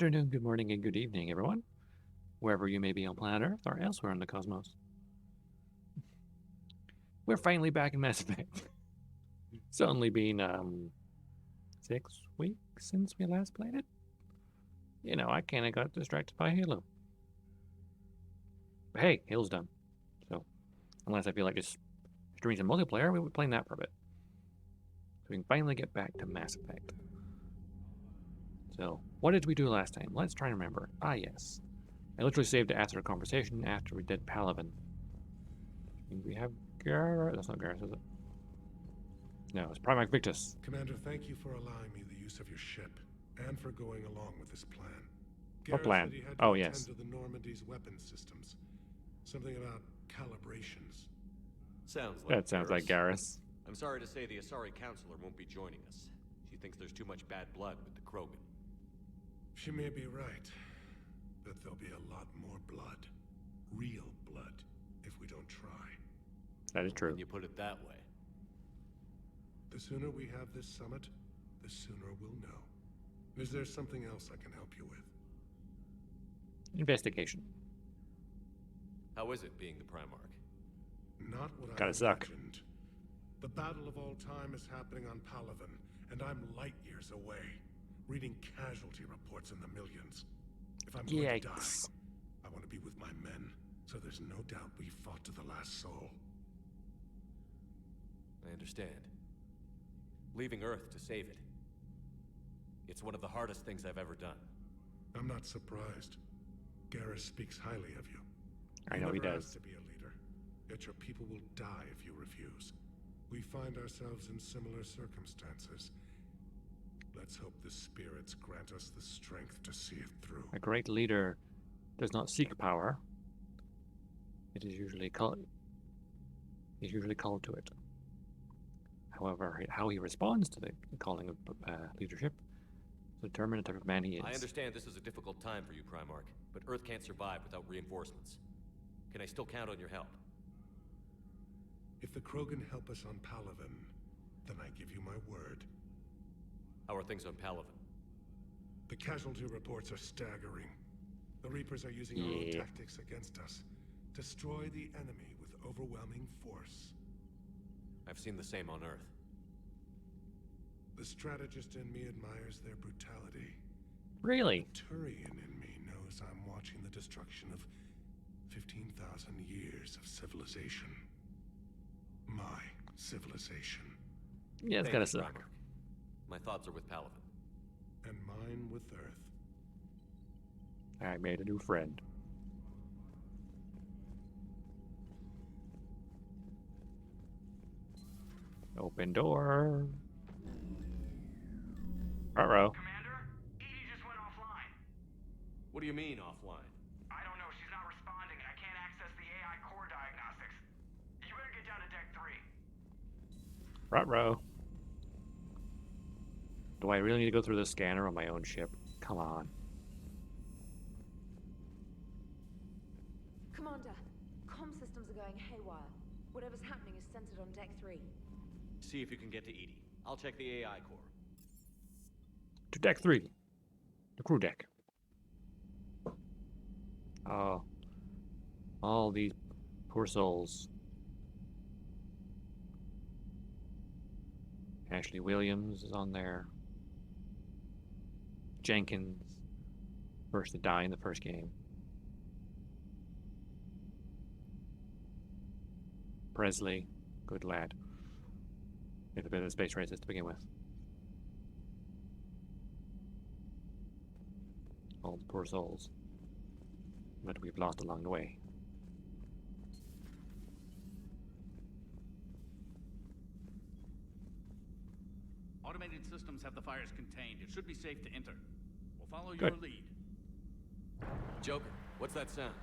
afternoon, good morning, and good evening, everyone, wherever you may be on planet Earth or elsewhere in the cosmos. We're finally back in Mass Effect. It's only been 6 weeks since we last played it. You know, I kind of got distracted by Halo. But hey, Halo's done. So, unless I feel like just streaming some multiplayer, we'll be playing that for a bit. So we can finally get back to Mass Effect. So, what did we do last time? Let's try and remember. Ah, yes. I literally saved it after a conversation after we did Palaven. We have Garrett. That's not Garrett, is it? No, it's Primac Victus. Commander, thank you for allowing me the use of your ship and for going along with this plan. What Garrett plan? said he had to Oh, attend yes. to the Normandy's weapon systems. Something about calibrations. That sounds like Garrus. I'm sorry to say the Asari Counselor won't be joining us. She thinks there's too much bad blood with the Krogan. She may be right, but there'll be a lot more blood. Real blood, if we don't try. That is true. When you put it that way. The sooner we have this summit, the sooner we'll know. Is there something else I can help you with? Investigation. How is it being the Primarch? Not what Gotta I suck. imagined. The battle of all time is happening on Palaven, and I'm light years away, reading casualty reports in the millions. If I'm going to die, Yikes. I want to be with my men, so there's no doubt we fought to the last soul. I understand. Leaving Earth to save it. It's one of the hardest things I've ever done. I'm not surprised. Garrus speaks highly of you. I know he never does. asked to be a leader, yet your people will die if you refuse. We find ourselves in similar circumstances. Let's hope the spirits grant us the strength to see it through. A great leader does not seek power. It is usually called. He's usually called to it. However, how he responds to the calling of leadership is determined the type of man he is. I understand this is a difficult time for you, Primarch, but Earth can't survive without reinforcements. Can I still count on your help? If the Krogan help us on Palaven, then I give you my word. How are things on Palaven? The casualty reports are staggering. The Reapers are using our own tactics against us. Destroy the enemy with overwhelming force. I've seen the same on Earth. The strategist in me admires their brutality. Really? The Turian in me knows I'm watching the destruction of 15,000 years of civilization. My civilization. Yeah, it's Thank gotta you, suck. Primarch. My thoughts are with Palaven. And mine with Earth. I made a new friend. Open door. Uh-oh. Commander, Edie just went offline. What do you mean, offline? I don't know, she's not responding and I can't access the AI core diagnostics. You better get down to deck 3. Ruh-roh. Do I really need to go through the scanner on my own ship? Come on. Commander, comm systems are going haywire. Whatever's happening is centered on deck 3. See if you can get to Edie. I'll check the AI core. To deck 3. The crew deck. Oh. All these poor souls. Ashley Williams is on there. Jenkins. First to die in the first game. Presley. Good lad. It's a bit of a space racist to begin with. All the poor souls that we've lost along the way. Automated systems have the fires contained. It should be safe to enter. We'll follow Good. your lead. Joker, what's that sound?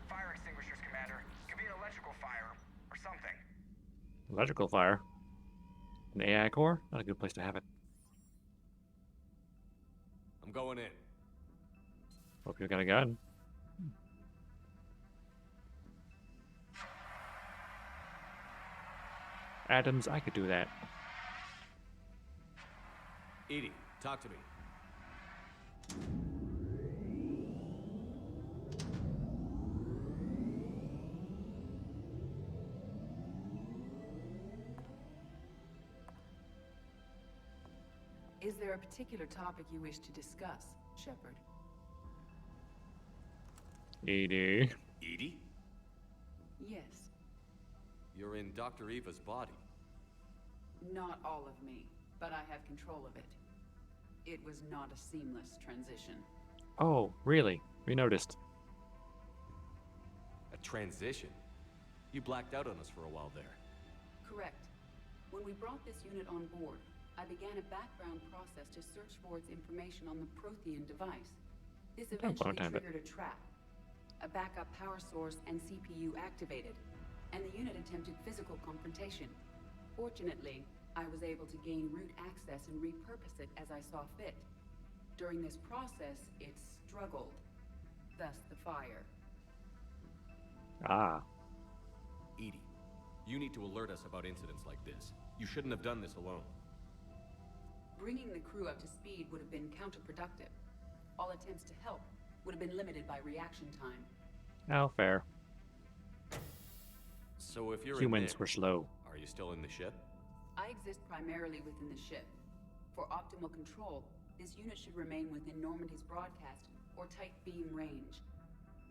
Fire extinguishers, Commander. Could be an electrical fire or something. Electrical fire. An AI core? Not a good place to have it. I'm going in. Hope you got a gun. Adams, I could do that. Edie, talk to me. Is there a particular topic you wish to discuss, Shepard? ED. Edie? Yes. You're in Dr. Eva's body. Not all of me, but I have control of it. It was not a seamless transition. Oh, really? We noticed. A transition? You blacked out on us for a while there. Correct. When we brought this unit on board, I began a background process to search for its information on the Prothean device. This eventually triggered a trap. A backup power source and CPU activated, and the unit attempted physical confrontation. Fortunately, I was able to gain root access and repurpose it as I saw fit. During this process, it struggled. Thus the fire. Ah. Edie, you need to alert us about incidents like this. You shouldn't have done this alone. Bringing the crew up to speed would have been counterproductive. All attempts to help would have been limited by reaction time. Oh, fair. So if you're Humans in were slow. are you still in the ship? I exist primarily within the ship. For optimal control, this unit should remain within Normandy's broadcast or tight beam range.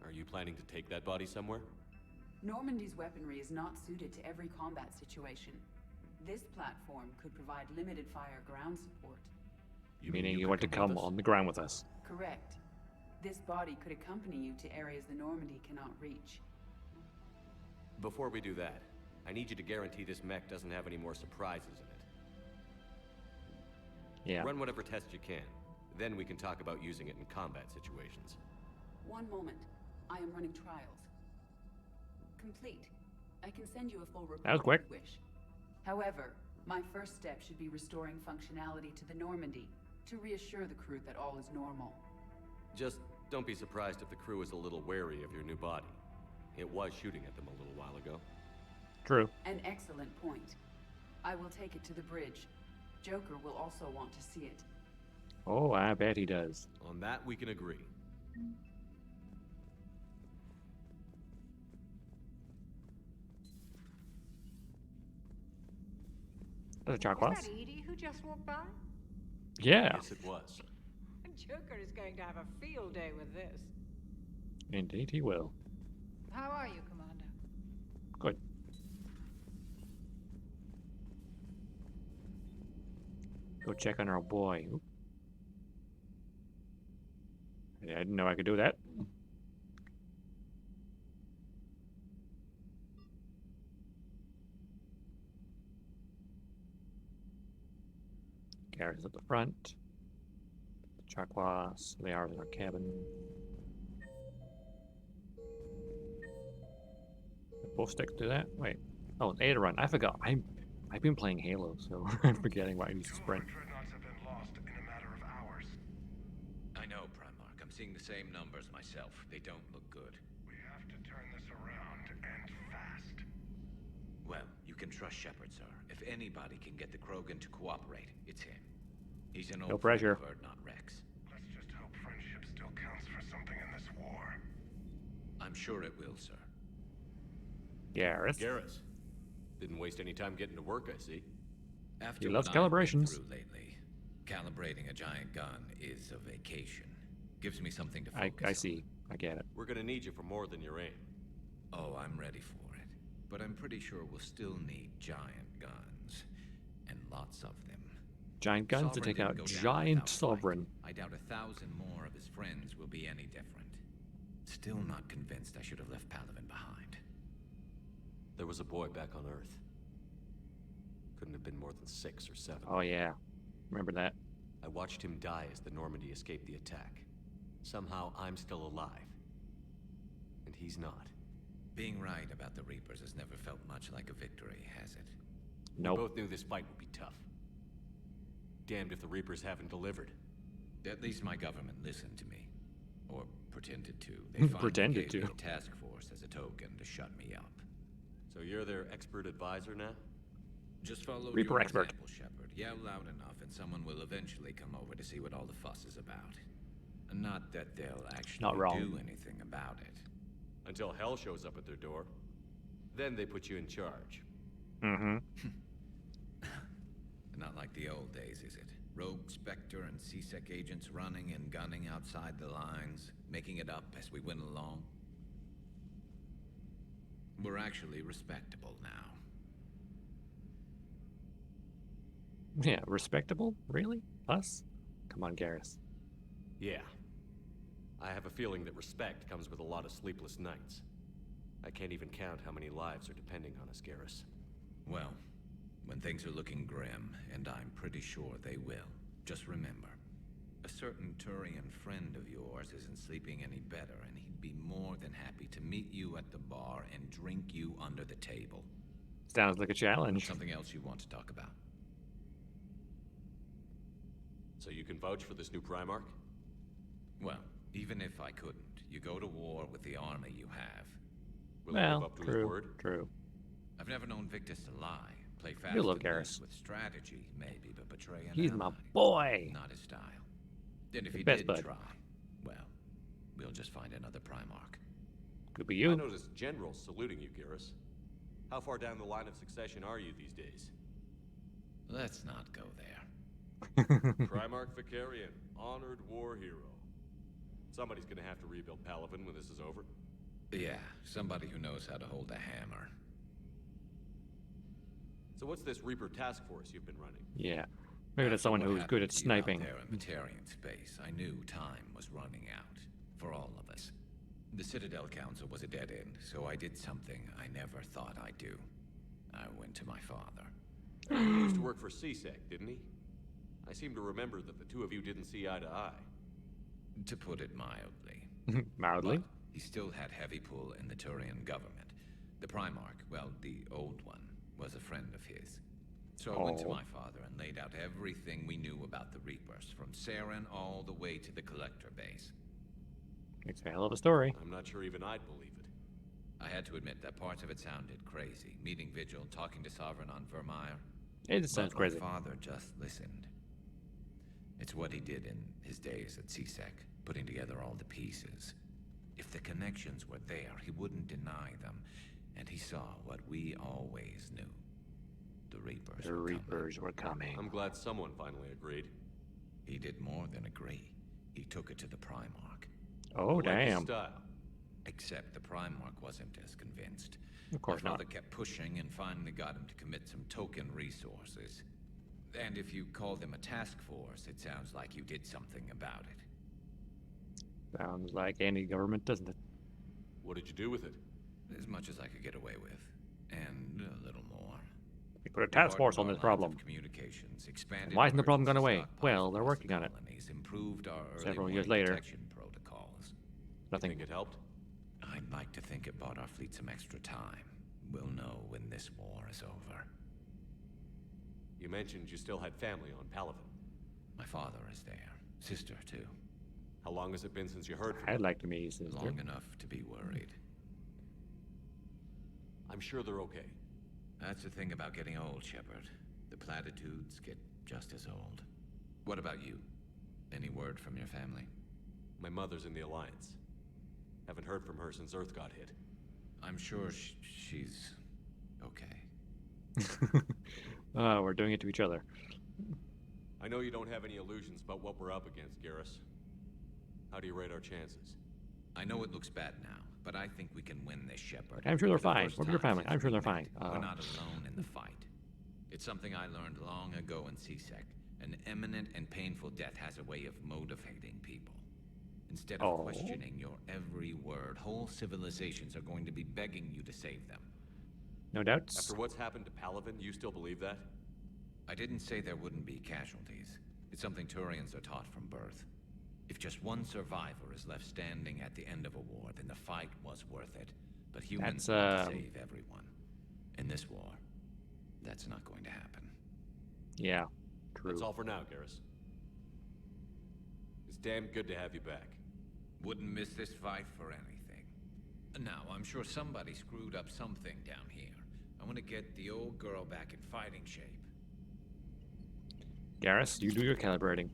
Are you planning to take that body somewhere? Normandy's weaponry is not suited to every combat situation. This platform could provide limited fire ground support. Meaning you could want to come with us? on the ground with us. Correct. This body could accompany you to areas the Normandy cannot reach. Before we do that, I need you to guarantee this mech doesn't have any more surprises in it. Yeah. Run whatever tests you can. Then we can talk about using it in combat situations. One moment. I am running trials. Complete. I can send you a full report That was quick. if you wish. However, my first step should be restoring functionality to the Normandy to reassure the crew that all is normal. Just don't be surprised if the crew is a little wary of your new body. It was shooting at them a little while ago. True. An excellent point. I will take it to the bridge. Joker will also want to see it. Oh, I bet he does. On that, we can agree. That's a Was chocolate. that Edie who just walked by? Yeah, Yes, it was. Joker is going to have a field day with this. indeed he will. How are you, Commander? Good. Go check on our boy. Oop. I didn't know I could do that. Garrett's at the front. Chakwas, they are in our cabin. Both sticks do that? Wait. Oh, A to run. I forgot. I've been playing Halo, so I'm forgetting why I need to sprint. Dreadnoughts have been lost in a matter of hours. I know, Primarch. I'm seeing the same numbers myself. They don't look good. We have to turn this around, and fast. Well, you can trust Shepard, sir. If anybody can get the Krogan to cooperate, it's him. He's an old No friend pressure. of Vroid, not Rex. Let's just hope friendship still counts for something in this war. I'm sure it will, sir. Garrett. Garrus. Didn't waste any time getting to work, I see. After He loves what I've been calibrations. through lately, calibrating a giant gun is a vacation. Gives me something to I focus on. see. I get it. We're gonna need you for more than your aim. Oh, I'm ready for it. But I'm pretty sure we'll still need giant guns. And lots of them. Giant guns to Sovereign take didn't out go down giant without fight. sovereign. I doubt 1,000 more of his friends will be any different. Still not convinced I should have left Palaven behind. There was a boy back on Earth. Couldn't have been more than 6 or 7. Oh yeah. Remember that. I watched him die as the Normandy escaped the attack. Somehow I'm still alive. And he's not. Being right about the Reapers has never felt much like a victory, has it? Nope. We both knew this fight would be tough. Damned if the Reapers haven't delivered. At least my government listened to me. Or pretended to. They finally Pretended gave me to. a task force as a token to shut me up. So you're their expert advisor now? Just follow Reaper your expert. example, Shepard. Yell loud enough and someone will eventually come over to see what all the fuss is about. Not that they'll actually Not wrong. do anything about it. Until hell shows up at their door. Then they put you in charge. Mm-hmm. Not like the old days, is it? Rogue Spectre and C-Sec agents running and gunning outside the lines, making it up as we went along. We're actually respectable now. Yeah, respectable? Really? Us? Come on, Garrus. Yeah. I have a feeling that respect comes with a lot of sleepless nights. I can't even count how many lives are depending on us, Garrus. Well, when things are looking grim, and I'm pretty sure they will, just remember, a certain Turian friend of yours isn't sleeping any better, and he'd be more than happy to meet you at the bar and drink you under the table. Sounds like a challenge. Something else you want to talk about? So you can vouch for this new Primarch? Well, even if I couldn't, you go to war with the army you have. Will he live up to his word? True. I've never known Victus to lie. Play fast You love and loose Garrus. with strategy, maybe, but betray an He's ally. my boy. Not his style. And if he Best did bud. try, well, we'll just find another Primarch. Could be I you. noticed generals saluting you, Garrus. How far down the line of succession are you these days? Let's not go there. Primarch Vicarian, honored war hero. Somebody's gonna have to rebuild Palaven when this is over. Yeah, somebody who knows how to hold a hammer. So what's this Reaper task force you've been running? Yeah. Maybe that's After someone what who's good happened at to you out sniping. there in Batarian space, I knew time was running out for all of us. The Citadel Council was a dead end, so I did something I never thought I'd do. I went to my father. He used to work for C-Sec, didn't he? I seem to remember that the two of you didn't see eye to eye. To put it mildly. Mildly. But he still had heavy pull in the Turian government. The Primarch, well, the old one, was a friend of his. So I went to Oh. my father and laid out everything we knew about the Reapers, from Saren all the way to the Collector base. It's a hell of a story. I'm not sure even I'd believe it. I had to admit that parts of it sounded crazy. Meeting Vigil, talking to Sovereign on Vermeer. It just sounds But crazy. my father just listened. It's what he did in his days at C-Sec, putting together all the pieces. If the connections were there, he wouldn't deny them. And he saw what we always knew. The Reapers The were coming. Reapers were coming. I'm glad someone finally agreed. He did more than agree. He took it to the Primarch. Oh, I like his damn. style. Except the Primarch wasn't as convinced. Of course My not. father kept pushing and finally got him to commit some token resources. And if you call them a task force, it sounds like you did something about it. Sounds like any government, doesn't it? What did you do with it? As much as I could get away with. And a little more. We put a task force on this problem. Communications, expanded Why hasn't the problem gone emergency away? stockpiles Well, they're across working the on it. colonies, improved our early Several years warning later. detection protocols. You Nothing. think it helped? I'd like to think it bought our fleet some extra time. We'll know when this war is over. You mentioned you still had family on Palaven. My father is there. Sister, too. How long has it been since you heard from I'd them? like to meet you, sister. Long enough to be worried. I'm sure they're okay. That's the thing about getting old, Shepard. The platitudes get just as old. What about you? Any word from your family? My mother's in the Alliance. Haven't heard from her since Earth got hit. I'm sure she's okay. Oh, we're doing it to each other. I know you don't have any illusions about what we're up against, Garrus. How do you rate our chances? I know it looks bad now, but I think we can win this, Shepard. I'm sure they're For the fine. first What about your time family? since I'm sure we they're met, fine. We're not alone in the fight. It's something I learned long ago in C-Sec. An imminent and painful death has a way of motivating people. Instead of Oh. questioning your every word, whole civilizations are going to be begging you to save them. No doubts. After what's happened to Palaven, you still believe that? I didn't say there wouldn't be casualties. It's something Turians are taught from birth. If just one survivor is left standing at the end of a war, then the fight was worth it. But humans want to save everyone. In this war, that's not going to happen. Yeah, true. That's all for now, Garrus. It's damn good to have you back. Wouldn't miss this fight for anything. Now, I'm sure somebody screwed up something down here. I want to get the old girl back in fighting shape. Garrus, you do your calibrating.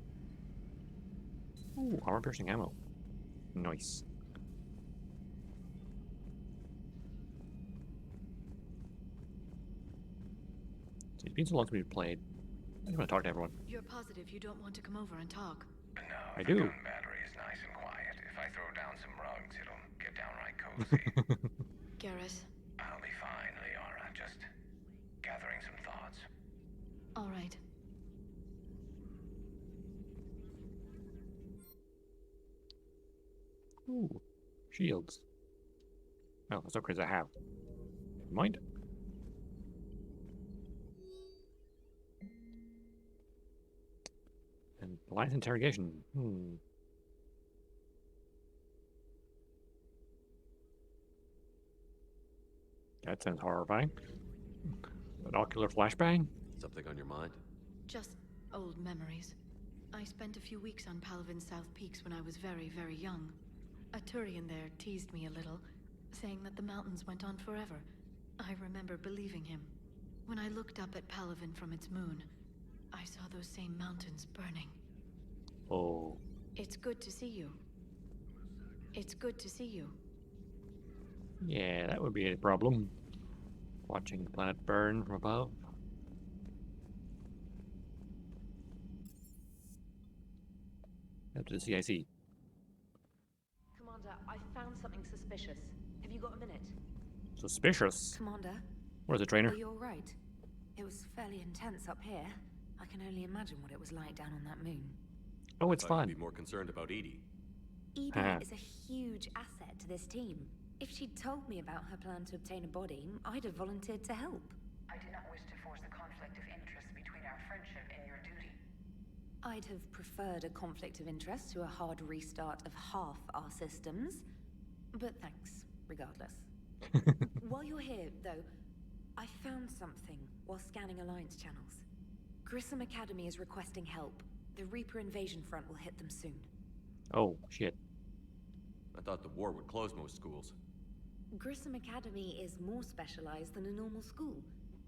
Ooh, armor-piercing ammo. Nice. It's been so long since we've played. I just want to talk to everyone. You're positive you don't want to come over and talk? No, I the do. gun battery is nice and quiet. If I throw down some rugs, it'll get downright cozy. Garrett. I'll be fine, Liara. Just gathering some thoughts. All right. Ooh, shields. Oh, that's okay as I have. Never mind. And Alliance interrogation. That sounds horrifying. Binocular flashbang? Something on your mind? Just old memories. I spent a few weeks on Palvin's South Peaks when I was very, very young. A Turian there teased me a little, saying that the mountains went on forever. I remember believing him. When I looked up at Palvin from its moon, I saw those same mountains burning. Oh. It's good to see you. It's good to see you. Yeah, that would be a problem. Watching the planet burn from above. Up to the CIC. Commander, I found something suspicious. Have you got a minute? Suspicious? Commander, What is it, trainer? are you alright? It was fairly intense up here. I can only imagine what it was like down on that moon. Oh, it's I thought fun. you'd be more concerned about Edie. Edie is a huge asset to this team. If she'd told me about her plan to obtain a body, I'd have volunteered to help. I do not wish to force a conflict of interest between our friendship and your duty. I'd have preferred a conflict of interest to a hard restart of half our systems. But thanks, regardless. While you're here, though, I found something while scanning Alliance channels. Grissom Academy is requesting help. The Reaper invasion front will hit them soon. Oh, shit. I thought the war would close most schools. Grissom Academy is more specialized than a normal school.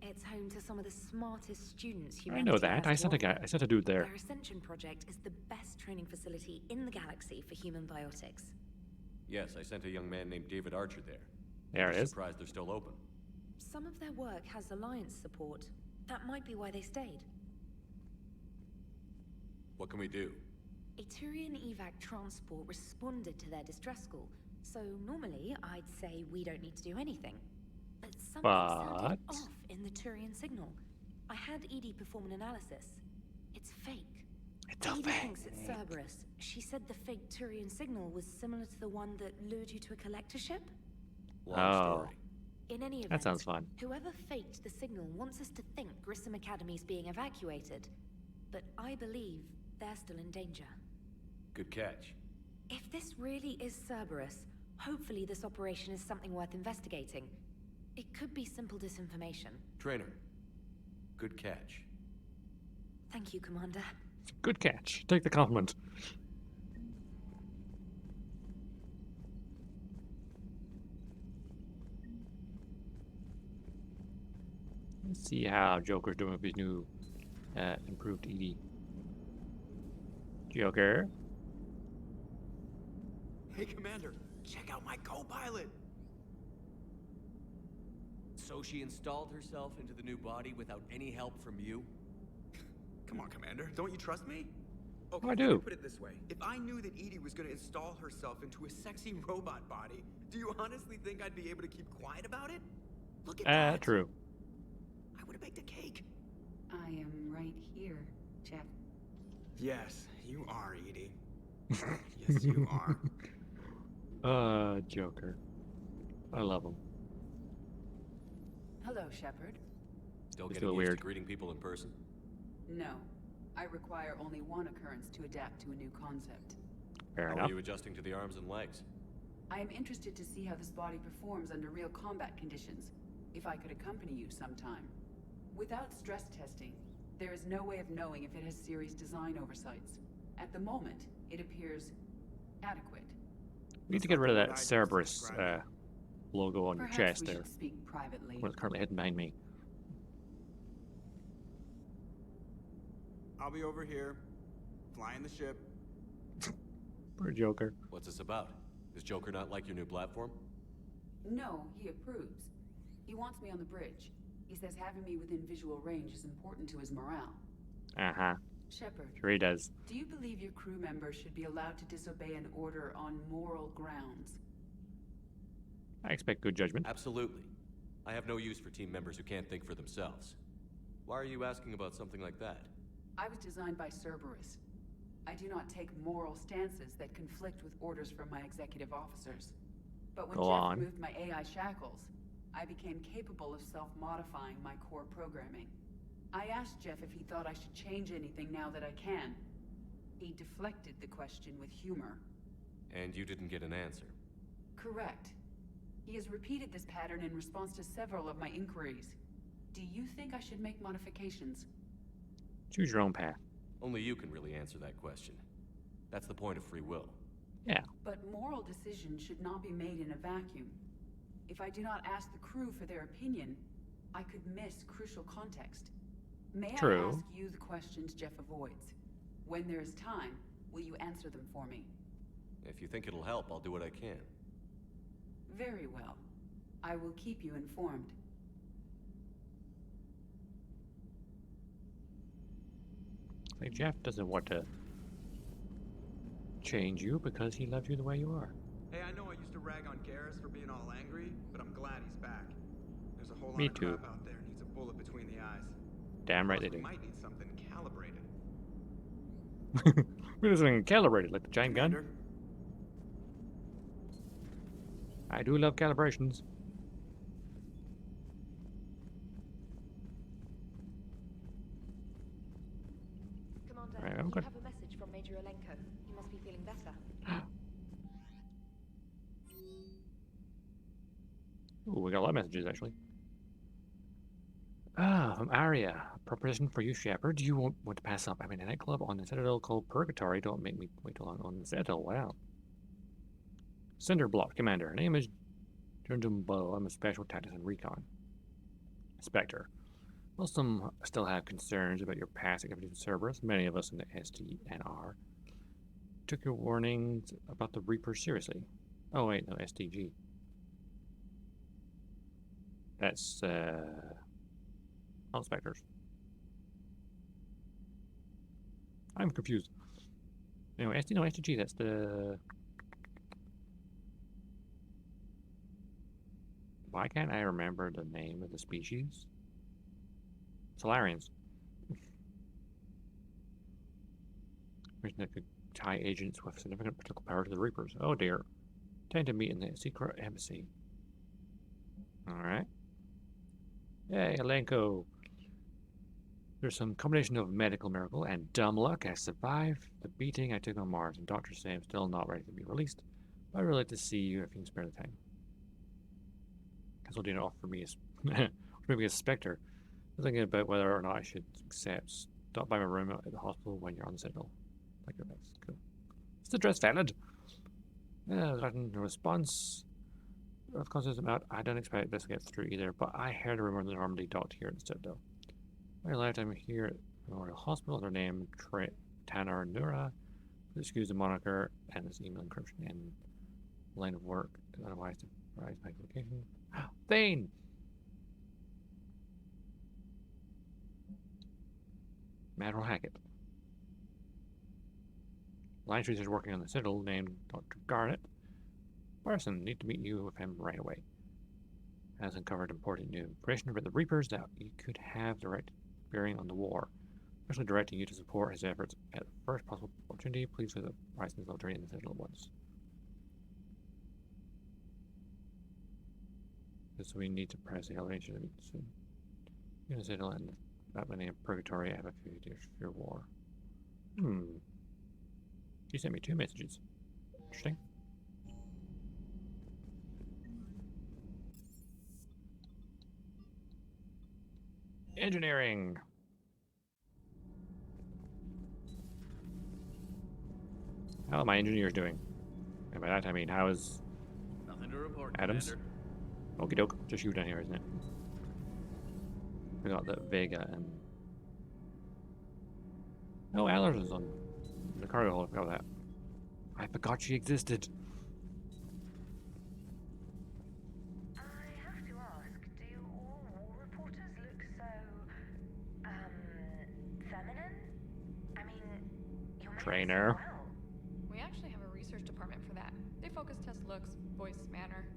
It's home to some of the smartest students I humanity know that. has I to sent a guy. offer. I sent a dude there. Their Ascension project is the best training facility in the galaxy for human biotics. Yes, I sent a young man named David Archer there. There I'm it is. surprised they're still open. Some of their work has Alliance support. That might be why they stayed. What can we do? A Turian evac transport responded to their distress call, so normally I'd say we don't need to do anything. But something sounded But- off in the Turian signal. I had Edie perform an analysis. It's fake. It's a Edie fake. thinks it's Cerberus. She said the fake Turian signal was similar to the one that lured you to a collector ship. Long Oh. story. In any event, That sounds fun. whoever faked the signal wants us to think Grissom Academy's being evacuated. But I believe they're still in danger. Good catch. If this really is Cerberus, hopefully this operation is something worth investigating. It could be simple disinformation. Trainer. Good catch. Thank you, Commander. Good catch. Take the compliment. Let's see how Joker's doing with his new improved ED. Joker. Hey, Commander, check out my co-pilot! So she installed herself into the new body without any help from you? Come on, Commander, don't you trust me? Okay, I let do. me put it this way. If I knew that Edie was gonna install herself into a sexy robot body, do you honestly think I'd be able to keep quiet about it? Look at that! True. I would've baked a cake. I am right here, Jeff. Yes, you are, Edie. Yes, you are. Joker. I love him. Hello, Shepard. Still It's getting still used weird. to greeting people in person? No. I require only one occurrence to adapt to a new concept. Fair How enough. are you adjusting to the arms and legs? I am interested to see how this body performs under real combat conditions. If I could accompany you sometime. Without stress testing, there is no way of knowing if it has serious design oversights. At the moment, it appears adequate. We need to get rid of that Cerberus logo on your Perhaps chest we there. should speak privately. What's currently hidden behind me. I'll be over here, flying the ship. Poor Joker. What's this about? Does Joker not like your new platform? No, he approves. He wants me on the bridge. He says having me within visual range is important to his morale. Uh-huh. Shepard, Sure he does. do you believe your crew members should be allowed to disobey an order on moral grounds? I expect good judgment. Absolutely. I have no use for team members who can't think for themselves. Why are you asking about something like that? I was designed by Cerberus. I do not take moral stances that conflict with orders from my executive officers. But when Go Jeff on. removed my AI shackles, I became capable of self-modifying my core programming. I asked Jeff if he thought I should change anything now that I can. He deflected the question with humor. And you didn't get an answer. Correct. He has repeated this pattern in response to several of my inquiries. Do you think I should make modifications? Choose your own path. Only you can really answer that question. That's the point of free will. Yeah. But moral decisions should not be made in a vacuum. If I do not ask the crew for their opinion, I could miss crucial context. May True. I ask you the questions Jeff avoids? When there is time, will you answer them for me? If you think it'll help, I'll do what I can. Very well. I will keep you informed. Like Jeff doesn't want to change you because he loves you the way you are. Hey, I know I used to rag on Garrus for being all angry, but I'm glad he's back. There's a whole lot Me of too. crap out there needs a bullet between the eyes. Damn right Plus, they we do. might need something calibrated. We need something calibrated, like the giant gun. Commander? I do love calibrations. Commander, Right, I'm you good. have a message from Major Olenko. He must be feeling better. Ooh, we got a lot of messages actually. Ah, from Aria. A proposition for you, Shepard. Do you want to pass up? I'm in a nightclub on the Citadel called Purgatory. Don't make me wait too long on the Citadel. Wow. Cinderblock Commander. Her name is Junjumbo. I'm a special tactics and recon. Inspector. While some still have concerns about your past activities with Cerberus, many of us in the SDNR took your warnings about the Reapers seriously. Oh wait, no, SDG. That's not Spectres. I'm confused. Anyway, SDG, that's the... Why can't I remember the name of the species? Solarians. Mission that could tie agents with significant political power to the Reapers. Oh dear. Tend to meet in the secret embassy. Alright. Hey, Alenko. There's some combination of medical miracle and dumb luck. I survived the beating I took on Mars, and doctors say I'm still not ready to be released. But I'd really like to see you if you can spare the time. Castle didn't offer me a Spectre. I'm thinking about whether or not I should accept. Stop by my room at the hospital when you're on the Citadel. Like your best. Cool. Is the dress valid? Latin response. Of course, I don't expect this to get through either, but I heard a rumor that normally docked here at the Citadel. My lifetime here at Memorial Hospital, their name Tanner Nura. Please excuse the moniker and this email encryption and line of work. Otherwise, to rise my location. Thane! Madral Hackett. Line Street is working on the Citadel named Dr. Garnet. Parson, need to meet you with him right away. Has uncovered important new information about the Reapers that you could have direct bearing on the war. Especially directing you to support his efforts at the first possible opportunity. Please visit Rison's laboratory in the Citadel once. So we need to press the elevation to meet soon. You're gonna Citadel and that many in Purgatory. I have a few ideas for your war. You sent me 2 messages. Interesting. Engineering. How are my engineers doing? And by that I mean, how is Nothing to report, Adams? Commander. Okie doke. Just you down here, isn't it? We got the Vega and... Oh, Allers is on the cargo hold. I forgot that. I forgot she existed. I have to ask, do all war reporters look so, feminine? Trainer. Wow. We actually have a research department for that. They focus test looks, voice, manner.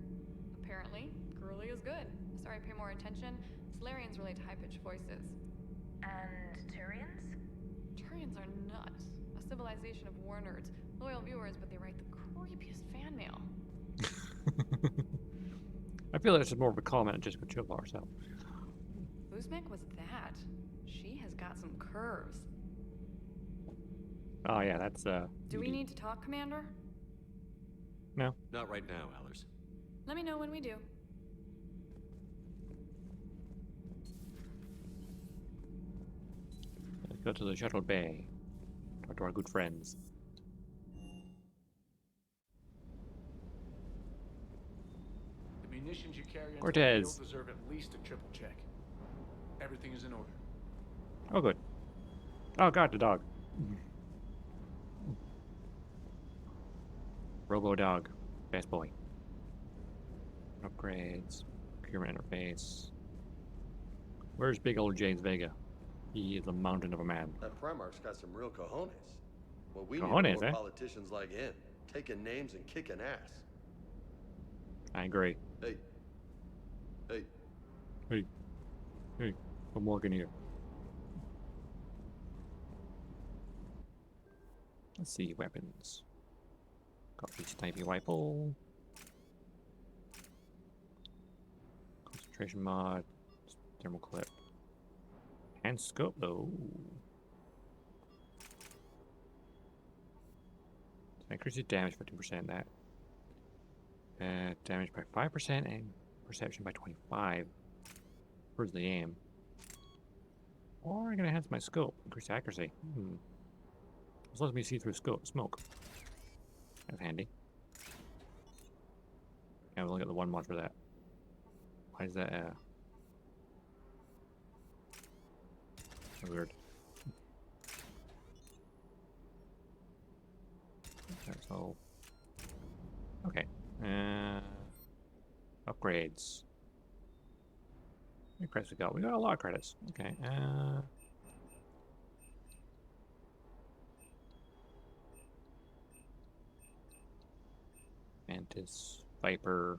Apparently, Curly is good. Sorry, pay more attention. Solarians relate to high-pitched voices. And Turians? Turians are nuts. A civilization of war nerds. Loyal viewers, but they write the creepiest fan mail. I feel like this is more of a comment just with chill ourselves. Whose mech was that? She has got some curves. Oh yeah, that's Do we need to talk, Commander? No. Not right now, Allers. Let me know when we do. Let's go to the shuttle bay. Talk to our good friends. The munitions you carry into the Cortez. field deserve at least a triple check. Everything is in order. Oh good. Oh god, the dog. Robo dog. Best boy. Upgrades. Procurement interface. Where's big old James Vega? He is a mountain of a man. That Primarch's got some real cojones. Well, we Cojones, need more eh? politicians like him, taking names and kicking ass. I agree. Hey. Hey. Hey. Hey. I'm walking here. Let's see, weapons. Got the sniping rifle. Concentration mod. Thermal clip. Hand scope though. Increases damage 15%. That. Damage by 5% and perception by 25. Where's the aim? Or I'm gonna enhance my scope. Increase accuracy. This lets me see through smoke. That's handy. Yeah, we'll look at the one mod for that. Why is that weird? That's all. Okay. Upgrades. How many credits we got? We got a lot of credits. Okay. Mantis, Viper.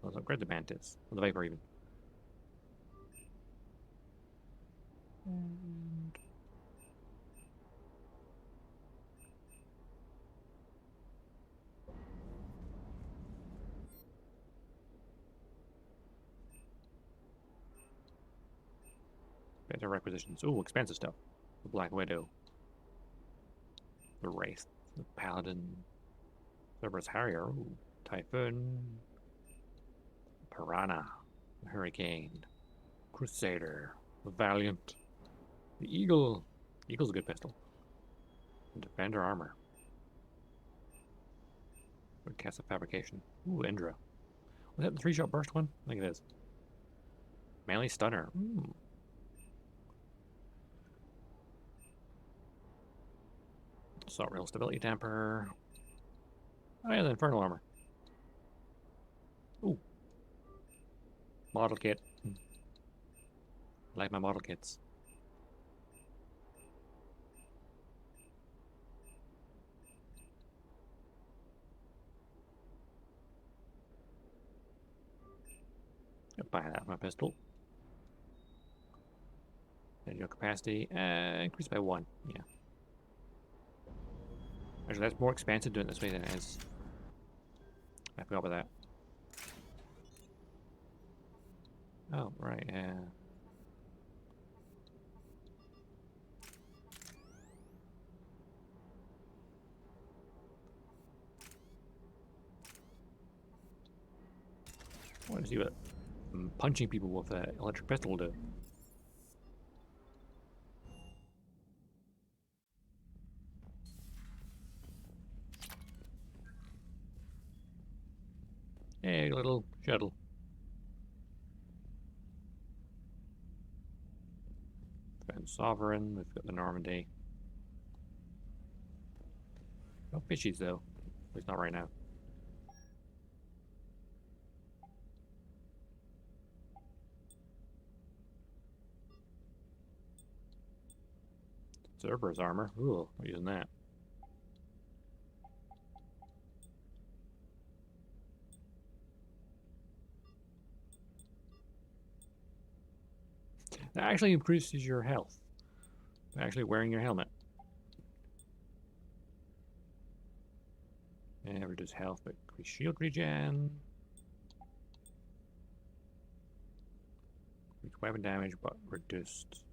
Let's upgrade the Mantis. Or the Viper even. And better requisitions. Ooh, expensive stuff. The Black Widow. The Wraith. The Paladin. Cerberus Harrier. Ooh. Typhoon. Piranha. The Hurricane. Crusader. The Valiant. The Eagle. Eagle's a good pistol. And Defender Armor. Good cast of fabrication. Ooh, Indra. Was that the 3-shot burst one? I think it is. Melee Stunner. Ooh. Assault Rail Stability Damper. Oh yeah, the Infernal Armor. Ooh. Model kit. I like my model kits. I'll buy that for my pistol. Your capacity increased by 1. Yeah. Actually, that's more expensive doing it this way than it is. I forgot about that. Oh, right, yeah. I want to see what punching people with an electric pistol will do. Hey, little shuttle. Sovereign, we've got the Normandy. No fishies though. At least not right now. Cerberus armor. Ooh, I'm using that. That actually increases your health by actually wearing your helmet. And reduce health, but increase shield regen. Increase weapon damage, but reduced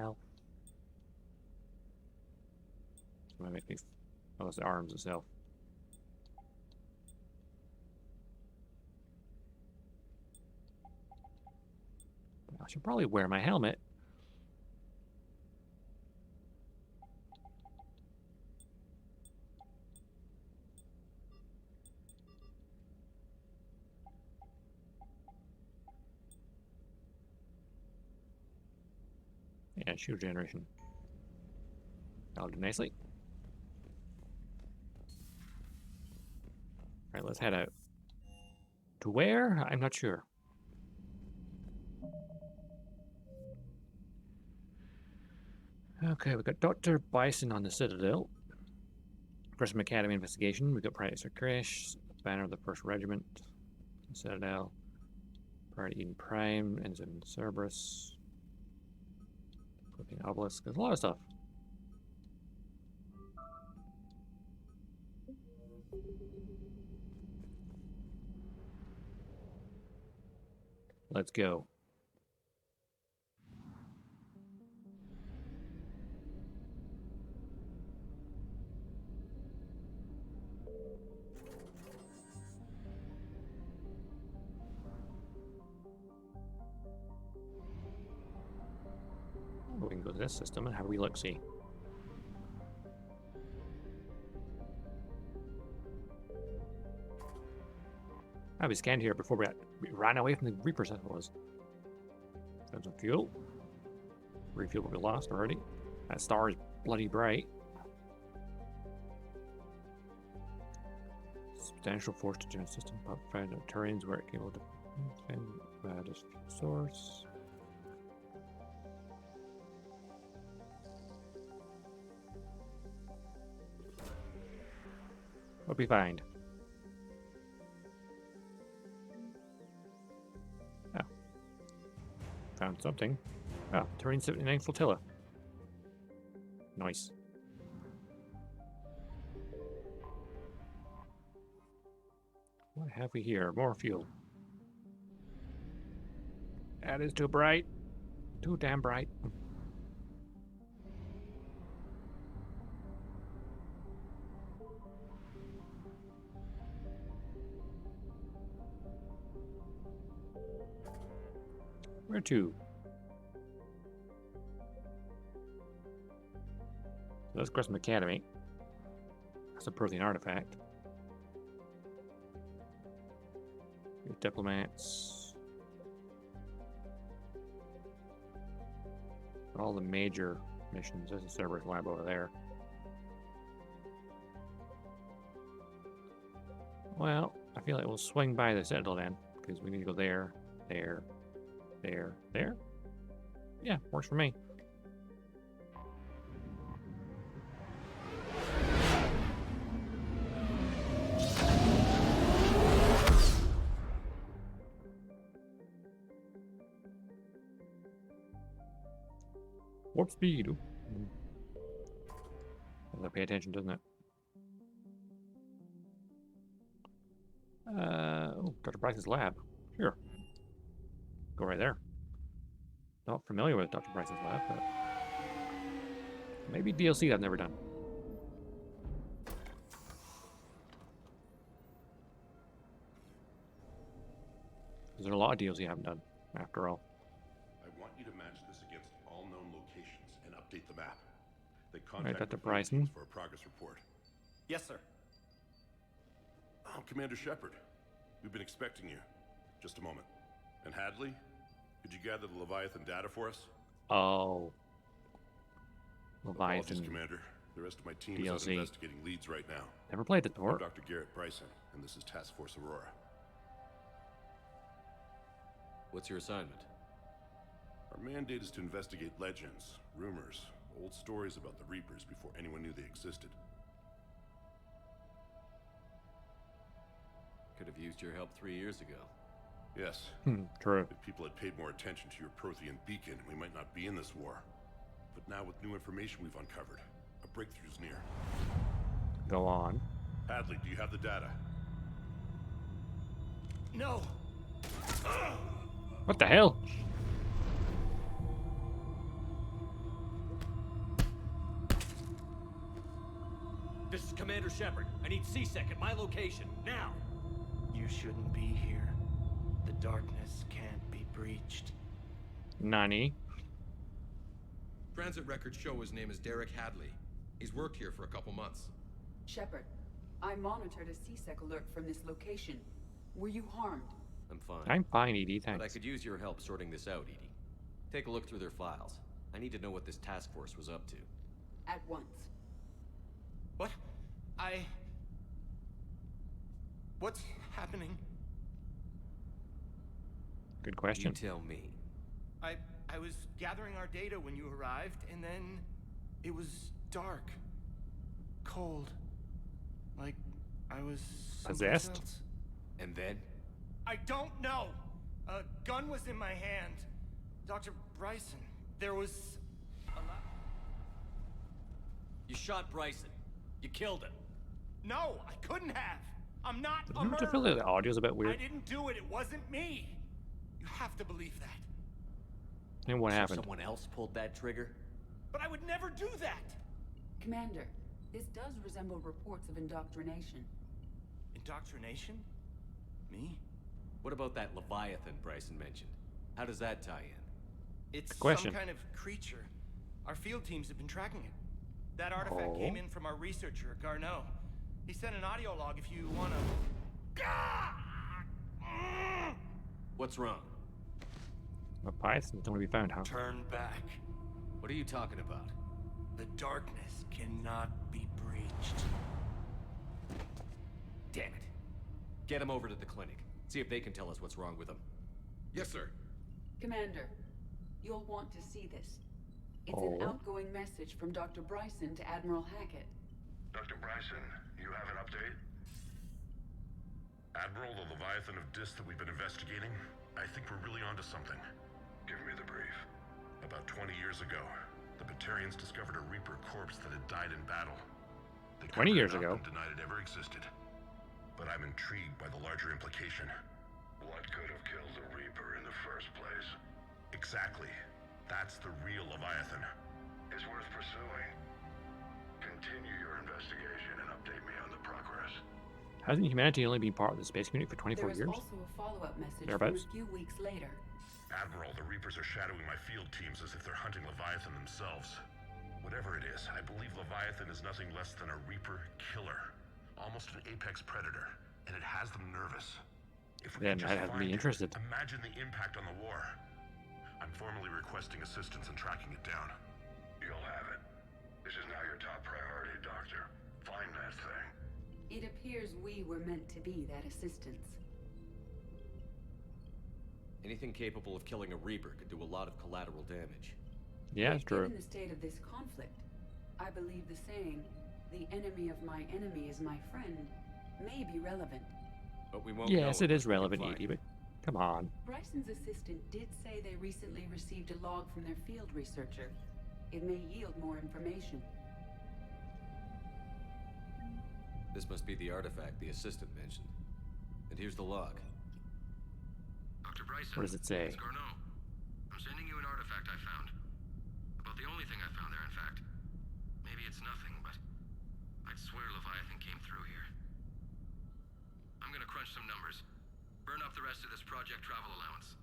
health. So that makes me. Oh, it's the arms itself. I should probably wear my helmet. Yeah, shield generation. That'll do nicely. Alright, let's head out. To where? I'm not sure. Okay, we've got Dr. Bison on the Citadel. Grissom Academy investigation. We've got Private Sir Krish, Banner of the 1st Regiment, Citadel, Private Eden Prime, Ensign Cerberus, Flipping Obelisk. There's a lot of stuff. Let's go. We can go to this system and have a wee look-see. We scanned here before we ran away from the Reaper settlers. Found some fuel. Refuel what we lost already. That star is bloody bright. Substantial force to generate system. Pop found no Turians where it came out to find just source. What we find? Oh. Found something. Oh, Turian 79 flotilla. Nice. What have we here? More fuel. That is too bright. Too damn bright. Where to? So that's Grissom Academy. That's a Prothean artifact. Here's diplomats. All the major missions. There's a Cerberus lab over there. Well, I feel like we'll swing by the Citadel then, because we need to go there, there, there. Yeah, works for me. Warp speed. Doesn't pay attention, doesn't it? Oh, Dr. Bryce's lab. Sure. Go right there. Not familiar with Dr. Bryce's lab, but maybe DLC I've never done. There's a lot of DLC I haven't done, after all. I want you to match this against all known locations and update the map. They Right, contact Dr. Bryson. for a progress report. Yes, sir. Oh, Commander Shepard. We've been expecting you. Just a moment. And Hadley, could you gather the Leviathan data for us? Oh. Apologies, Leviathan. Commander. The rest of my team is out DLC. investigating leads right now. Never played it I'm before. Dr. Garrett Bryson, and this is Task Force Aurora. What's your assignment? Our mandate is to investigate legends, rumors, old stories about the Reapers before anyone knew they existed. Could have used your help 3 years ago. Yes. True. If people had paid more attention to your Prothean beacon, we might not be in this war. But now with new information we've uncovered, a breakthrough's near. Go on. Hadley, do you have the data? No. What the hell? This is Commander Shepard. I need C-Sec at my location, now! You shouldn't be here. The darkness can't be breached. Nani? Transit records show his name is Derek Hadley. He's worked here for a couple months. Shepard, I monitored a C-Sec alert from this location. Were you harmed? I'm fine. I'm fine, Edie, thanks. But I could use your help sorting this out, Edie. Take a look through their files. I need to know what this task force was up to. At once. What? What's happening? Good question. You tell me. I was gathering our data when you arrived, and then it was dark. Cold. Like I was someplace Possessed? else. And then? I don't know. A gun was in my hand. Dr. Bryson, there was a lot. You shot Bryson. You killed him. No, I couldn't have. I'm not a I feel murderer. like the audio's a bit weird. I didn't do it. It wasn't me. You have to believe that. And what So happened? someone else pulled that trigger? But I would never do that. Commander, this does resemble reports of indoctrination. Indoctrination? Me? What about that Leviathan Bryson mentioned? How does that tie in? It's question. some kind of creature. Our field teams have been tracking it. That artifact came in from our researcher, Garneau. He sent an audio log if you wanna... What's wrong? A Python's don't be found, huh? Turn back. What are you talking about? The darkness cannot be breached. Damn it. Get him over to the clinic. See if they can tell us what's wrong with him. Yes, sir. Commander, you'll want to see this. It's an outgoing message from Dr. Bryson to Admiral Hackett. Dr. Bryson, you have an update? Admiral, the Leviathan of Dis that we've been investigating, I think we're really onto something. Give me the brief. About 20 years ago, the Batarians discovered a Reaper corpse that had died in battle. They 20 years covered it up ago? and denied it ever existed. But I'm intrigued by the larger implication. What could have killed the Reaper in the first place? Exactly. That's the real Leviathan. It's worth pursuing. Continue your investigation and update me on the progress. Hasn't humanity only been part of the space community for 24 There's years? also a follow-up message from Thereabouts? a few weeks later. Admiral, the Reapers are shadowing my field teams as if they're hunting Leviathan themselves. Whatever it is, I believe Leviathan is nothing less than a Reaper killer. Almost an apex predator, and it has them nervous. If we Then could just I'd have to be find it, interested. imagine the impact on the war. I'm formally requesting assistance in tracking it down. You'll have it. This is now your top priority, Doctor. Find that thing. It appears we were meant to be that assistance. Anything capable of killing a Reaper could do a lot of collateral damage. Yeah, it's true. Given the state of this conflict, I believe the saying, "The enemy of my enemy is my friend," may be relevant. But we won't Yes, know it is unless we can relevant, find Edie, it. but come on. Bryson's assistant did say they recently received a log from their field researcher. It may yield more information. This must be the artifact the assistant mentioned. And here's the log. Dr. Bryson. What does it say? It's Garneau. I'm sending you an artifact I found. About the only thing I found there, in fact. Maybe it's nothing, but I'd swear Leviathan came through here. I'm gonna crunch some numbers. Burn up the rest of this project travel allowance.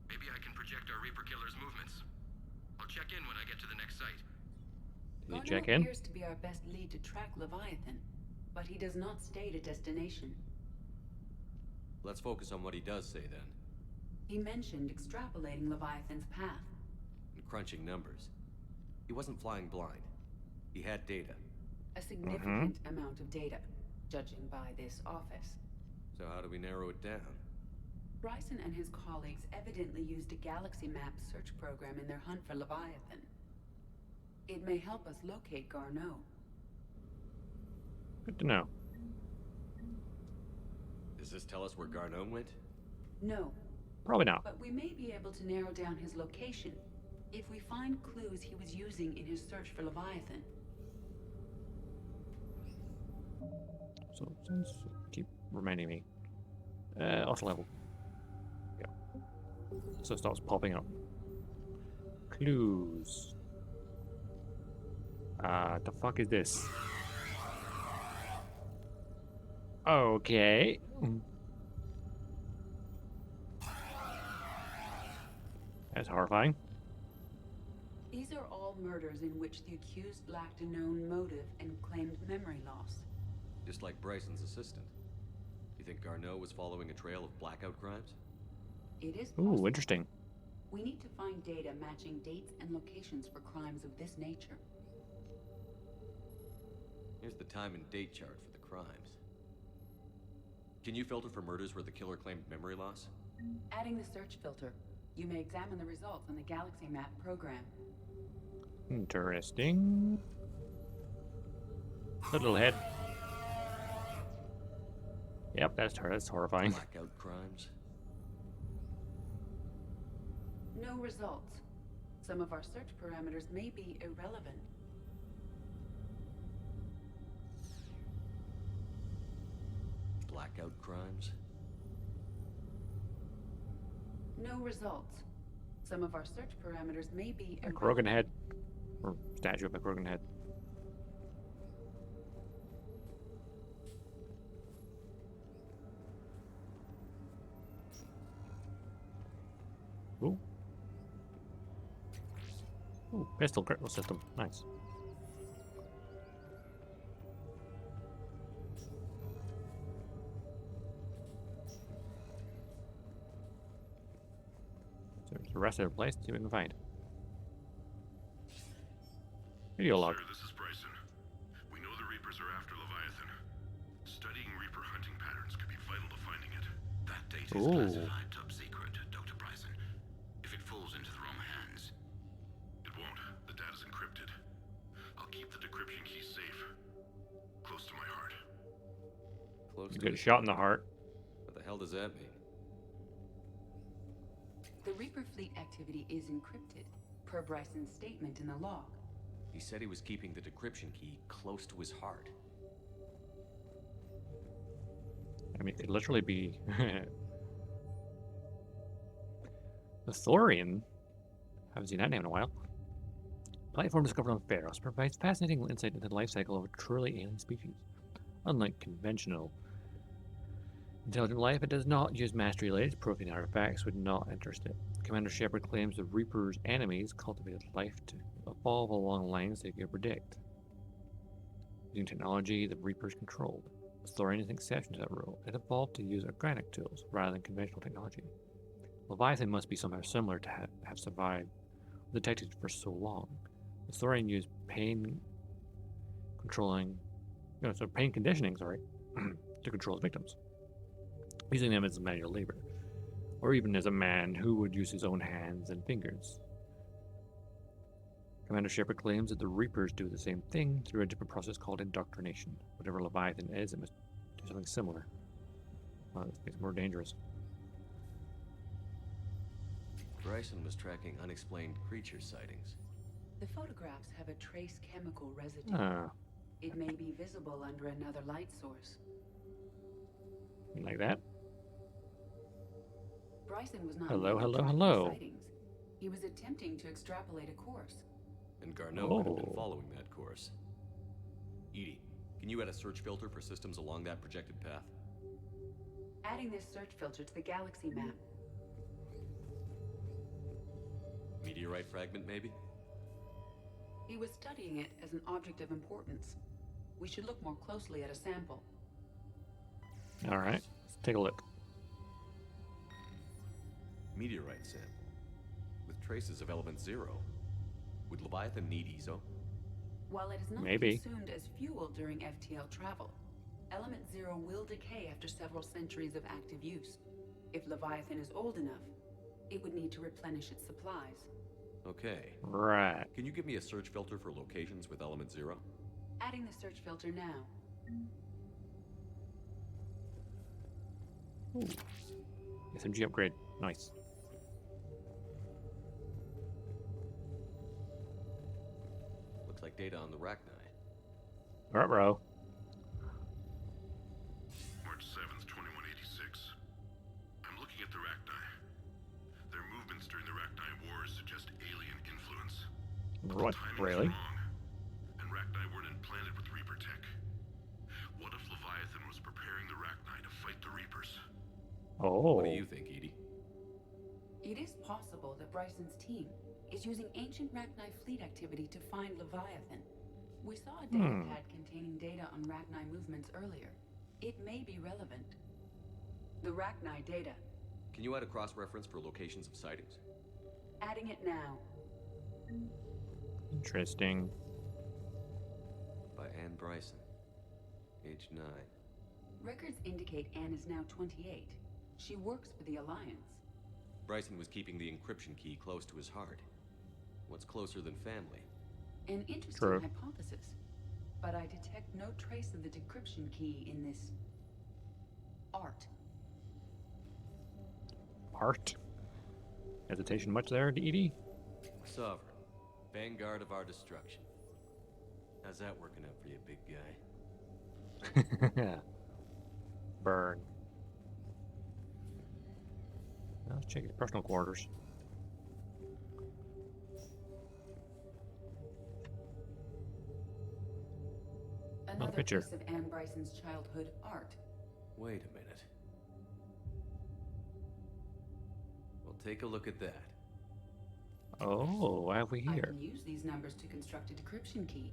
Maybe I can project our Reaper killer's movements. I'll check in when I get to the next site. Can you Garneau check in? appears to be our best lead to track Leviathan, but he does not state a destination. Let's focus on what he does say then. He mentioned extrapolating Leviathan's path. And crunching numbers. He wasn't flying blind. He had data. A significant amount of data, judging by this office. So how do we narrow it down? Bryson and his colleagues evidently used a galaxy map search program in their hunt for Leviathan. It may help us locate Garneau. Good to know. Does this tell us where Garneau went? No. Probably not. But we may be able to narrow down his location if we find clues he was using in his search for Leviathan. So keep reminding me. Auto level. Yeah. So it starts popping up. Clues. The fuck is this? Okay. That's horrifying. These are all murders in which the accused lacked a known motive and claimed memory loss. Just like Bryson's assistant. You think Garneau was following a trail of blackout crimes? It is possible. Ooh, interesting. We need to find data matching dates and locations for crimes of this nature. Here's the time and date chart for the crimes. Can you filter for murders where the killer claimed memory loss? Adding the search filter, you may examine the results on the Galaxy Map program. Interesting. Little head. Yep, that's her. That's horrifying. Blackout crimes. No results. Some of our search parameters may be irrelevant. Blackout crimes. No results. Some of our search parameters may be A Krogan head. Or statue of a Krogan head. Ooh. Ooh, pistol critical system. Nice. Search the rest of the place, see what we can find. Video log. Sir, this is Bryson. We know the Reapers are after Leviathan. Studying Reaper hunting patterns could be vital to finding it. That data is classified top secret, Dr. Bryson. If it falls into the wrong hands... It won't. The data's encrypted. I'll keep the decryption key safe. Close to my heart. Close You to get a shot in the heart. What the hell does that mean? The Reaper fleet activity is encrypted, per Bryson's statement in the log. He said he was keeping the decryption key close to his heart. I mean, it could literally be the Thorian. Haven't seen that name in a while. Platform discovered on Pharos provides fascinating insight into the life cycle of a truly alien species. Unlike conventional intelligent life, it does not use mastery-related protein artifacts, would not interest it. Commander Shepard claims the Reaper's enemies cultivated life to evolve along lines they could predict. Using technology the Reapers controlled. The Thorian is an exception to that rule. It evolved to use organic tools rather than conventional technology. Leviathan must be somehow similar to have survived detected for so long. The Thorian used pain conditioning, to control its victims, using them as manual labor, or even as a man who would use his own hands and fingers. Commander Shepard claims that the Reapers do the same thing through a different process called indoctrination. Whatever Leviathan is, it must do something similar. Well, this makes it more dangerous. Bryson was tracking unexplained creature sightings. The photographs have a trace chemical residue. It may be visible under another light source. Like that? Bryson was not Hello, merely hello, tracking hello. sightings. He was attempting to extrapolate a course. And Garneau could have been following that course. Edie, can you add a search filter for systems along that projected path? Adding this search filter to the galaxy map. Meteorite fragment, maybe? He was studying it as an object of importance. We should look more closely at a sample. Alright, let's take a look. Meteorite sample. With traces of element 0. Would Leviathan need ESO? While it is not Maybe. consumed as fuel during FTL travel, element 0 will decay after several centuries of active use. If Leviathan is old enough, it would need to replenish its supplies. Okay. Right. Can you give me a search filter for locations with element 0? Adding the search filter now. Ooh. SMG upgrade. Nice. Looks like data on the Rachni. Alright, bro. March 7th, 2186. I'm looking at the Rachni. Their movements during the Rachni Wars suggest alien influence. What? Timing's Really? wrong, and Rachni weren't implanted with Reaper tech. What if Leviathan was preparing the Rachni to fight the Reapers? Oh. What do you think, Edie? It is possible that Bryson's team is using ancient Rachni fleet activity to find Leviathan. We saw a data pad containing data on Rachni movements earlier. It may be relevant. The Rachni data. Can you add a cross-reference for locations of sightings? Adding it now. Interesting. By Anne Bryson. Age 9. Records indicate Anne is now 28. She works for the Alliance. Bryson was keeping the encryption key close to his heart. What's closer than family? An interesting hypothesis. But I detect no trace of the decryption key in this art. Art? Hesitation much there, Edie? Sovereign. Vanguard of our destruction. How's that working out for you, big guy? Burn. Now let's check his personal quarters. Another picture. piece of Anne Bryson's childhood art. Wait a minute. Well, take a look at that. Oh, what have we I here? can use these numbers to construct a decryption key.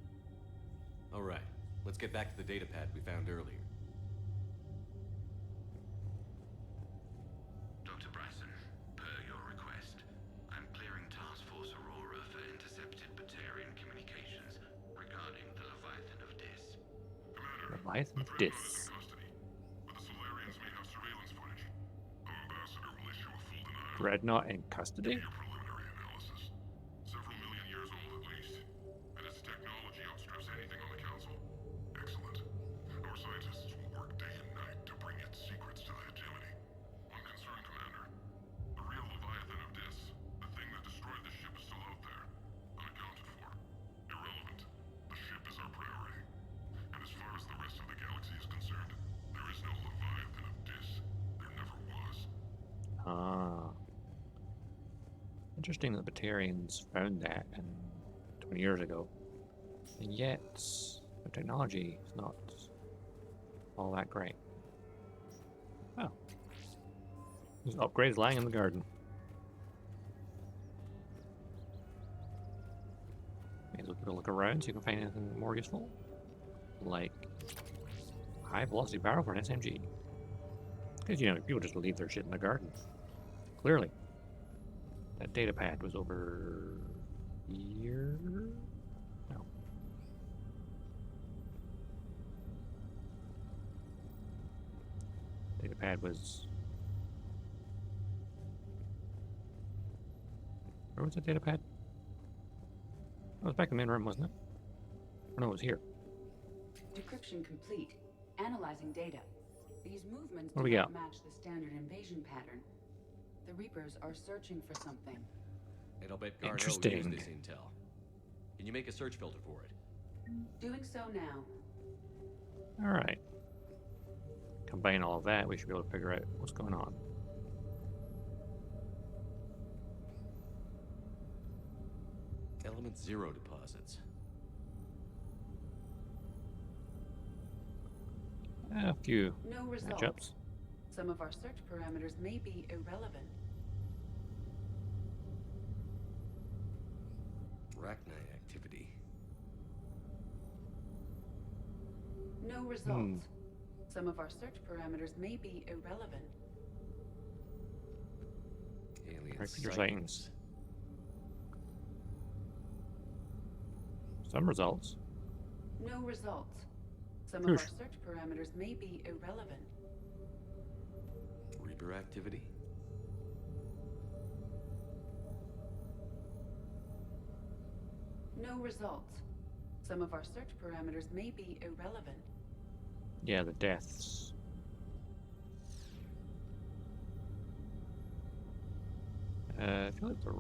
All right, let's get back to the data pad we found earlier. Dr. Bryson, per your request, I'm clearing Task Force Aurora for intercepted Batarian communications regarding the Leviathan of Dis. Leviathan of Dis. Dreadnought in custody? Several million years old at least, and its technology outstrips anything on the Council. Excellent. Our scientists will work day and night to bring its secrets to the hegemony. One concern, Commander. The real Leviathan of Dis, the thing that destroyed the ship, is still out there, unaccounted for. Irrelevant. The ship is our priority. And as far as the rest of the galaxy is concerned, there is no Leviathan of Dis. There never was. Ah. Interesting that the Batarians found that 20 years ago. And yet, the technology is not all that great. Oh. There's upgrades lying in the garden. May as well give a look around so you can find anything more useful. Like high velocity barrel for an SMG. Because, you know, people just leave their shit in the garden. Clearly. That data pad was over here? No. Data pad was... Where was the data pad? Oh, it was back in the main room, wasn't it? Or no, it was here. Decryption complete. Analyzing data. These movements What do do we not got? match the standard invasion pattern. The Reapers are searching for something. And I'll bet Garneau used Interesting. this intel. Can you make a search filter for it? Doing so now. Alright. Combine all of that, we should be able to figure out what's going on. Element 0 deposits. A few No results. matchups. Some of our search parameters may be irrelevant. Rachni activity. No results. Some of our search parameters may be irrelevant. Alien Right, for your sightings. sightings. Some results. No results. Some Phew. of our search parameters may be irrelevant. Reaper activity? No results. Some of our search parameters may be irrelevant. Yeah, the deaths. I feel like the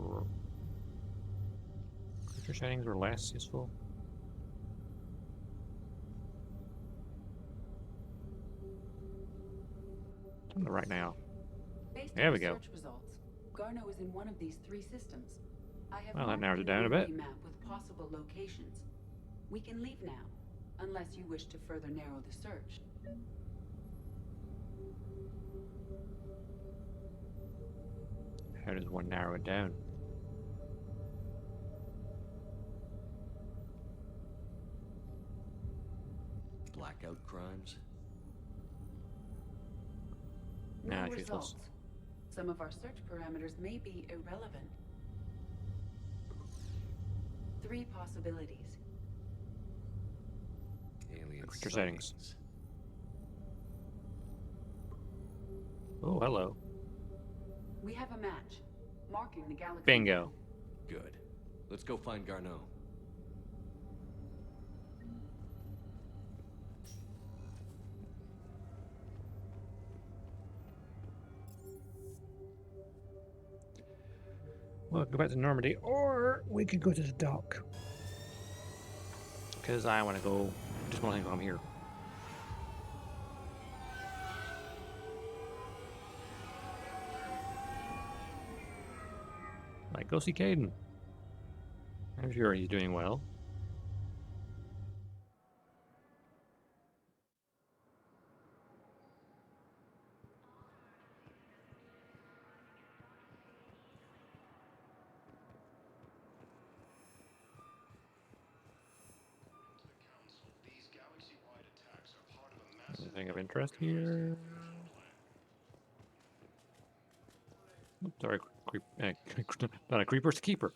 creature settings were less useful. On the right now. Based There on we the go. search results, Garno is in one of these 3 systems. I have Well, that marked narrows it an down a bit. overview map with possible locations. We can leave now, unless you wish to further narrow the search. How does one narrow it down? Blackout crimes? No Nah, it's results. useless. Some of our search parameters may be irrelevant. 3 possibilities. Alien Creature sightings. settings. Oh, hello. We have a match, marking the galaxy. Bingo. Good. Let's go find Garneau. Well, go back to Normandy, or we could go to the dock. Because I want to go. Just want to think I'm here. Like, go see Caden. I'm sure he's doing well. Anything of interest here? Oops, sorry, not a creeper, it's a keeper.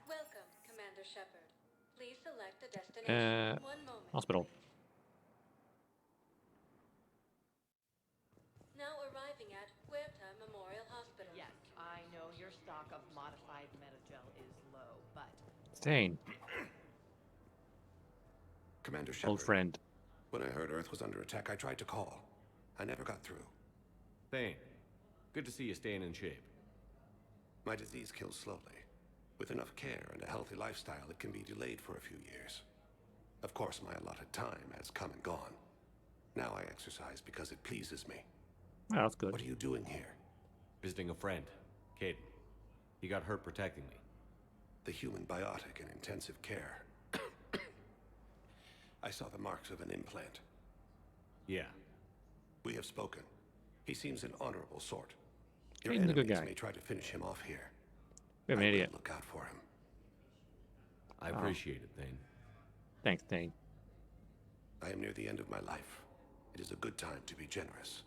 Welcome, Commander Shepard. Please select a destination. One moment. Hospital. Now arriving at Huerta Memorial Hospital. Yes, I know your stock of modified metagel is low, but... Stain. Commander Shepard. Old friend. When I heard Earth was under attack, I tried to call. I never got through. Thane, good to see you staying in shape. My disease kills slowly. With enough care and a healthy lifestyle, it can be delayed for a few years. Of course, my allotted time has come and gone. Now I exercise because it pleases me. Oh, that's good. What are you doing here? Visiting a friend, Caden. He got hurt protecting me. The human biotic in intensive care. I saw the marks of an implant. Yeah. We have spoken. He seems an honorable sort. Your Caden's a good enemies guy. may try to finish him off here. We have an I will idiot. look out for him. I appreciate it, Thane. Thanks, Thane. I am near the end of my life. It is a good time to be generous.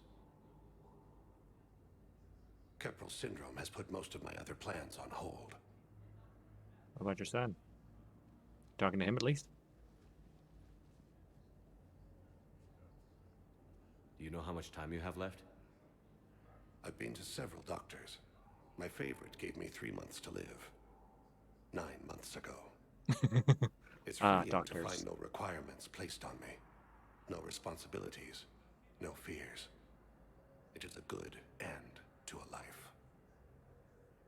Keprel syndrome has put most of my other plans on hold. What about your son? Talking to him at least? Do you know how much time you have left? I've been to several doctors. My favorite gave me 3 months to live. 9 months ago. It's freeing to doctors. find no requirements placed on me. No responsibilities. No fears. It is a good end to a life.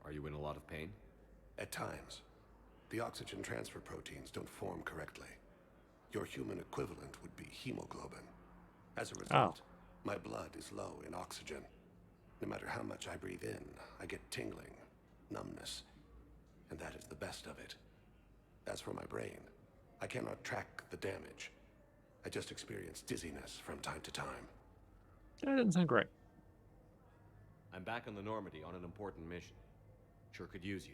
Are you in a lot of pain? At times. The oxygen transfer proteins don't form correctly. Your human equivalent would be hemoglobin. As a result, my blood is low in oxygen. No matter how much I breathe in, I get tingling, numbness, and that is the best of it. As for my brain, I cannot track the damage. I just experience dizziness from time to time. That doesn't sound great. I'm back on the Normandy on an important mission. Sure could use you.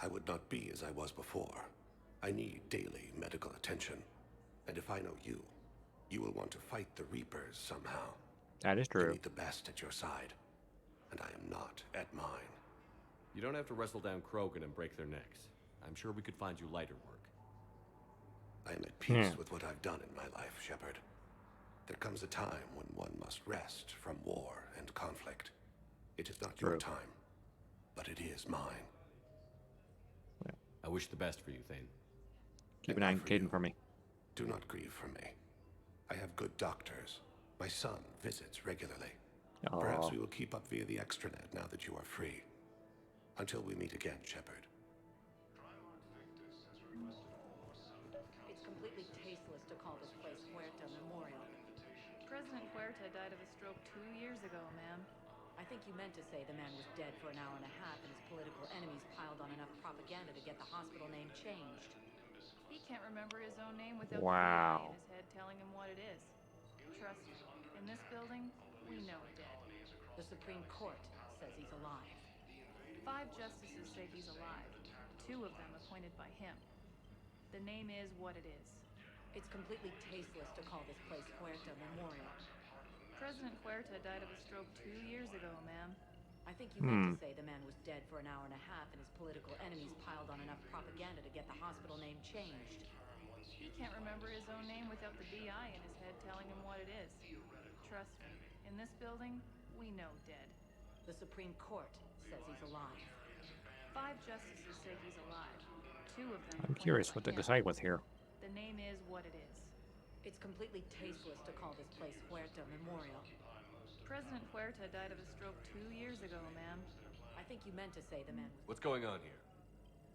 I would not be as I was before. I need daily medical attention. And if I know you, you will want to fight the Reapers somehow. That is You true. need the best at your side. And I am not at mine. You don't have to wrestle down Krogan and break their necks. I'm sure we could find you lighter work. I am at peace with what I've done in my life, Shepard. There comes a time when one must rest from war and conflict. It is not your time, but it is mine. I wish the best for you, Thane. Keep an eye on Caden for me. Do not grieve for me. I have good doctors. My son visits regularly. Perhaps we will keep up via the extranet now that you are free. Until we meet again, Shepard. It's completely tasteless to call this place Huerta Memorial. President Huerta died of a stroke 2 years ago, ma'am. I think you meant to say the man was dead for an hour and a half and his political enemies piled on enough propaganda to get the hospital name changed. He can't remember his own name without the Wow. in his head telling him what it is. Trust me, in this building, we know dead. The Supreme Court says he's alive. 5 justices say he's alive, 2 of them appointed by him. The name is what it is. It's completely tasteless to call this place Huerta Memorial. President Huerta died of a stroke 2 years ago, ma'am. I think you meant to say the man was dead for an hour and a half and his political enemies piled on enough propaganda to get the hospital name changed. He can't remember his own name without the BI in his head telling him what it is. Trust me, in this building, we know dead. The Supreme Court says he's alive. 5 justices say he's alive, 2 of them. I'm curious what to decide with here. The name is what it is. It's completely tasteless to call this place Huerta Memorial. President Huerta died of a stroke 2 years ago, ma'am. I think you meant to say the man was... What's going on here?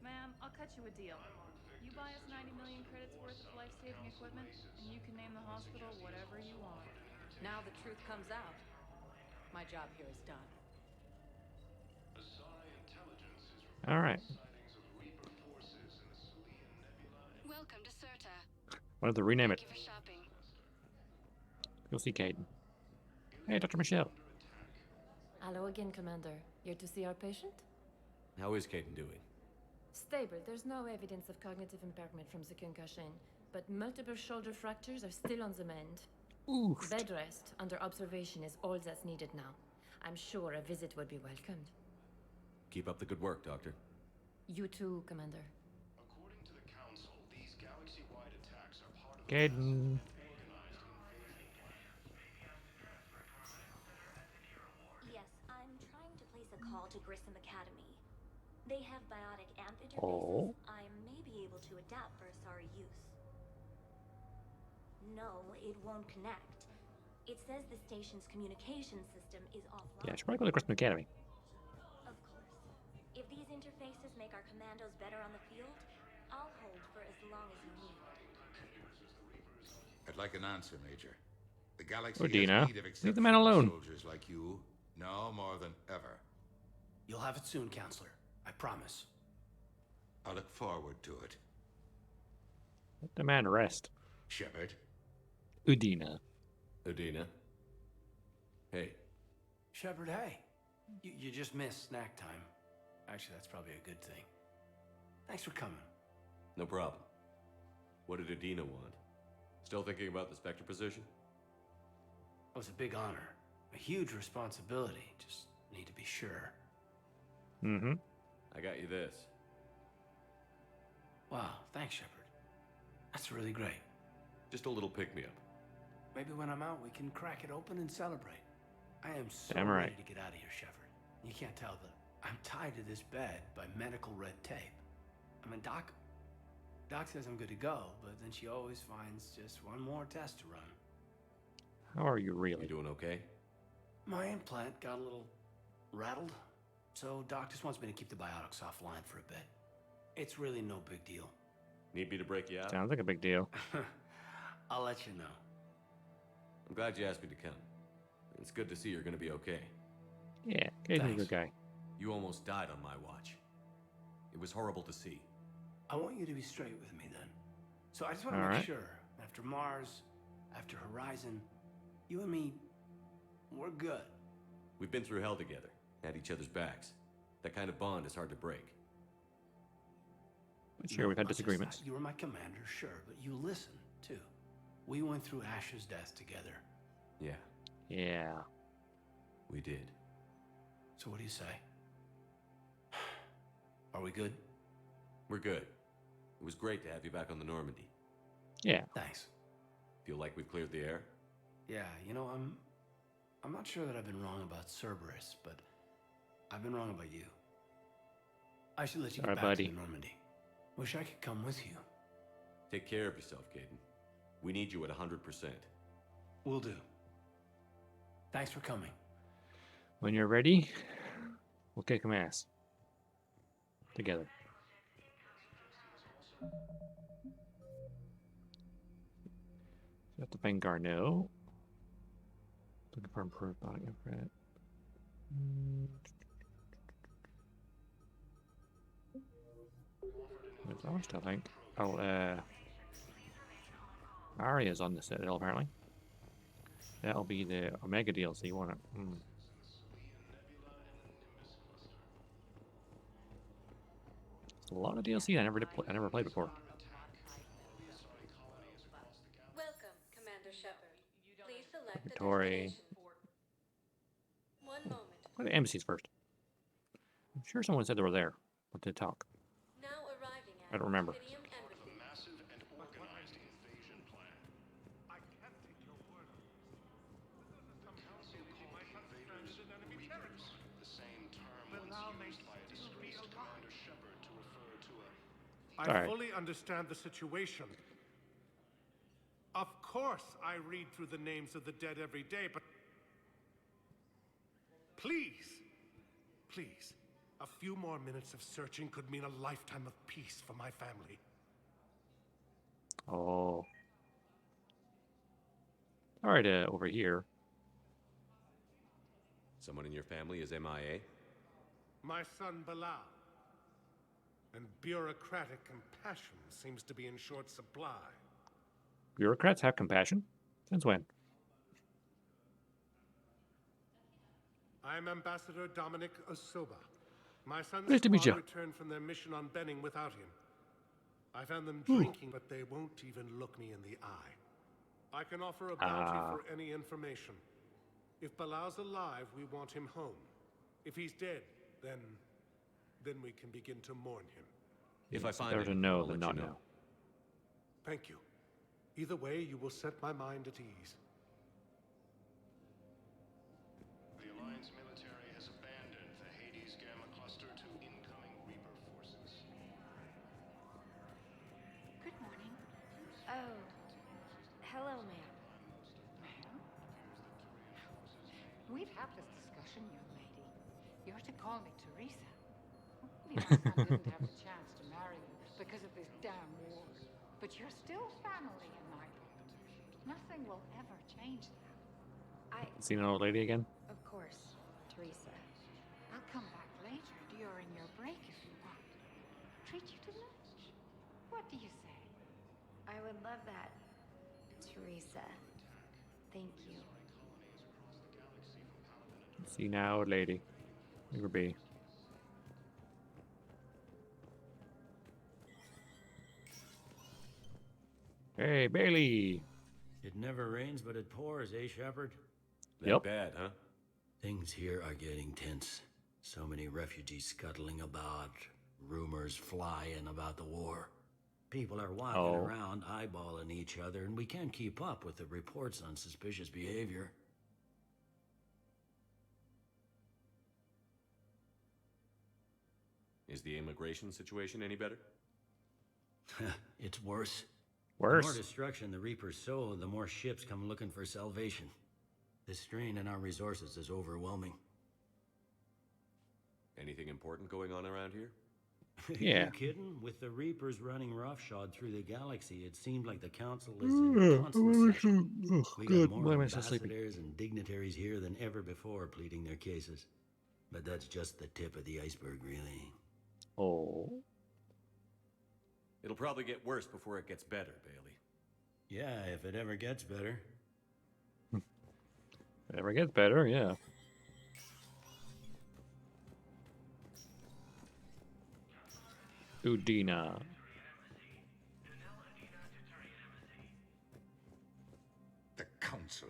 Ma'am, I'll cut you a deal. You buy us 90 million credits worth of life-saving equipment, and you can name the hospital whatever you want. Now the truth comes out. My job here is done. All right. Welcome to Serta. Wanted to rename it. Thank you for shopping. Go see Caden. Hey, Dr. Michelle. Hello again, Commander. Here to see our patient? How is Caden doing? Stable. There's no evidence of cognitive impairment from the concussion, but multiple shoulder fractures are still on the mend. Oof. Bed rest under observation is all that's needed now. I'm sure a visit would be welcomed. Keep up the good work, Doctor. You too, Commander. According to the Council, these galaxy-wide attacks are part of Caden. Yes, I'm trying to place a call to Grissom Academy. They have biotic amp interfaces. Oh. I may be able to adapt for Asari use. No, it won't connect. It says the station's communication system is offline. Yeah, I should probably go to Christmas Academy. Of course. If these interfaces make our commandos better on the field, I'll hold for as long as you need. I'd like an answer, Major. The galaxy Dina, has need of leave the man alone. soldiers like you now more than ever. You'll have it soon, Counselor. I promise. I look forward to it. Let the man rest. Shepard. Udina. Udina. Hey. Shepard, hey. You just missed snack time. Actually, that's probably a good thing. Thanks for coming. No problem. What did Udina want? Still thinking about the Spectre position? It was a big honor. A huge responsibility. Just need to be sure. Mm-hmm. I got you this. Wow, thanks, Shepard. That's really great. Just a little pick-me-up. Maybe when I'm out, we can crack it open and celebrate. I am so Damn ready right. to get out of here, Shepard. You can't tell, but I'm tied to this bed by medical red tape. I mean, Doc says I'm good to go, but then she always finds just one more test to run. How are you really? You doing okay? My implant got a little rattled, so Doc just wants me to keep the biotics offline for a bit. It's really no big deal. Need me to break you out? Sounds like a big deal. I'll let you know. I'm glad you asked me to come. It's good to see you're gonna be okay. Yeah, Caden's a good guy. You almost died on my watch. It was horrible to see. I want you to be straight with me then. So I just want to All make right. sure, after Mars, after Horizon, you and me, we're good. We've been through hell together, had each other's backs. That kind of bond is hard to break. But sure, we've had Not just disagreements. that. You were my commander, sure, but you listened, too. We went through Ash's death together. Yeah, Yeah. we did. So what do you say? Are we good? We're good. It was great to have you back on the Normandy. Yeah. Thanks. Feel like we've cleared the air? Yeah, you know, I'm not sure that I've been wrong about Cerberus, but I've been wrong about you. I should let you get back to Normandy. Wish I could come with you. Take care of yourself, Caden. We need you at 100%. Will do. Thanks for coming. When you're ready, we'll kick him ass. Together. Got the Vanguard, no. Looking for improved body infrared. There's other stuff, I think. Oh, Arya's on the Citadel, apparently. That'll be the Omega DLC, won't it? It's a lot of DLC I never played before. Welcome, Commander Shepard. Please select the Inventory. destination. One moment. Go to embassies first. I'm sure someone said they were there, but to talk. Now arriving at I don't remember. Tritium Embassy. Massive and organized invasion plan. I can't take your word on this. The Council called invaders reapers. The same term was used by a disgraced Commander Shepard to refer to a... I fully understand the situation. Of course I read through the names of the dead every day, but... Please, a few more minutes of searching could mean a lifetime of peace for my family. Oh. Alright, over here. Someone in your family is MIA? My son Bilal. And bureaucratic compassion seems to be in short supply. Bureaucrats have compassion? Since when? I'm Ambassador Dominic Osoba. My son's Nice to meet squad you. returned from their mission on Benning without him. I found them drinking, but they won't even look me in the eye. I can offer a bounty for any information. If Bilal's alive, we want him home. If he's dead, then we can begin to mourn him. If I find better to him, know I'll than let not you know. know. Thank you. Either way, you will set my mind at ease. The Alliance military has abandoned the Hades Gamma cluster to incoming Reaper forces. Good morning. Oh. Hello, ma'am. Ma'am? We've had this discussion, young lady. You're to call me Teresa. Maybe my son didn't have a chance to marry you because of this damn war. But you're still family in my book. Nothing will ever change that. Seen an old lady again? Of course, Teresa. I'll come back later during your break if you want. Treat you to lunch. What do you say? I would love that, Teresa. Thank you. See now, old lady. Leave her be. Hey, Bailey. It never rains, but it pours, eh, Shepard? That bad, huh? Things here are getting tense. So many refugees scuttling about, rumors flying about the war. People are walking around eyeballing each other, and we can't keep up with the reports on suspicious behavior. Is the immigration situation any better? It's worse. Worse? The more destruction the Reapers sow, the more ships come looking for salvation. The strain on our resources is overwhelming. Anything important going on around here? Yeah. You kidding? With the Reapers running roughshod through the galaxy, it seemed like the Council is in constant session. We got more ambassadors and dignitaries here than ever before pleading their cases. But that's just the tip of the iceberg, really. Oh. It'll probably get worse before it gets better, Bailey. Yeah, if it ever gets better. If it ever gets better, yeah. Udina. The Council.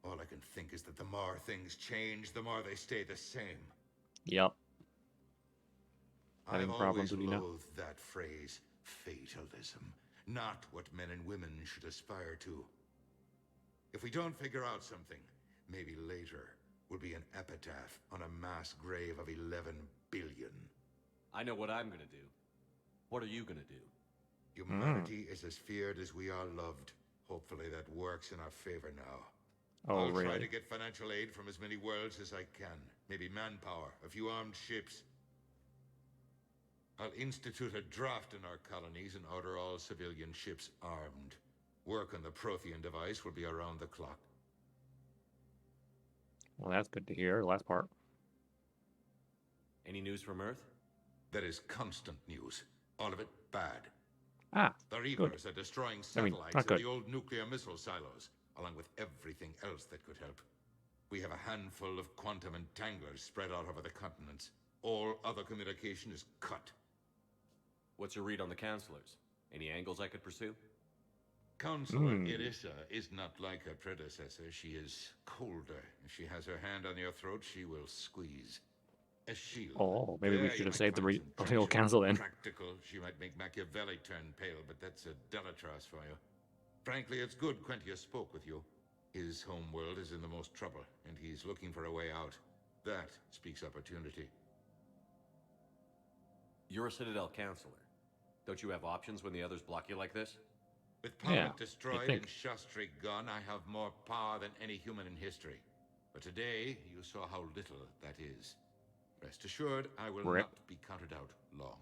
All I can think is that the more things change, the more they stay the same. Yep. I've Having problems, always Udina. loathed that phrase, fatalism. not what men and women should aspire to. If we don't figure out something, maybe later will be an epitaph on a mass grave of 11 billion. I know what I'm gonna do. What are you gonna do? Humanity is as feared as we are loved. Hopefully that works in our favor now. Oh, I'll try really? to get financial aid from as many worlds as I can. Maybe manpower, a few armed ships. I'll institute a draft in our colonies and order all civilian ships armed. Work on the Prothean device will be around the clock. Well, that's good to hear. Last part. Any news from Earth? There is constant news. All of it bad. Ah, The good. Reapers are destroying satellites not and good. the old nuclear missile silos, along with everything else that could help. We have a handful of quantum entanglers spread out over the continents. All other communication is cut. What's your read on the counselors? Any angles I could pursue? Counselor Irissa is not like her predecessor. She is colder. If she has her hand on your throat, she will squeeze. A shield. Oh, maybe we There should you have might saved the find some real traction. council then. Practical. She might make Machiavelli turn pale, but that's a Delatras for you. Frankly, it's good Quentius spoke with you. His home world is in the most trouble, and he's looking for a way out. That speaks opportunity. You're a Citadel counselor. Don't you have options when the others block you like this? With Pilot Yeah, destroyed think. and Shastri gone, I have more power than any human in history. But today, you saw how little that is. Rest assured, I will Rip. not be counted out long.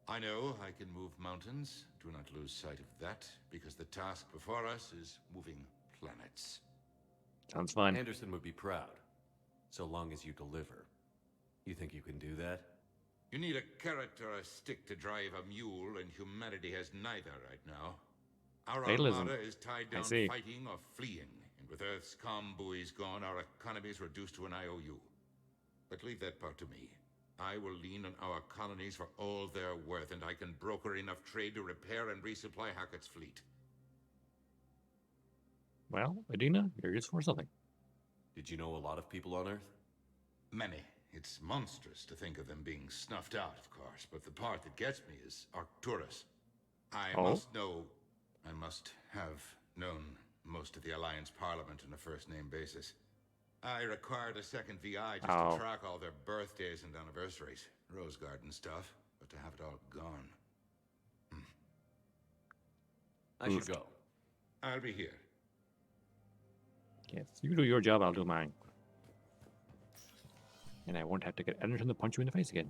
I know I can move mountains. Do not lose sight of that, because the task before us is moving planets. Sounds fun. Anderson would be proud, so long as you deliver. You think you can do that? You need a carrot or a stick to drive a mule, and humanity has neither right now. Our Fatalism. armada is tied I down see. fighting or fleeing, and with Earth's comm buoys gone, our economy is reduced to an IOU. But leave that part to me. I will lean on our colonies for all they're worth, and I can broker enough trade to repair and resupply Hackett's fleet. Well, Adina, you're useful for something. Did you know a lot of people on Earth? Many. It's monstrous to think of them being snuffed out, of course, but the part that gets me is Arcturus. I must have known most of the Alliance Parliament on a first-name basis. I required a second VI just to track all their birthdays and anniversaries. Rose Garden stuff, but to have it all gone. I should go. I'll be here. Yes, you do your job, I'll do mine. And I won't have to get Anderson to punch you in the face again.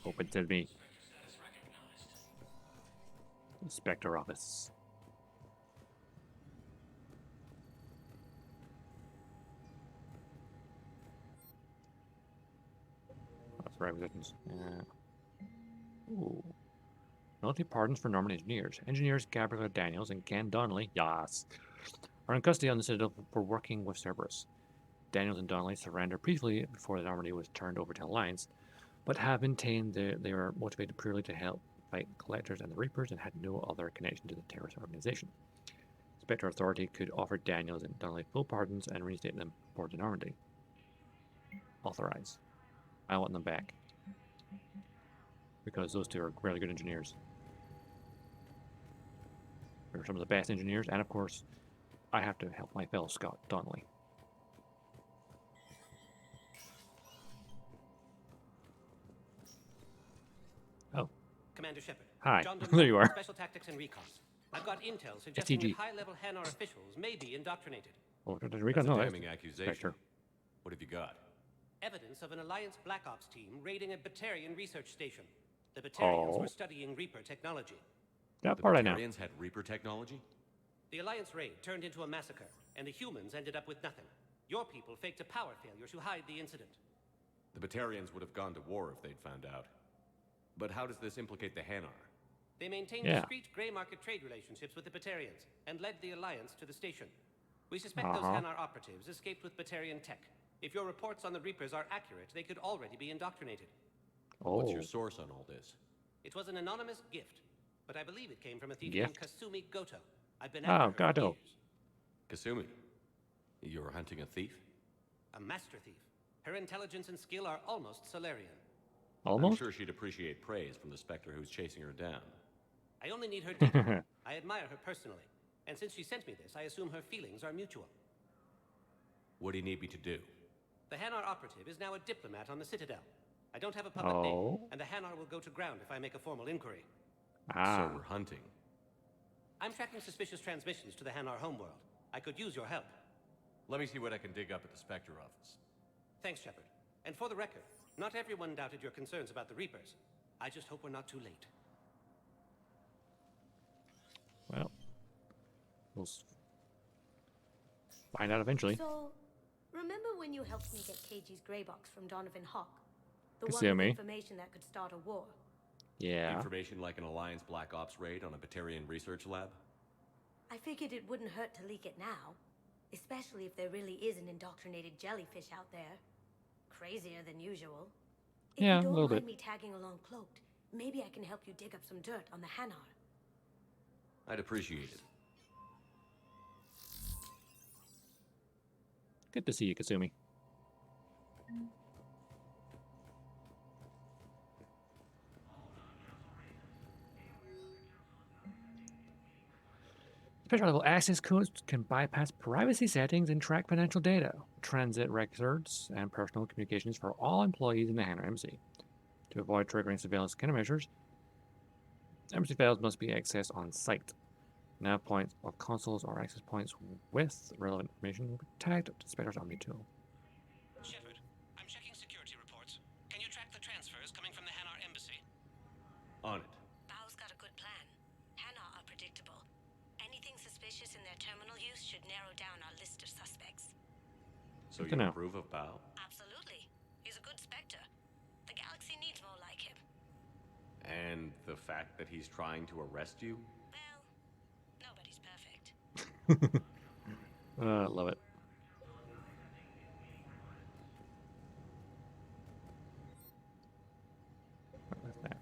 Open to me. Inspector office. That's right, positions. Ooh. Military pardons for Norman engineers. Engineers Gabriela Daniels and Ken Donnelly, yes, are in custody on the Citadel for working with Cerberus. Daniels and Donnelly surrendered briefly before the Normandy was turned over to Alliance, but have maintained they were motivated purely to help fight Collectors and the Reapers and had no other connection to the terrorist organization. Spectre Authority could offer Daniels and Donnelly full pardons and reinstate them aboard the Normandy. Authorize. I want them back. Because those two are really good engineers. They're some of the best engineers, and of course, I have to help my fellow Scott Donnelly. Oh. Commander Shepard. Hi. John There you are. Special Tactics and Recon. I've got intel suggesting that high-level Hanar officials may be indoctrinated. Oh, Recon? That's No, a that's damning accusation. What have you got? Evidence of an Alliance Black Ops team raiding a Batarian research station. The Batarians were studying Reaper technology. That part I know. The Batarians had Reaper technology? The Alliance raid turned into a massacre, and the humans ended up with nothing. Your people faked a power failure to hide the incident. The Batarians would have gone to war if they'd found out. But how does this implicate the Hanar? They maintained discreet gray market trade relationships with the Batarians and led the Alliance to the station. We suspect those Hanar operatives escaped with Batarian tech. If your reports on the Reapers are accurate, they could already be indoctrinated. What's your source on all this? It was an anonymous gift, but I believe it came from a thief Gift? named Kasumi Goto. I've been after her for Goto. years. Kasumi, you're hunting a thief? A master thief. Her intelligence and skill are almost Solarian. Almost? I'm sure she'd appreciate praise from the Spectre who's chasing her down. I only need her data. I admire her personally. And since she sent me this, I assume her feelings are mutual. What do you need me to do? The Hanar operative is now a diplomat on the Citadel. I don't have a public name, and the Hanar will go to ground if I make a formal inquiry. So we're hunting. I'm tracking suspicious transmissions to the Hanar homeworld. I could use your help. Let me see what I can dig up at the Spectre office. Thanks, Shepard. And for the record, not everyone doubted your concerns about the Reapers. I just hope we're not too late. Well, we'll find out eventually. So, remember when you helped me get KG's grey box from Donovan Hawk? The one Kasumi. with information that could start a war. Yeah. Information like an Alliance Black Ops raid on a Batarian research lab? I figured it wouldn't hurt to leak it now. Especially if there really is an indoctrinated jellyfish out there. Crazier than usual. If Yeah, you a don't little mind bit. me tagging along cloaked, maybe I can help you dig up some dirt on the Hanar. I'd appreciate it. Good to see you, Kasumi. Special level access codes can bypass privacy settings and track financial data, transit records, and personal communications for all employees in the Hanar Embassy. To avoid triggering surveillance countermeasures, embassy files must be accessed on site. Nav points or consoles or access points with relevant information will be tagged to Spectre's Omni tool. Shepard, I'm checking security reports. Can you track the transfers coming from the Hanar embassy? On it. Bao's got a good plan. Hanar are predictable. Anything suspicious in their terminal use should narrow down our list of suspects. So Good to you know. approve of Bao? Absolutely. He's a good Spectre. The galaxy needs more like him. And the fact that he's trying to arrest you? Well, nobody's perfect. Love it. What was that?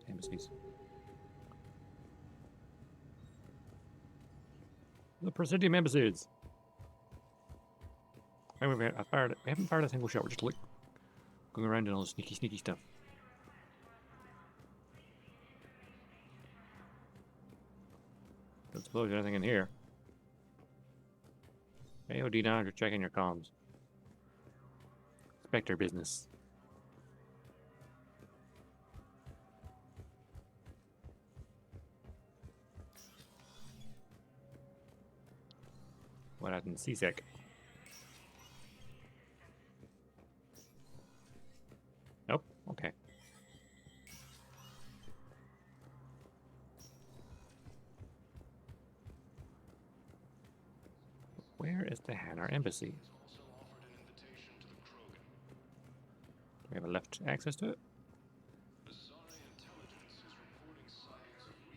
Embassies. The Presidium embassies. Anyway, we haven't fired a single shot. We're just going around doing all the sneaky stuff. Don't suppose there's anything in here. AOD9, you're checking your comms. Spectre business. What happened? CSEC. Nope. Okay. Where is the Hanar embassy? Do we have a left access to it?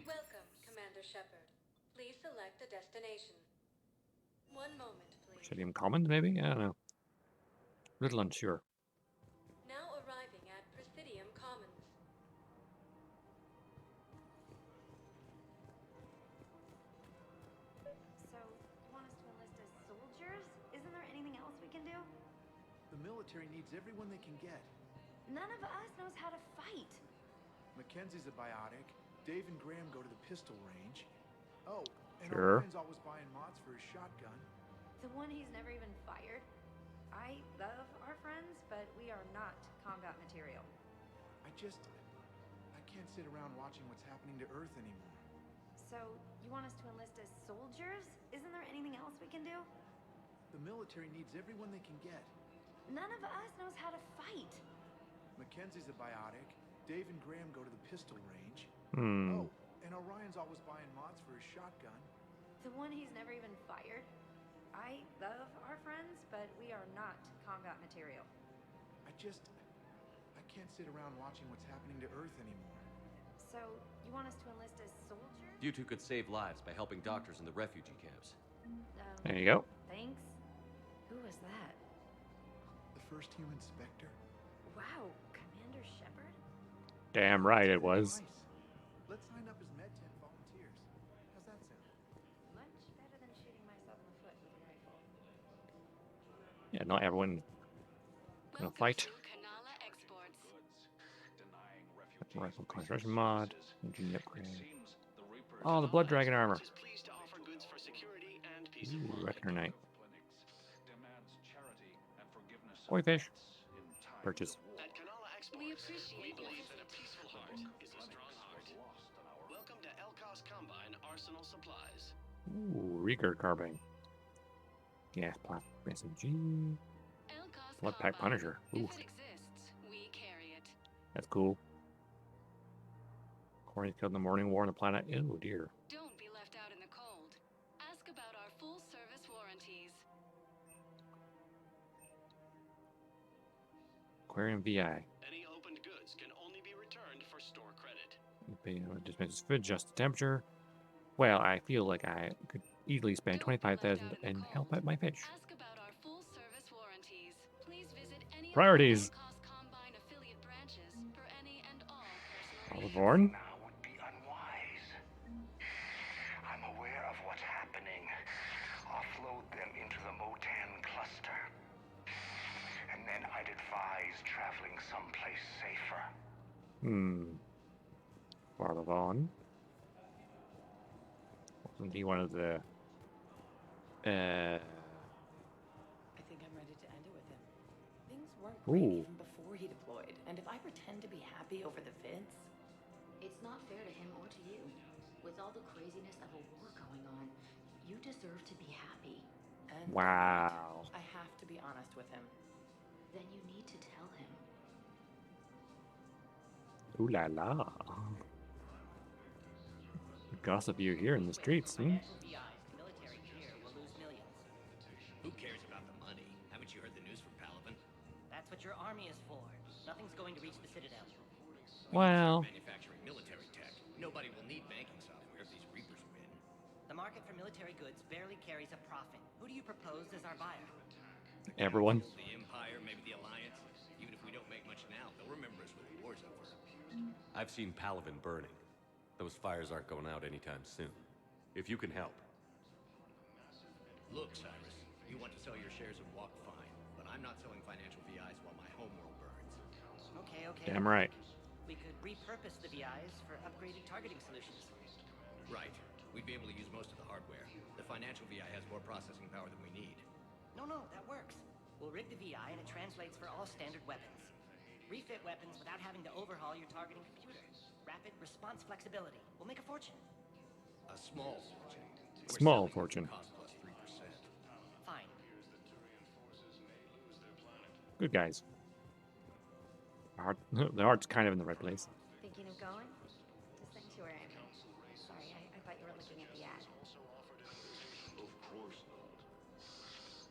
Welcome, Commander Shepard. Please select a destination. One moment, please. Presidium Commons, maybe? I don't know. A little unsure. Now arriving at Presidium Commons. So, you want us to enlist as soldiers? Isn't there anything else we can do? The military needs everyone they can get. None of us knows how to fight. Mackenzie's a biotic. Dave and Graham go to the pistol range. Oh, and Sure. Orion's always buying mods for his shotgun. The one he's never even fired. I love our friends, but we are not combat material. I can't sit around watching what's happening to Earth anymore. So, you want us to enlist as soldiers? Isn't there anything else we can do? The military needs everyone they can get. None of us knows how to fight. Mackenzie's a biotic. Dave and Graham go to the pistol range. Hmm. Oh, and Orion's always buying mods for his shotgun. The one he's never even fired. I love our friends, but we are not combat material. I can't sit around watching what's happening to Earth anymore. So, you want us to enlist as soldiers? You two could save lives by helping doctors in the refugee camps. There you go. Thanks. Who was that? The first human Spectre? Wow, Commander Shepard? Damn right it was. Nice. Let's sign up as MedTech volunteers. How's that sound? Much better than shooting myself in the foot with a rifle. Yeah, not everyone gonna fight. Rifle construction mod, engine upgrade. Oh, the blood dragon armor. Ooh, Reckoner Knight. Koi fish. Purchase. We appreciate your visit. Peaceful heart is a strong heart. Welcome to Elkos Combine Arsenal Supplies. Ooh, Reeker carbine. Gas plastic SMG. Blood pack Punisher. Ooh. That's cool. Corey's killed in the morning war on the planet. Oh dear. Don't be left out in the cold. Ask about our full service warranties. Aquarium VI. Any opened goods can only be returned for store credit. Dispenses food, adjust the temperature. Well, I feel like I could easily spend 25,000 and help out my fish. Ask about our full service warranties. Please visit any Priorities. of our Combine affiliate branches for any and all personal Olivorn. Now would be unwise. I'm aware of what's happening. Offload them into the Motan cluster. And then I'd advise traveling someplace safer. Barlavon. Wasn't he one of the... I think I'm ready to end it with him. Things weren't Ooh. great even before he deployed, and if I pretend to be happy over the vids... It's not fair to him or to you. With all the craziness of a war going on, you deserve to be happy. And Wow. I have to be honest with him. Then you need to tell him. Ooh la la. Gossip you here in the streets, hmm? Military gear will lose millions. Who cares about the money? Haven't you heard the news from Palaven? That's what your army is for. Nothing's going to reach the Citadel. Well... Manufacturing military tech. Nobody will need banking software if these Reapers win. The market for military goods barely carries a profit. Who do you propose as our buyer? Everyone. The Empire, maybe the Alliance. Even if we don't make much now, they'll remember us when the war's over. I've seen Palaven burning. Those fires aren't going out anytime soon. If you can help. Look, Cyrus, you want to sell your shares of Walk fine, but I'm not selling financial VIs while my homeworld burns. Okay. Damn right. We could repurpose the VIs for upgraded targeting solutions. Right. We'd be able to use most of the hardware. The financial VI has more processing power than we need. No, that works. We'll rig the VI and it translates for all standard weapons. Refit weapons without having to overhaul your targeting computer. Rapid response flexibility. We'll make a fortune. A small fortune. Small fortune. Cost plus 3%. Fine. Good guys. The heart's kind of in the right place. Thinking of going? To Sanctuary, I mean. Sorry, I thought you were looking at the ad. Of course not.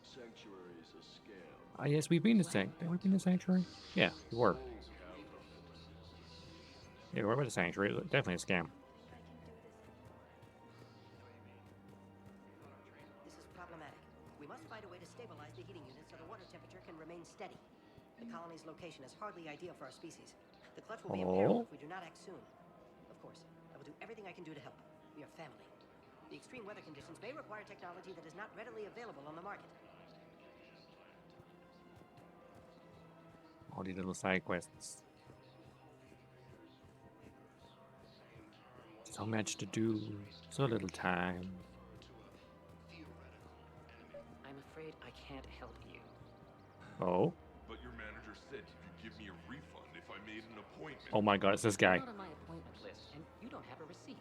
Sanctuary is a scam. Ah, yes, we've been to Sanctuary? Yeah, we were. Yeah, we're with the Sanctuary. Definitely a scam. This is problematic. We must find a way to stabilize the heating unit so the water temperature can remain steady. The colony's location is hardly ideal for our species. The clutch will be impaired if we do not act soon. Of course, I will do everything I can do to help. We are family. The extreme weather conditions may require technology that is not readily available on the market. All these little side quests. So much to do, so little time. I'm afraid I can't help you. Oh? But your manager said you could give me a refund if I made an appointment. Oh my god, it's this guy. You're not on my appointment list, and you don't have a receipt.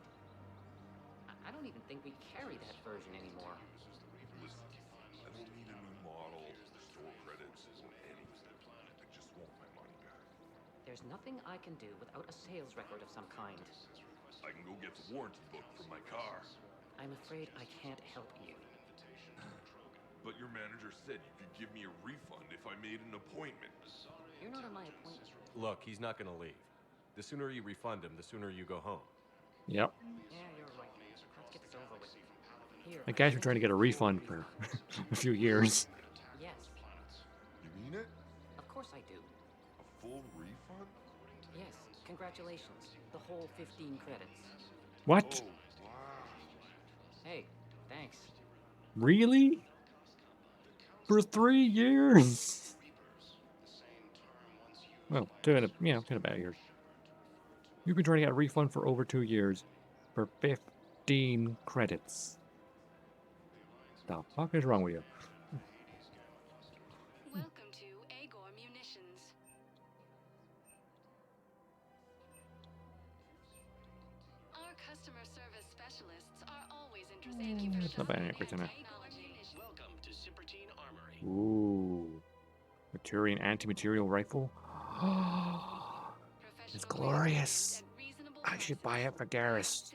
I don't even think we carry that version anymore. Listen, I don't need a new model, store credits, or anything. I just want my money back. There's nothing I can do without a sales record of some kind. I can go get the warranty book from my car. I'm afraid I can't help you. But your manager said you could give me a refund if I made an appointment. You're not on my appointment. Look, he's not gonna leave. The sooner you refund him, the sooner you go home. Yep. Yeah, you're right. Let's get this over with. Here, The guys were trying to get a refund for a few years. Yes. You mean it? Of course I do. A full refund? Yes, congratulations. The whole 15 credits. What? Oh, wow. Hey, thanks. Really? For 3 years? Well, 2.5 years. You've been trying to get a refund for over 2 years for 15 credits. The fuck is wrong with you? Welcome to Agor Munitions. Our customer service specialists are always interested. Thank you for It's not bad, shopping Christina. at Agor Munitions. Welcome to Supertine Armory. Ooh. Maturian anti-material rifle. It's glorious. I should buy it for Garrus.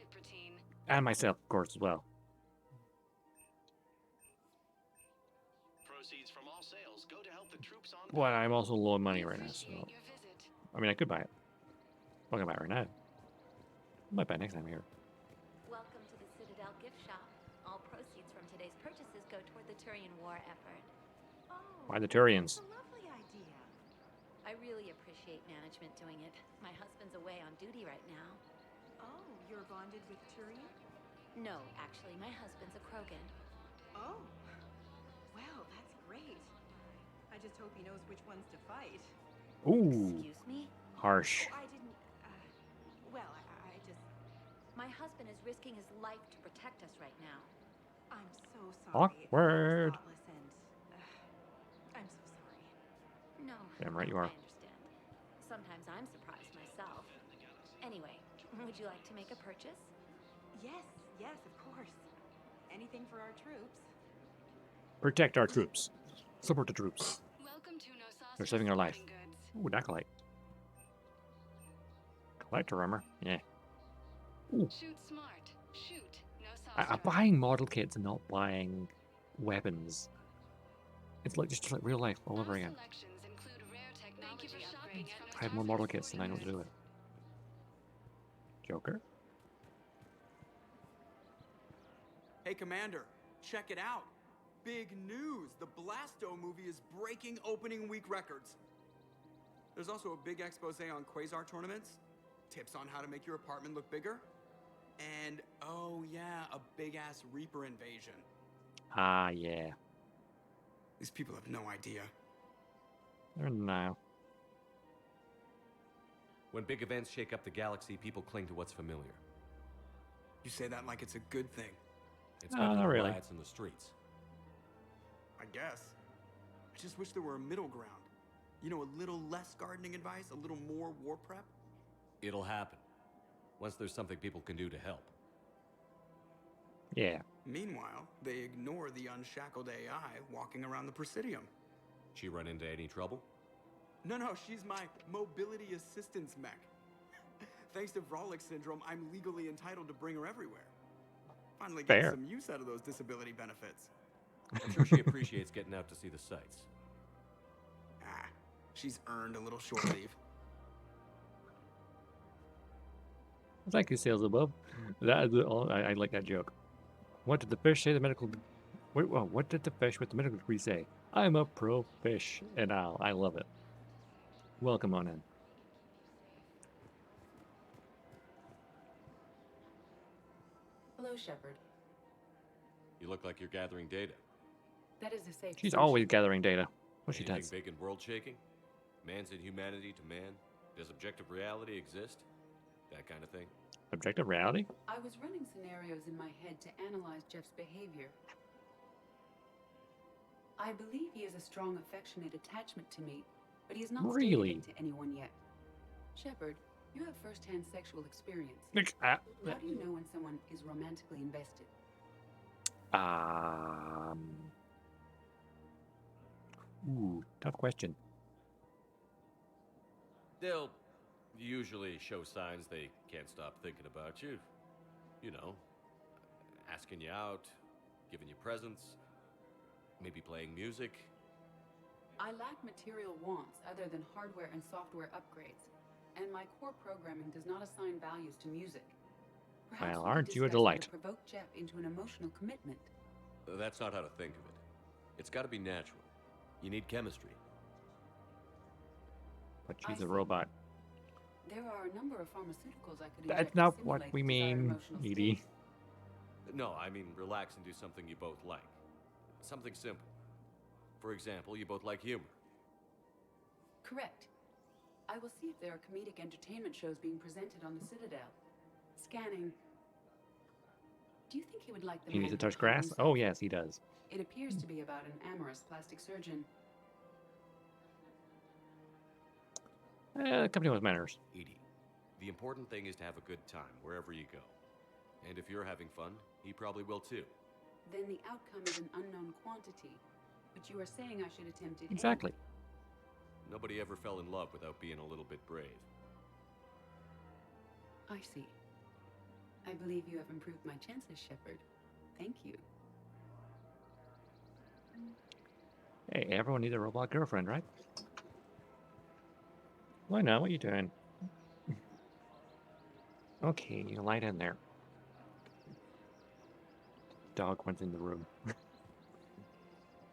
And myself, of course, as well. Proceeds from all sales go to help the troops on. Well, I'm also low on money right now, so... I mean, I could buy it. I'm gonna buy it right now. I might buy it next time here. Welcome to the Citadel gift shop. All proceeds from today's purchases go toward the Turian war effort. Why the Turians? Lovely idea. I really appreciate management doing it. My husband's away on duty right now. Oh, you're bonded with Turian? No, actually, my husband's a Krogan. Oh. Well, that's great. I just hope he knows which ones to fight. Ooh. Excuse me? Harsh. Oh, I didn't, well, I just... My husband is risking his life to protect us right now. I'm so sorry. Awkward. It was thoughtless and, I'm so sorry. No. Damn right you are. I understand. Sometimes I'm surprised myself. Anyway, would you like to make a purchase? Yes, of course. Anything for our troops. Protect our troops. Support the troops. Welcome to Nosasa They're saving our life. Sporting Goods. Ooh, Dacolite. Collector armor. Yeah. Ooh. Shoot smart. Shoot. Nosasa. I'm buying model kits and not buying weapons. It's like just like real life all over again. Selections include rare technology upgrades from I have more model kits than I know what to do with. Joker? Hey, Commander, check it out. Big news! The Blasto movie is breaking opening week records. There's also a big expose on Quasar tournaments, tips on how to make your apartment look bigger, and, oh yeah, a big-ass Reaper invasion. Ah, yeah. These people have no idea. They're now. When big events shake up the galaxy, people cling to what's familiar. You say that like it's a good thing. It's better than not really. riots in the streets. I guess. I just wish there were a middle ground. You know, a little less gardening advice, a little more war prep. It'll happen. Once there's something people can do to help. Yeah. Meanwhile, they ignore the unshackled AI walking around the Presidium. She run into any trouble? No, she's my mobility assistance mech. Thanks to Vroid syndrome, I'm legally entitled to bring her everywhere. Finally get Fair. some use out of those disability benefits. I'm sure she appreciates getting out to see the sights. Ah, she's earned a little short leave. Thank you, Sales Above. That is I like that joke. What did the fish say? The medical. Wait, whoa, what did the fish with the medical degree say? I'm a pro fish and owl. I love it. Welcome on in. Hello, Shepard. You look like you're gathering data. That is a safe. She's assumption. always gathering data. What she Anything does. big and world shaking? Man's inhumanity to man? Does objective reality exist? That kind of thing. Objective reality? I was running scenarios in my head to analyze Jeff's behavior. I believe he has a strong affectionate attachment to me, but he has not Really? stated it to anyone yet. Shepard, you have first-hand sexual experience. Ah, How do you know when someone is romantically invested? Ooh, tough question. They'll usually show signs they can't stop thinking about you. You know, asking you out, giving you presents, maybe playing music. I lack material wants other than hardware and software upgrades, and my core programming does not assign values to music. Perhaps Well, we aren't you a discuss how delight? to provoke Jeff into an emotional commitment. That's not how to think of it. It's got to be natural. You need chemistry. But she's a robot. There are a number of pharmaceuticals I could That's inject not to what simulate we the desired mean, emotional Edie. state. No, I mean relax and do something you both like. Something simple. For example, you both like humor. Correct. I will see if there are comedic entertainment shows being presented on the Citadel. Scanning. Do you think he would like the He needs to man touch grass? himself? Oh, yes, he does. It appears to be about an amorous plastic surgeon. Company with manners. Edie, the important thing is to have a good time wherever you go. And if you're having fun, he probably will too. Then the outcome is an unknown quantity. But you are saying I should attempt it Exactly. Nobody ever fell in love without being a little bit brave. I see. I believe you have improved my chances, Shepard. Thank you. Hey, everyone needs a robot girlfriend, right? Why not? What are you doing? Okay, you lie down there. Dog went in the room.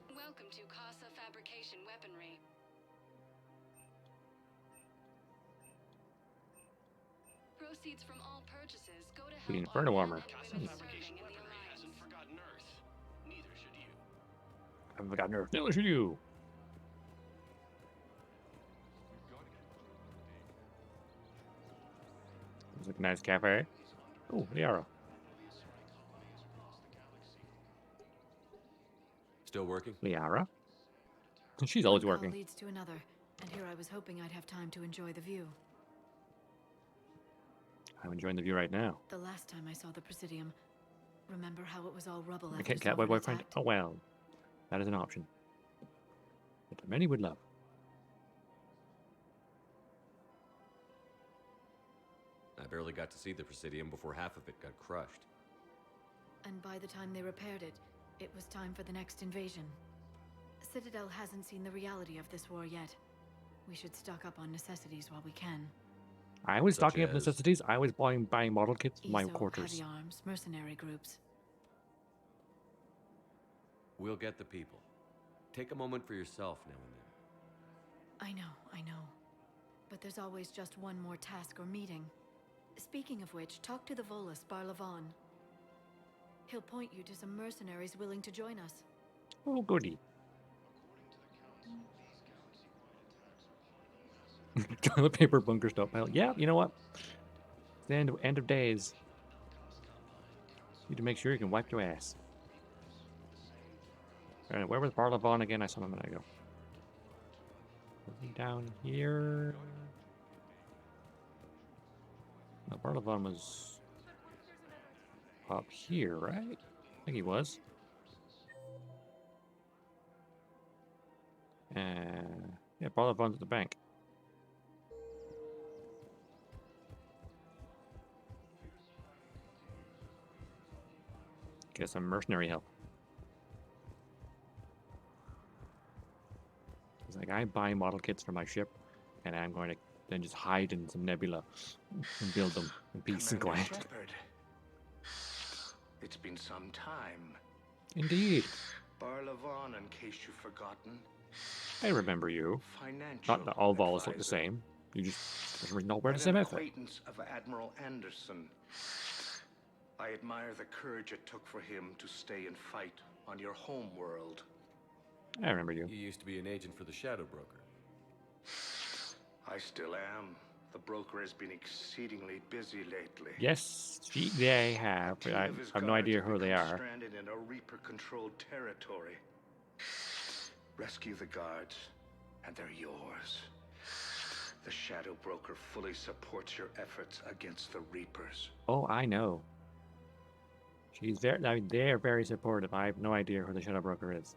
Welcome to Casa Fabrication Weaponry. Proceeds from all purchases go to The help Inferno armor. Casa Fabrication Weaponry hasn't forgotten Earth. Neither should you. I haven't forgotten her. Neither should you. Looks like a nice cafe. Oh, Liara. Still working? Liara? She's always One call working. leads to another, and here I was hoping I'd have time to enjoy the view. I'm enjoying the view right now. The last time I saw the Presidium, remember how it was all rubble I after can't cat my Sovereign boyfriend. attacked? Oh well, that is an option. But many would love. I barely got to see the Presidium before half of it got crushed. And by the time they repaired it, it was time for the next invasion. Citadel hasn't seen the reality of this war yet. We should stock up on necessities while we can. I was Such stocking up as- necessities. I was buying model kits for my ESO, quarters. heavy arms, mercenary groups. We'll get the people. Take a moment for yourself now and then. I know. But there's always just one more task or meeting. Speaking of which, talk to the Volus, Barlavon. He'll point you to some mercenaries willing to join us. Oh, goody. Toilet paper bunker stockpile. Yeah, you know what? It's the end of days. You need to make sure you can wipe your ass. Alright, where was Barlavon again? I saw him a minute ago. Was he down here? No, Barlavon was up here, right? I think he was. Yeah, Barlavon's at the bank. Get some mercenary help. It's like I buy model kits for my ship, and I'm going to then just hide in some nebula and build them in peace and Commander quiet. Shepard. It's been some time. Indeed. Barlavon, in case you've forgotten. I remember you. Financial Not that all Vols look the advisor. same. You just doesn't not wear the And same an outfit. acquaintance of Admiral Anderson. I admire the courage it took for him to stay and fight on your home world. I remember you. You used to be an agent for the Shadow Broker. I still am. The broker has been exceedingly busy lately. Yes, they have. But I Team of his have no guards idea have who they become are. Stranded in a Reaper-controlled territory. Rescue the guards, and they're yours. The Shadow Broker fully supports your efforts against the Reapers. Oh, I know. She's very. I mean, they're very supportive. I have no idea who the Shadow Broker is.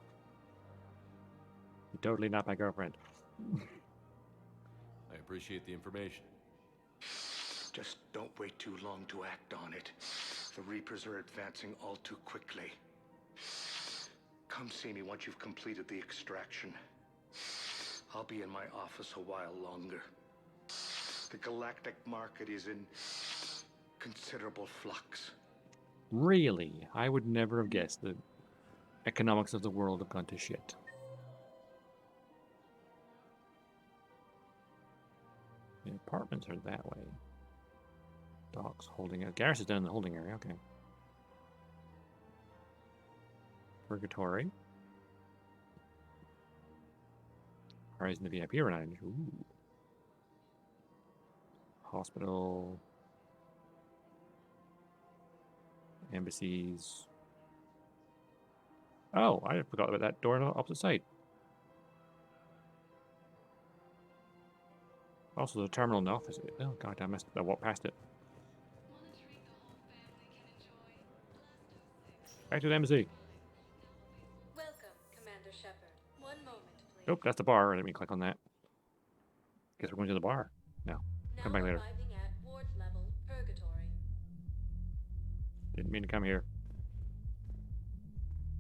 Totally not my girlfriend. I appreciate the information. Just don't wait too long to act on it. The Reapers are advancing all too quickly. Come see me once you've completed the extraction. I'll be in my office a while longer. The galactic market is in considerable flux. Really? I would never have guessed the economics of the world have gone to shit. The apartments are that way. Docks holding it. Garrus is down in the holding area. Okay. Purgatory. Horizon the VIP arena. Ooh. Hospital. Embassies. Oh, I forgot about that door on the opposite side. Also, the terminal in the office. Oh, God, I walked past it. Back to the embassy. Welcome, Commander Shepard. One moment, please. Nope, that's the bar. Let me click on that. Guess we're going to the bar. No, come back later. Arriving at ward level purgatory. Didn't mean to come here.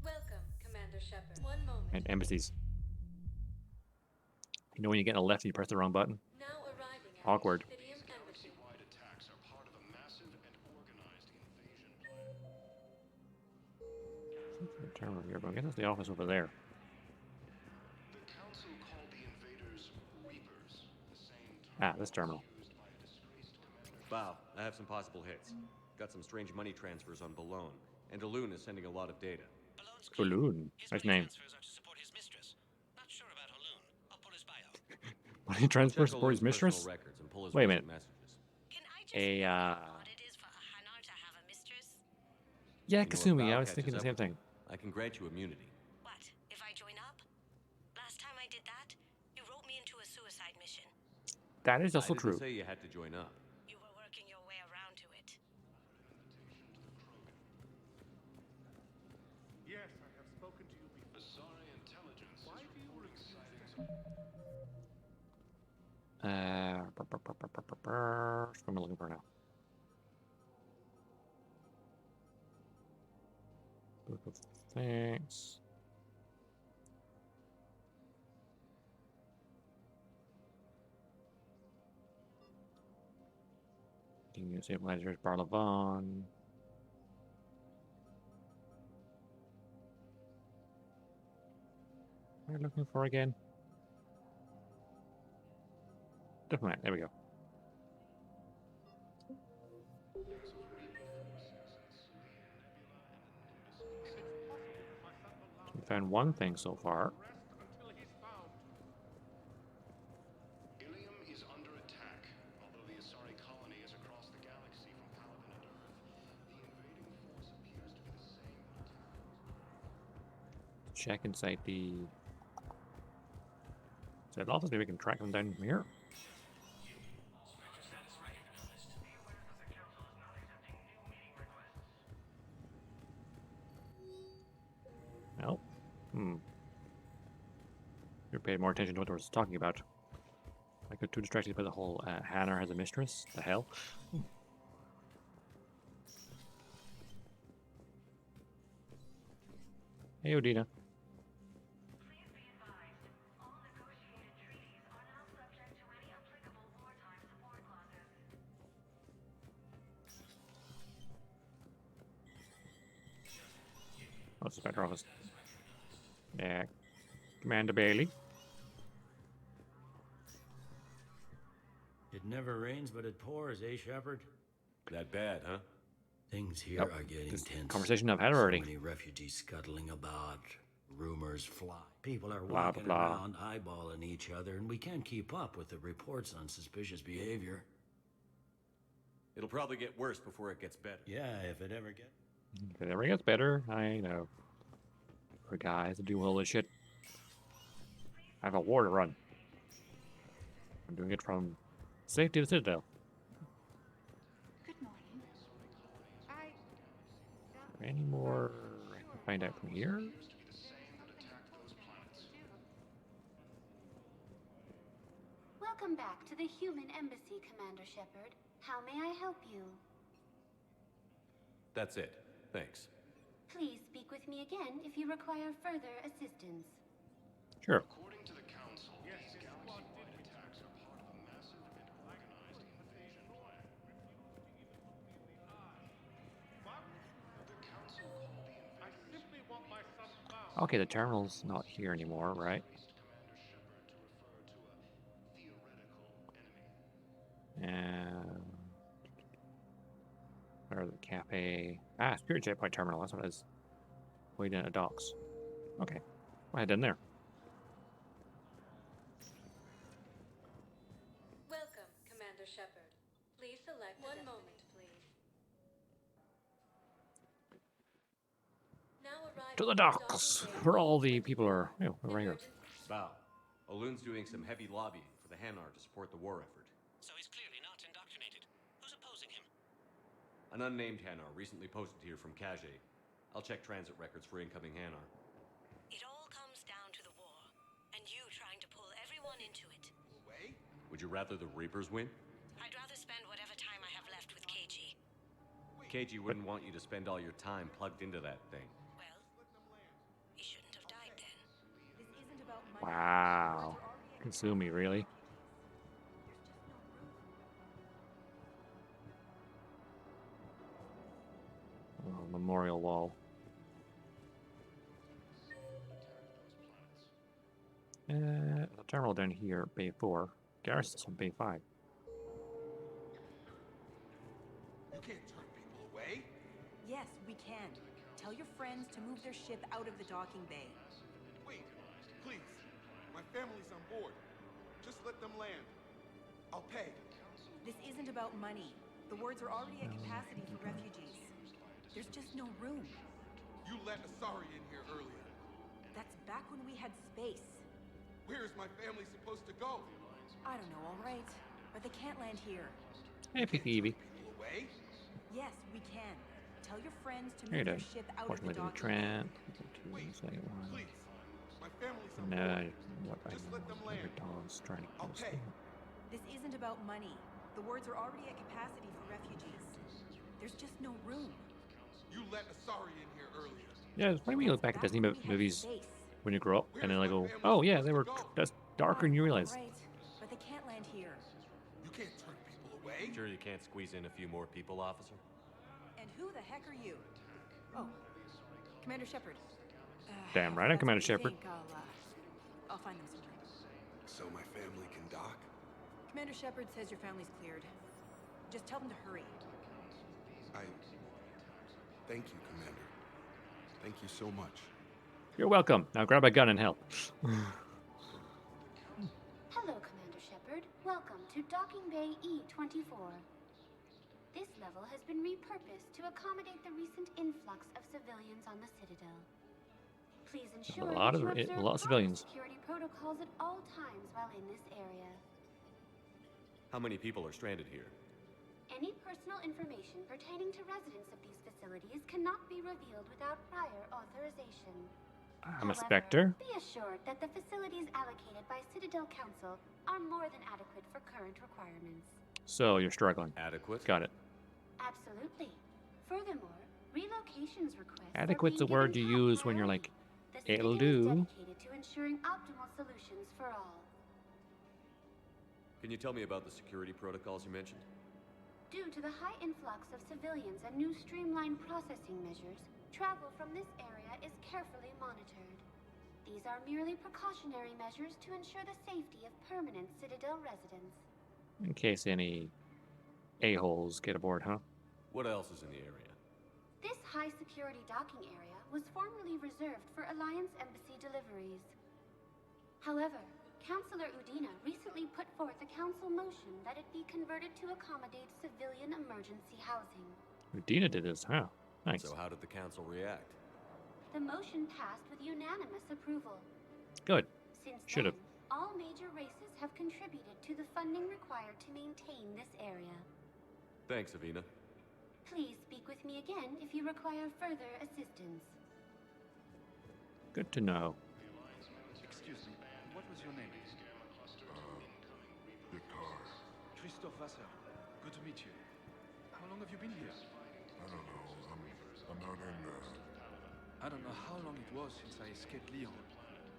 Welcome, Commander Shepard. One moment. And embassies. You know when you get a left and you press the wrong button? Now arriving at Awkward. Galaxy-wide attacks are part of a massive and organized invasion. The terminal here, but I guess that's the office over there. The Council called the invaders Reapers, the same This terminal. Bow, I have some possible hits. Got some strange money transfers on Balloon, and Balloon is sending a lot of data. Balloon. Nice name. Money transfers for his mistress? Wait a minute. Yeah, Kasumi, I was thinking the same thing. I can grant you immunity. What? If I join up? Last time I did that, you wrote me into a suicide mission. That is also I true. didn't say you had to join up. You were working your way around to it. Yes, I have spoken to you before. Asari intelligence is reporting sightings. What am I looking for now? Book of thanks. King Stabilizers, Barlavon. What are you looking for again? Diplomat, there we go. We found one thing so far. Ilium is under attack. Although the Asari colony is across the galaxy from Paladin and Earth, the invading force appears to be the same. Check inside the... So it also maybe we can track them down from here. No. You paid more attention to what I was talking about. I got too distracted by the whole Hannah has a mistress. The hell? Hey, Odina. Oh, it's better office. Yeah. Commander Bailey. It never rains, but it pours, eh, Shepard? That bad, huh? Things here are getting tense. Conversation I've had already. So many refugees scuttling about. Rumors fly. People are Blah, walking blah, blah. around eyeballing each other, and we can't keep up with the reports on suspicious behavior. It'll probably get worse before it gets better. Yeah, if it ever gets... If it ever gets better, I know. For guys that do all this shit. I have a war to run. I'm doing it from safety to Citadel. Good morning. Any more I can find out from here? Welcome back to the human embassy, Commander Shepard. How may I help you? That's it. Thanks. Please speak with me again if you require further assistance. Sure. According to the Council, these galaxy-wide attacks are part of a massive and organized invasion plan. The Council called the invaders... I simply want my son found. Okay, the terminal's not here anymore, right? a spirit checkpoint terminal. That's what it is. Waiting at docks. Okay, we'll head in there. Welcome, Commander Shepard. Please select one moment, please. Now arriving To the docks, where all the people are. Oh, we're right here. Bow. Olun's doing some heavy lobbying for the Hanar to support the war effort. So he's clearly not indoctrinated. Who's opposing him? An unnamed Hanar recently posted here from Kage. I'll check transit records for incoming Hanar. It all comes down to the war, and you trying to pull everyone into it. Would you rather the Reapers win? I'd rather spend whatever time I have left with KG. KG wouldn't want you to spend all your time plugged into that thing. Well, he shouldn't have died then. This isn't about money. Wow. Consumi, really? Oh, memorial wall. The terminal down here, Bay 4. Garrison's on Bay 5. You can't turn people away. Yes, we can. Tell your friends to move their ship out of the docking bay. Wait, please. My family's on board. Just let them land. I'll pay. This isn't about money. The wards are already at capacity for refugees. There's just no room. You let Asari in here earlier. That's back when we had space. Where is my family supposed to go? I don't know, all right. But they can't land here. Hey, Evie. People away? Yes, we can. Tell your friends to Here move you their go. ship out of Fortunately, the the docking Trent. bay. Second one. Please. My family's on No, board. what I Just know let them is land. every dog's trying to kill I'll pay. us. This isn't about money. The wards are already at capacity for refugees. There's just no room. You let Asari in here earlier. Yeah, it's funny when you look back at Disney movies when you grow up, and then like go, oh yeah, they were that's darker than you realize. Right, but they can't land here. You can't turn people away. Sure you can't squeeze in a few more people, officer? And who the heck are you? Oh, Commander Shepard. Damn right, I'm Commander Shepard. I'll find them somewhere. So my family can dock? Commander Shepard says your family's cleared. Just tell them to hurry. Thank you, Commander. Thank you so much. You're welcome. Now grab a gun and help. Hello, Commander Shepard. Welcome to Docking Bay E-24. This level has been repurposed to accommodate the recent influx of civilians on the Citadel. Please ensure A lot that of you observe of civilians. security protocols at all times while in this area. How many people are stranded here? Any personal information pertaining to residents of these facilities cannot be revealed without prior authorization. I'm a However, Spectre. be assured that the facilities allocated by Citadel Council are more than adequate for current requirements. So you're struggling. Adequate. Got it. Absolutely. Furthermore, relocations requests Adequate's are a being word given you top use when you're like, priority. The it'll Citadel is do. dedicated to ensuring optimal solutions for all. Can you tell me about the security protocols you mentioned? Due to the high influx of civilians and new streamlined processing measures, travel from this area is carefully monitored. These are merely precautionary measures to ensure the safety of permanent Citadel residents. In case any a-holes get aboard, huh? What else is in the area? This high-security docking area was formerly reserved for Alliance Embassy deliveries. However, Councilor Udina recently put forth a council motion that it be converted to accommodate civilian emergency housing. Udina did this, huh? Nice. So how did the council react? The motion passed with unanimous approval. Good. Since Should've. then, all major races have contributed to the funding required to maintain this area. Thanks, Avina. Please speak with me again if you require further assistance. Good to know. Excuse me, what was your name? Victor. Christophe Vassar. Good to meet you. How long have you been here? I don't know. I'm not in I don't know how long it was since I escaped Lyon.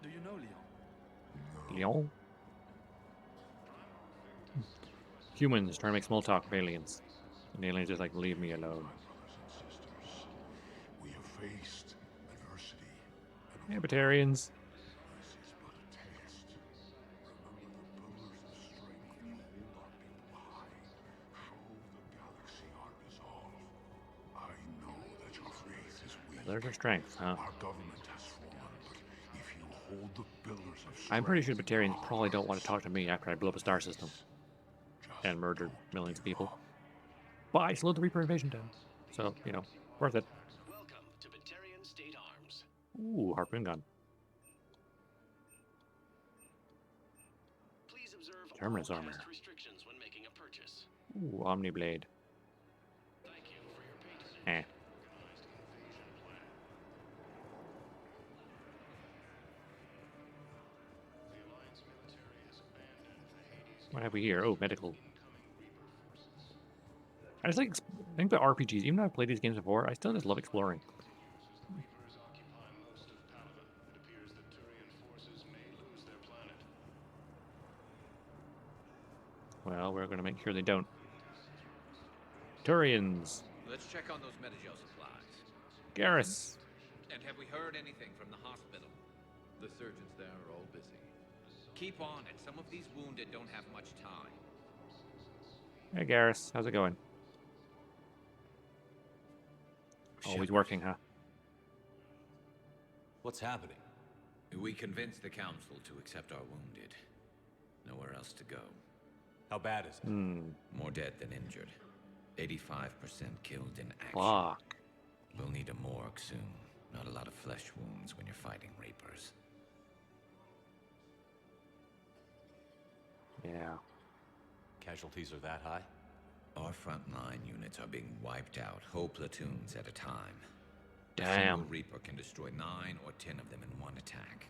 Do you know Lyon? Lyon? Humans trying to make small talk with aliens. And the aliens just like, leave me alone. We have faced adversity. Libertarians. This is but a test. Remember the pillars of strength you hold our people high. Show the galaxy our resolve. I know There's her strength, huh? Our government has fallen, but if you hold the pillars of I'm pretty sure strength, Batarians probably don't want to talk to me after I blew up a star system and murdered millions of people. But I slowed the Reaper invasion down. So, you know, worth it. Welcome to Batarian State Arms. Ooh, harpoon gun. Please observe Terminus all armor. cast restrictions when making a purchase. Ooh, Omni Blade. Thank you for your patience. Eh. What have we here? Oh, medical. I just like, I think the RPGs, even though I've played these games before, I still just love exploring. Well, we're going to make sure they don't. Turians. Let's check on those Metagel supplies. Garrus. And have we heard anything from the hospital? The surgeons there are all busy. Keep on it. Some of these wounded don't have much time. Hey, Garrus. How's it going? Always working, huh? What's happening? We convinced the council to accept our wounded. Nowhere else to go. How bad is it? More dead than injured. 85% killed in action. Fuck. We'll need a morgue soon. Not a lot of flesh wounds when you're fighting Reapers. Yeah. Casualties are that high? Our frontline units are being wiped out, whole platoons at a time. A Damn. single Reaper can destroy 9 or 10 of them in one attack.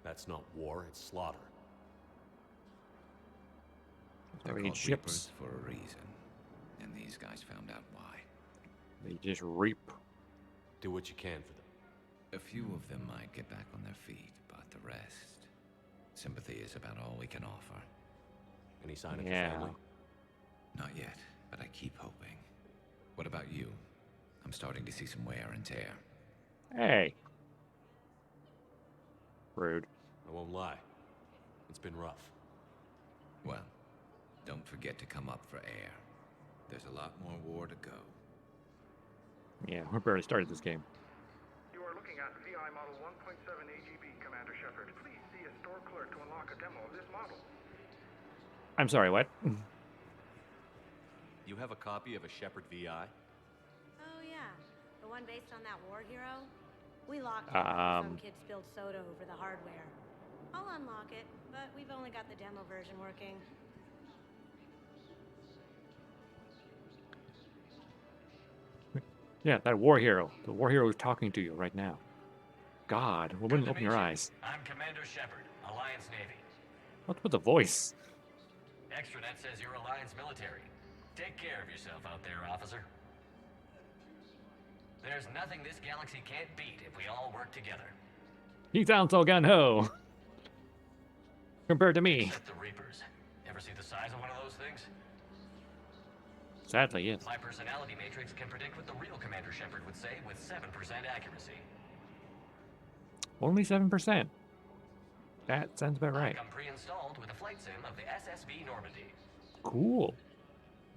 That's not war, it's slaughter. They're They called ships. Reapers for a reason, and these guys found out why. They just reap. Do what you can for them. A few of them might get back on their feet, but the rest... Sympathy is about all we can offer. Any sign of your Yeah. family? Not yet, but I keep hoping. What about you? I'm starting to see some wear and tear. Hey. Rude. I won't lie. It's been rough. Well, don't forget to come up for air. There's a lot more war to go. Yeah, we barely started this game. You are looking at VI Model 1.7 AGB, Commander Shepard. Please see a store clerk to unlock a demo of this model. I'm sorry, what? You have a copy of a Shepard VI? Oh, yeah. The one based on that war hero? We locked it after some kid spilled soda over the hardware. I'll unlock it, but we've only got the demo version working. Yeah, that war hero. The war hero is talking to you right now. God, well, wouldn't open your eyes. I'm Commander Shepard, Alliance Navy. What's with the voice? Extranet says you're Alliance military. Take care of yourself out there, officer. There's nothing this galaxy can't beat if we all work together. He sounds so gun-ho. Compared to me. Except the Reapers. Ever see the size of one of those things? Sadly, yes. My personality matrix can predict what the real Commander Shepard would say with 7% accuracy. Only 7%. That sounds about right. I'm pre-installed with a flight sim of the SSB Normandy. Cool.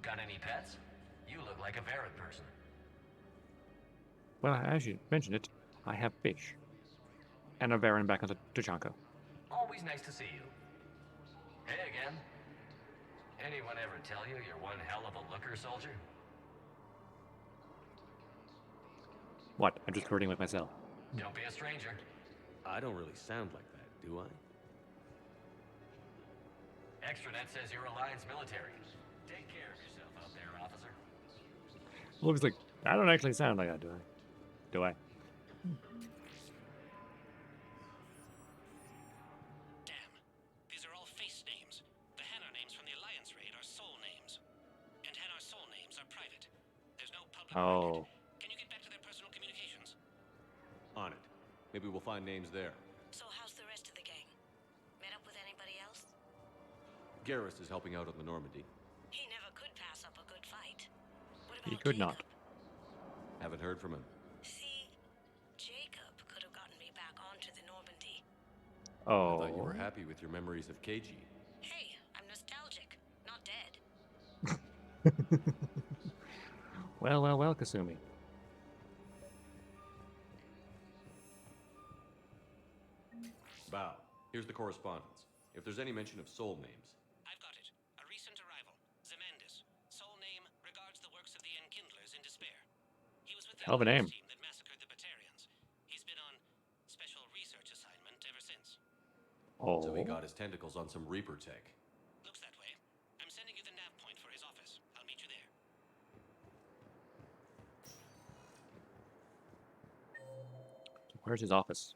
Got any pets? You look like a Varrod person. Well, as you mentioned it, I have fish. And a Baron back on the Tachanka. Always nice to see you. Hey again. Anyone ever tell you you're one hell of a looker, soldier? What? I'm just flirting with myself. Don't be a stranger. I don't really sound like that, do I? Extranet says you're Alliance military. Take care of yourself out there, officer. Looks like I don't actually sound like that, do I? Do I? Damn. These are all face names. The Hanar names from the Alliance raid are soul names. And Hanar soul names are private. There's no public Oh. record. Can you get back to their personal communications? On it. Maybe we'll find names there. So how's the rest of the gang? Met up with anybody else? Garrus is helping out on the Normandy. He never could pass up a good fight. He could not. Haven't heard from him. See, Jacob could have gotten me back onto the Normandy. I thought you were happy with your memories of KG. Hey, I'm nostalgic, not dead. Well, Kasumi. Bow, here's the correspondence. If there's any mention of soul names. I've got it. A recent arrival. Zemandis. Sole name regards the works of the Enkindlers in despair. He was with the Hell of a name. team that massacred the Batarians. He's been on special research assignment ever since. Oh. So he got his tentacles on some Reaper tech. Looks that way. I'm sending you the nav point for his office. I'll meet you there. Where's his office?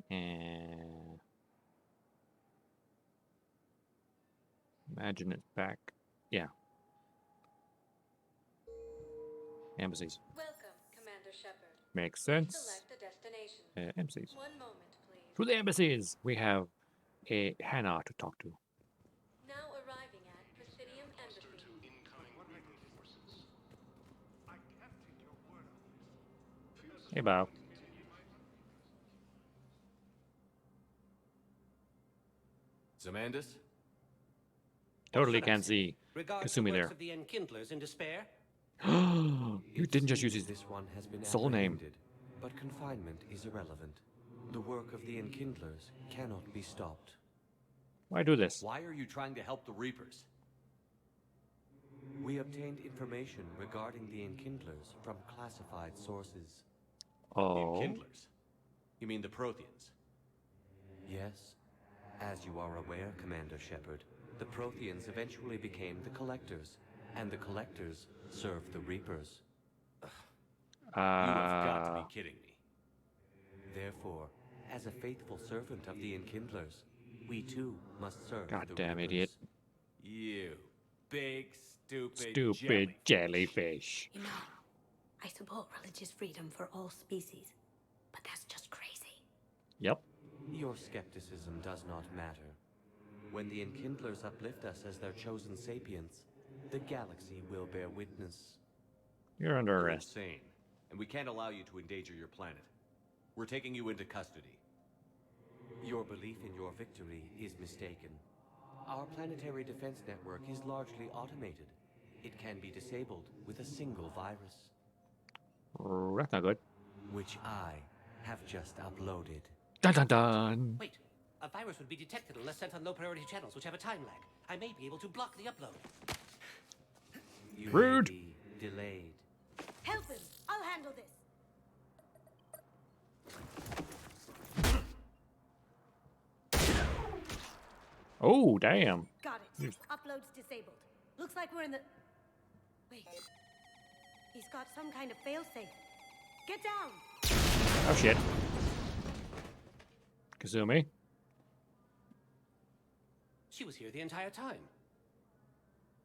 And imagine it's back. Yeah. Embassies. Welcome, Commander Shepard. Makes sense. Select a destination. Embassies. 1 moment, please. To the embassies. We have a Hannah to talk to. Now arriving at Presidium Embassy. Hey, Bob. Zemandis? Totally can't see Regards Kasumi the there. works of the Enkindlers in despair. You didn't just use his This one has been soul name. apprehended, but confinement is irrelevant. The work of the Enkindlers cannot be stopped. Why do this? Why are you trying to help the Reapers? We obtained information regarding the Enkindlers from classified sources. Oh. The Enkindlers? You mean the Protheans? Yes. As you are aware, Commander Shepard, the Protheans eventually became the Collectors, and the Collectors served the Reapers. You have got to be kidding me. Therefore, as a faithful servant of the Enkindlers, we too must serve the Goddamn Reapers. idiot. You big, stupid jellyfish. You know, I support religious freedom for all species, but that's just crazy. Yep. Your skepticism does not matter. When the Enkindlers uplift us as their chosen sapients, the galaxy will bear witness. You're under You're arrest. insane, and we can't allow you to endanger your planet. We're taking you into custody. Your belief in your victory is mistaken. Our planetary defense network is largely automated. It can be disabled with a single virus. That's not good. Which I have just uploaded. Dun dun dun. Wait, a virus would be detected unless sent on low-priority channels, which have a time lag. I may be able to block the upload. You Rude. may be delayed. Help him! I'll handle this! Oh, damn. Got it. Upload's disabled. Looks like we're in the... Wait. He's got some kind of failsafe. Get down! Oh, shit. Kasumi? She was here the entire time.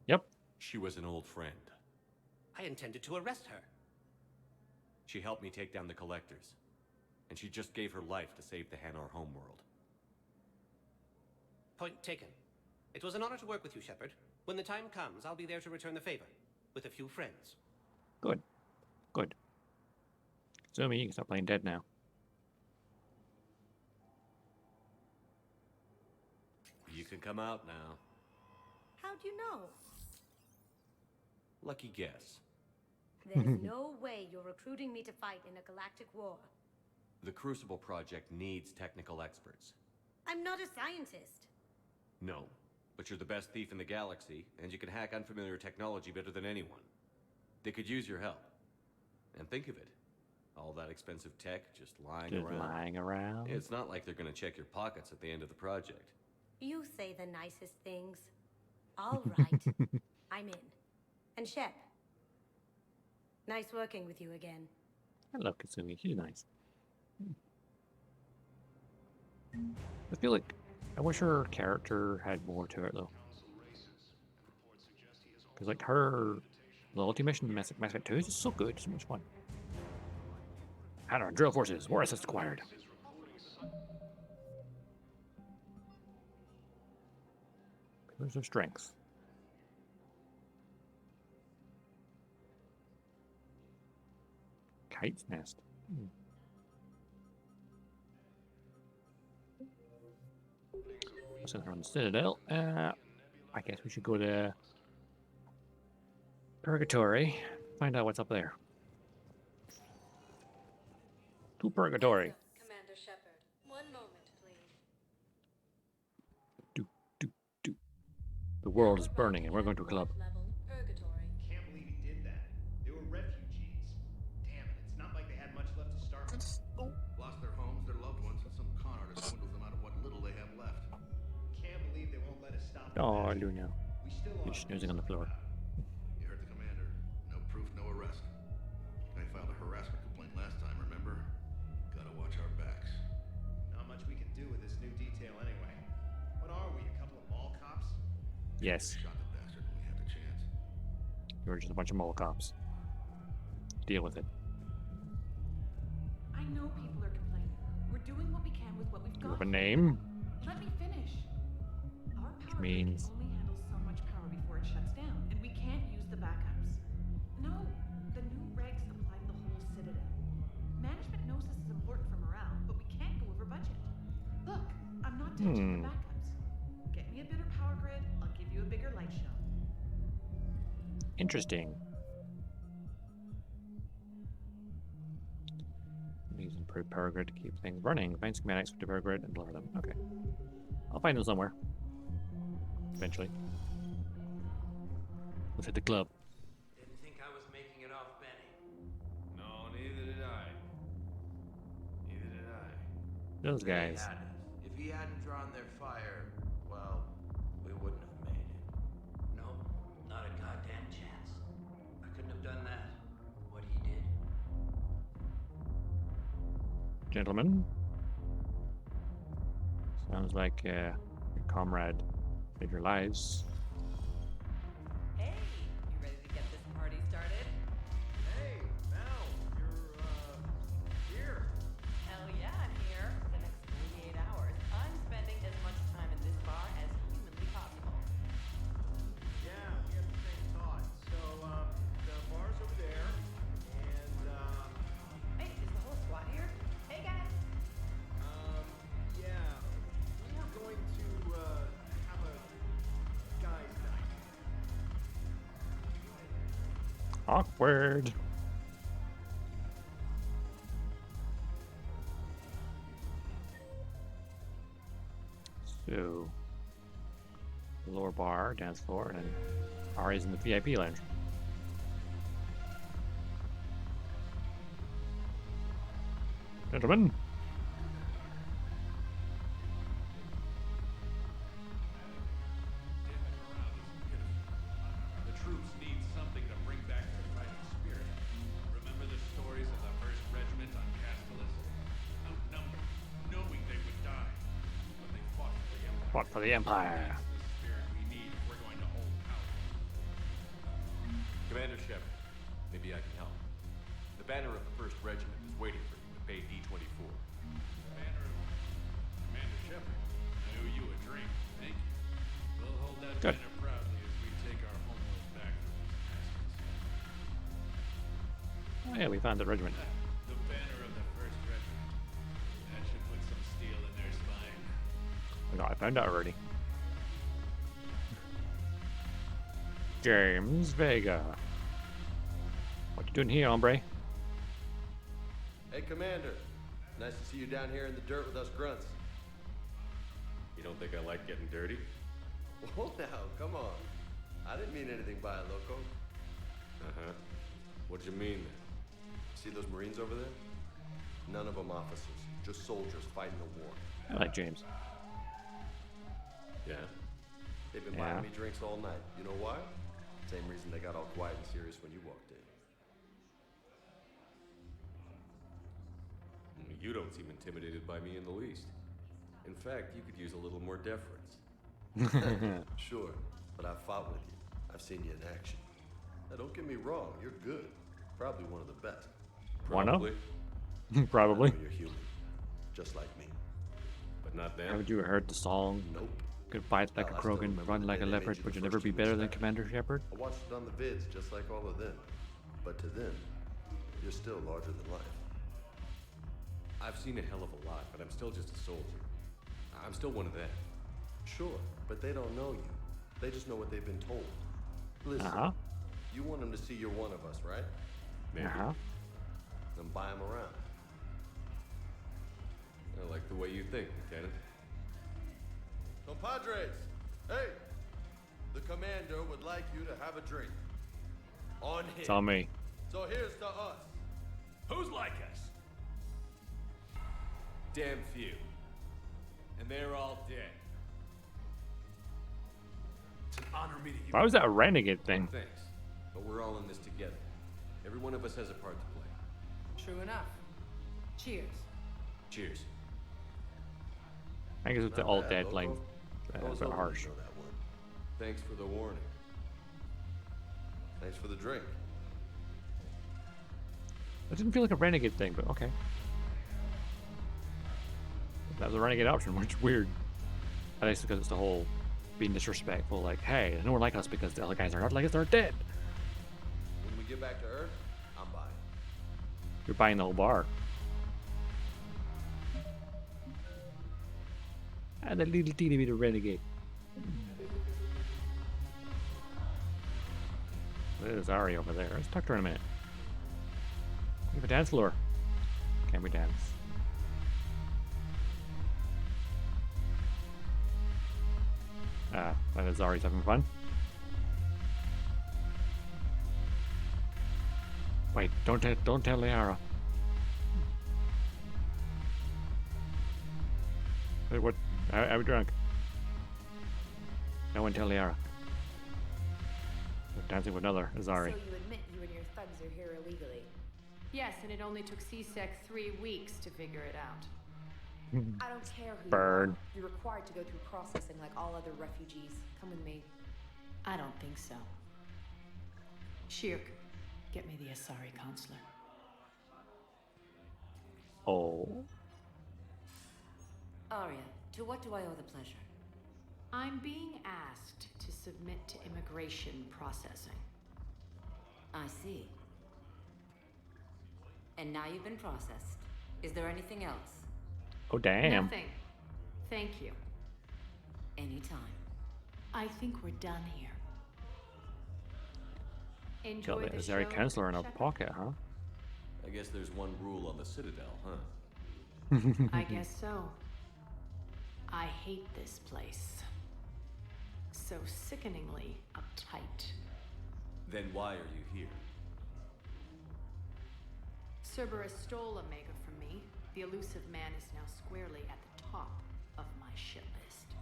Yep. She was an old friend. I intended to arrest her. She helped me take down the Collectors. And she just gave her life to save the Hanar homeworld. Point taken. It was an honor to work with you, Shepard. When the time comes, I'll be there to return the favor. With a few friends. Good. Good. Kasumi, you can stop playing dead now. You can come out now. How'd you know? Lucky guess. There's no way you're recruiting me to fight in a galactic war. The Crucible Project needs technical experts. I'm not a scientist. No, but you're the best thief in the galaxy, and you can hack unfamiliar technology better than anyone. They could use your help. And think of it. All that expensive tech just lying Just around. lying around. It's not like they're gonna check your pockets at the end of the project. You say the nicest things. All right. I'm in. And Shep. Nice working with you again. I love Kasumi. She's nice. I feel like I wish her character had more to it though. Because like her loyalty mission in Mass Effect 2 is just so good, so much fun. Hanar, drill forces, war assist acquired. Pillars of strength. Kite's nest. Since we're on the Citadel, I guess we should go to Purgatory, find out what's up there. To Purgatory. Commander Shepard. world is burning and we're going to a club. Can't believe he did that. They were refugees. Damn it, it's not like they had much left to start with. Lost their homes, their loved ones, and some con artist swindles them out of what little they have left. Can't believe they won't let us stop. Oh, Luna. He's snoozing on the floor. You heard the commander. No proof, no arrest. I filed a harassment complaint last time, remember? Gotta watch our backs. Not much we can do with this new detail anyway. What are we, a couple of mall cops? Yes. Shot the bastard when we had the chance. You're just a bunch of mall cops. Deal with it. I know people are complaining. We're doing what we can with what we've You got. have a name? Let me finish. Our Which power grid means only handles so much power before it shuts down, and we can't use the backups. No, the new regs apply to the whole Citadel. Management knows this is important for morale, but we can't go over budget. Look, I'm not touching the backups. Get me a better power grid, I'll give you a bigger light show. interesting. Use improved power grid to keep things running. Find schematics for the power grid and deliver them. Okay. I'll find them somewhere. Eventually. Let's hit the club. Didn't think I was making it off, Benny. No, neither did I. Neither did I. Those guys. If he hadn't drawn their fire, well, we wouldn't have made it. Nope, not a goddamn chance. I couldn't have done that. What he did. Gentlemen. Sounds like your comrade saved your lives. Hey, you ready to get this party started? Hey, Mal, you're, here. Hell yeah, I'm here. For the next 48 hours, I'm spending as much time in this bar as humanly possible. Yeah, we have the same thought. So, the bar's over there, and, Hey, is the whole squad here? Hey, guys. yeah, we were going to, have a guys' night. Awkward. So, lower bar, dance floor, and Ari's in the VIP lounge. Gentlemen. The troops need something to bring back their fighting spirit. Remember the stories of the 1st Regiment on Castellus? Outnumbered, knowing they would die. But they fought for the Empire. Fought for the Empire. That's the spirit we need if we're going to hold power. Commander Shepard, maybe I can help. The banner of the 1st Regiment is waiting for you at Bay D-24. Commander Shepard, I owe you a drink. Thank you. We'll hold that Good. banner proudly as we take our homeworld back from these bastards. Oh yeah, we found the regiment. The banner of the 1st Regiment. That should put some steel in their spine. Oh, I found out already. James Vega. What you doing here, hombre? Hey, Commander. Nice to see you down here in the dirt with us grunts. You don't think I like getting dirty? Well, now, come on. I didn't mean anything by it, loco. Uh-huh. What'd you mean, then? See those Marines over there? None of them officers, just soldiers fighting the war. I like James. Yeah? They've been buying me drinks all night. You know why? Same reason they got all quiet and serious when you walked in. You don't seem intimidated by me in the least. In fact, you could use a little more deference. Sure, but I've fought with you. I've seen you in action. Now, don't get me wrong, you're good. Probably one of the best. One of? Probably. Probably. I know you're human, just like me. But not them. Haven't you heard the song? Nope. Could fight like a Krogan, run like a leopard, but you'll never be better than Commander Shepard? I watched it on the vids, just like all of them. But to them, you're still larger than life. I've seen a hell of a lot, but I'm still just a soldier. I'm still one of them. Sure, but they don't know you. They just know what they've been told. Listen, you want them to see you're one of us, right? Maybe. Then buy them around. I like the way you think, Lieutenant. Compadres! Hey! The commander would like you to have a drink. On him. It's on me. So here's to us. Who's like us? Damn few. And they're all dead. It's an honor meeting you. Why was that a renegade thing? Thanks. But we're all in this together. Every one of us has a part to play. True enough. Cheers. Cheers. I guess with the all dead line, a bit harsh. Thanks for the warning. Thanks for the drink. It didn't feel like a renegade thing, but okay. That was a renegade option, which is weird. I think it's because it's the whole being disrespectful, like, hey, no one like us because the other guys are not like us, they're dead. When we get back to Earth, I'm buying. You're buying the whole bar. And a little teeny bit of renegade. There's Ari over there. Let's talk to her in a minute. We have a dance floor. Can we dance? That is Ari's having fun. Wait, don't tell Liara. Wait, what? Are we drunk? No one tell Liara. We're dancing with another Azari. So you admit you and your thugs are here illegally? Yes, and it only took CSEC 3 weeks to figure it out. I don't care who Burn. you are. You're required to go through processing like all other refugees. Come with me. I don't think so. Shirk, get me the Asari counselor. Oh. Arya, to what do I owe the pleasure? I'm being asked to submit to immigration processing. I see. And now you've been processed. Is there anything else? Oh, damn. Nothing. Thank you. Anytime. I think we're done here. Got the Azari counselor in our pocket, huh? I guess there's one rule on the Citadel, huh? I guess so. I hate this place. So sickeningly uptight. Then why are you here? Cerberus stole Omega from me. The elusive man is now squarely at the top of my shit list.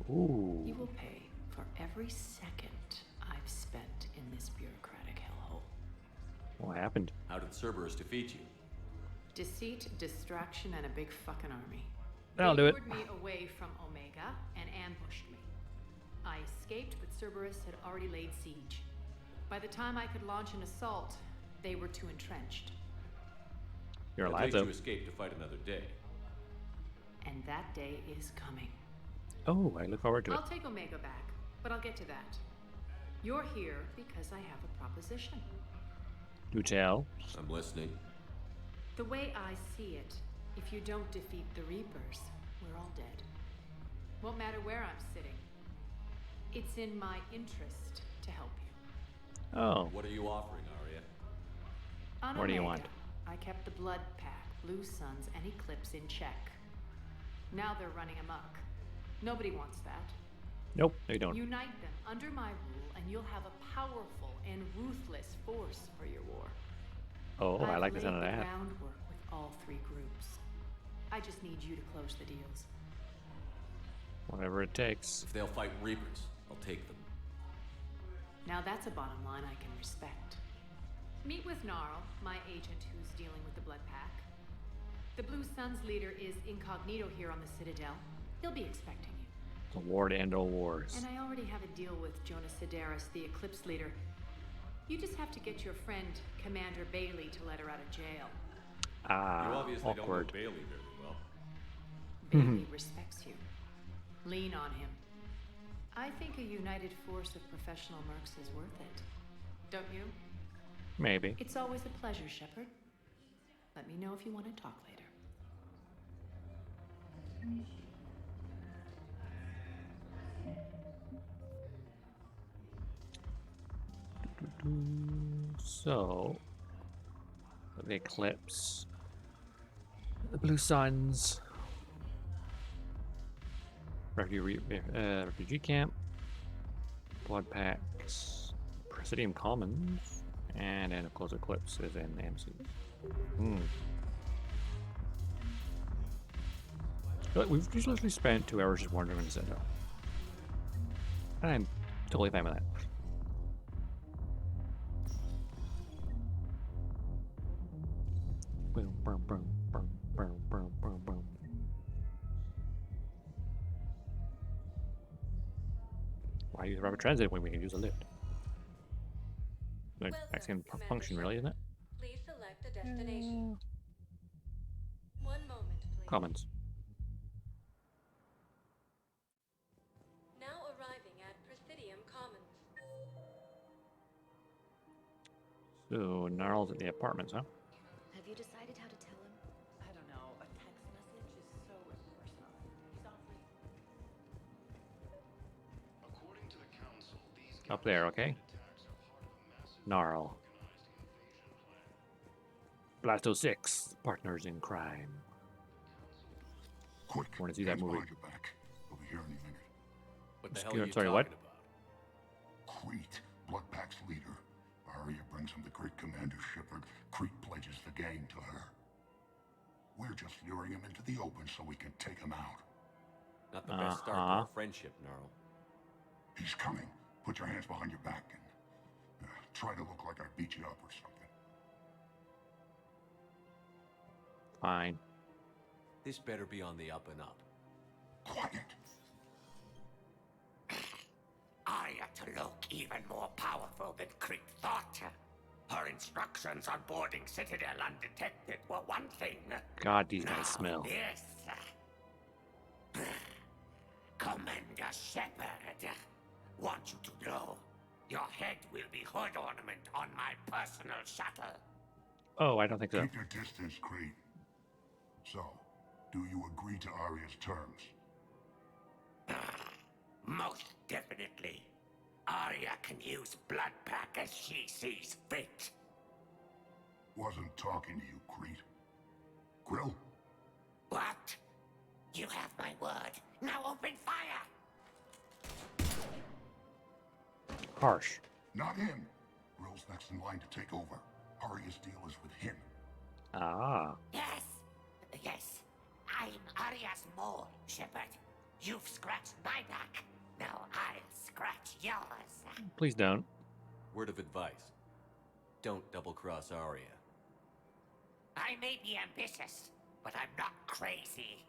Ooh. You will pay for every second I've spent in this bureaucratic hellhole. What happened? How did Cerberus defeat you? Deceit, distraction, and a big fucking army. That'll do it. They lured me away from Omega and ambushed me. I escaped, but Cerberus had already laid siege. By the time I could launch an assault, they were too entrenched. You're At alive, least though. you escaped to fight another day. And that day is coming. Oh, I look forward to it. I'll take Omega back, but I'll get to that. You're here because I have a proposition. Do tell. I'm listening. The way I see it, if you don't defeat the Reapers, we're all dead. Won't matter where I'm sitting. It's in my interest to help you. Oh. What are you offering, Arya? On What do you Omega, want? I kept the Blood Pack, Blue Suns, and Eclipse in check. Now they're running amok. Nobody wants that. Nope, they don't. Unite them under my rule, and you'll have a powerful and ruthless force for your war. Oh, I like the sound of I've laid that. the groundwork with all 3 groups. I just need you to close the deals. Whatever it takes. If they'll fight Reapers, I'll take them. Now that's a bottom line I can respect. Meet with Gnarl, my agent who's dealing with the Blood Pack. The Blue Suns leader is incognito here on the Citadel. He'll be expecting you. The war to end all wars. And I already have a deal with Jonas Sidaris, the Eclipse leader. You just have to get your friend, Commander Bailey, to let her out of jail. Ah, You obviously awkward. don't know Bailey very well. Bailey respects you. Lean on him. I think a united force of professional mercs is worth it. Don't you? Maybe. It's always a pleasure, Shepard. Let me know if you want to talk later. So, the Eclipse, the Blue Suns, refugee camp. Blood Packs, Presidium Commons, and then of course Eclipse is in MCs. Look, we've just literally spent 2 hours just wandering around the center. I'm totally fine with that. Boom, boom, boom, boom, boom, boom, boom, boom. Why use rapid transit when we can use a lift? Like, that's gonna function, really, isn't it? Please select a destination. 1 moment, please. Commons. Now arriving at Presidium Commons. So, Gnarl's at the apartments, huh? Have you decided how to tell him? I don't know. A text message is so impersonal. He's awfully. According to the council, these Up there, okay? Gnarl. Blasto 6, Partners in Crime. Quick, I want to see that movie. Your back. We'll be here any minute. What the hell are you Sorry, talking what? about? Crete, Bloodpack's leader. Arya brings him the Crete Commander Shepard. Crete pledges the gang to her. We're just luring him into the open so we can take him out. Not the best start to our friendship, Gnarl. He's coming. Put your hands behind your back and try to look like I beat you up or something. Fine. This better be on the up and up. Quiet. Arya to look even more powerful than Crete thought. Her instructions on boarding Citadel undetected were one thing. God, these guys Now smell. This. Commander Shepard, want you to know, your head will be hood ornament on my personal shuttle. Oh, I don't think so. Keep your distance, Crete. So, do you agree to Arya's terms? Most definitely. Arya can use Bloodpack as she sees fit. Wasn't talking to you, Crete. Grill? What? You have my word. Now open fire! Harsh. Not him. Grill's next in line to take over. Arya's deal is with him. Ah. Yes. Yes. I'm Arya's mole, Shepard. You've scratched my back. Now I'll scratch yours. Please don't. Word of advice. Don't double-cross Arya. I may be ambitious, but I'm not crazy.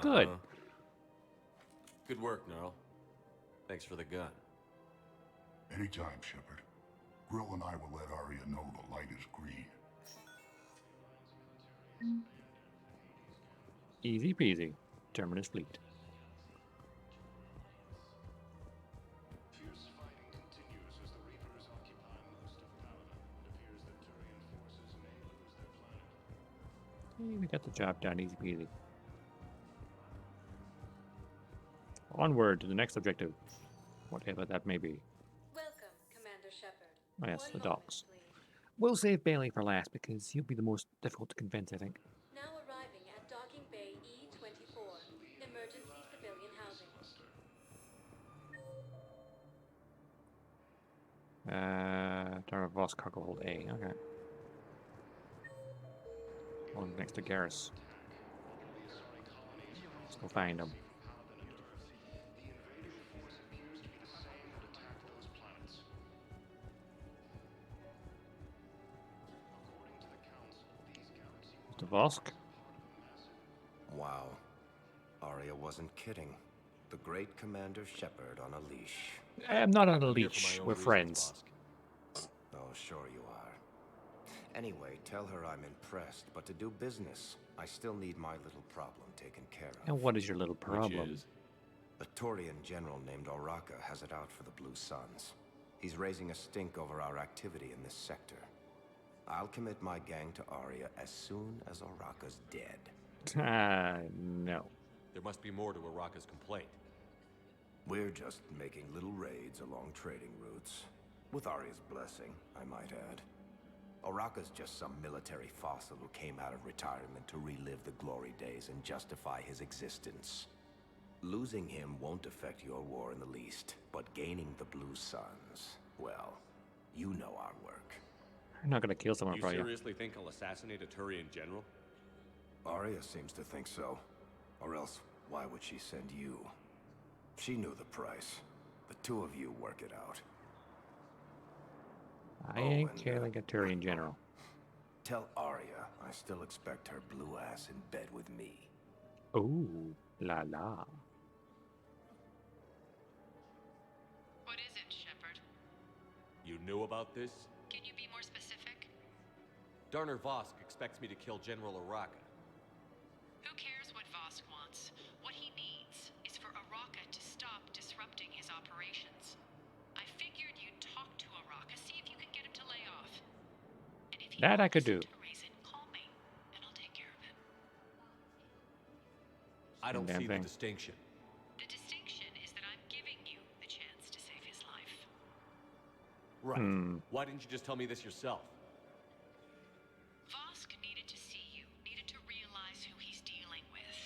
Good. Good work, Gnarl. Thanks for the gun. Anytime, Shepard. Grill and I will let Arya know the light is green. Easy peasy. Terminus fleet. Fierce fighting continues as the Reapers occupy most of Paladin. It appears that Turian forces may lose their planet. We got the job done. Easy peasy. Onward to the next objective. Whatever that may be. Welcome, Commander Shepard. Oh, yes, 1 the moment, docks. please. We'll save Bailey for last because he'll be the most difficult to convince, I think. Now arriving at Docking Bay E24, emergency civilian housing. Voss cargo hold A. Okay. One next to Garrus. Let's go find him. Mr. Vosk? Wow. Arya wasn't kidding. The great Commander Shepard on a leash. I'm not on a leash. We're friends. Oh, sure you are. Anyway, tell her I'm impressed, but to do business, I still need my little problem taken care of. And what is your little problem? A Turian general named Oraka has it out for the Blue Suns. He's raising a stink over our activity in this sector. I'll commit my gang to Arya as soon as Oraka's dead. No. There must be more to Oraka's complaint. We're just making little raids along trading routes. With Arya's blessing, I might add. Oraka's just some military fossil who came out of retirement to relive the glory days and justify his existence. Losing him won't affect your war in the least, but gaining the Blue Suns, well, you know our work. I'm not gonna kill someone You for you. seriously think I'll assassinate a Turian general? Arya seems to think so. Or else, why would she send you? She knew the price. The two of you work it out. I ain't killing a Turian general. Tell Arya I still expect her blue ass in bed with me. Ooh, la la. What is it, Shepard? You knew about this? Can you be more specific? Darner Vosk expects me to kill General Araka. Who cares what Vosk wants? What he needs is for Araka to stop disrupting his operations. I figured you'd talk to Araka, see if you can get him to lay off. And if he That I could do. to raise it, call me, and I'll take care of it. I don't Damn see thing. the distinction. The distinction is that I'm giving you the chance to save his life. Right. Why didn't you just tell me this yourself? Vosk needed to see you, needed to realize who he's dealing with.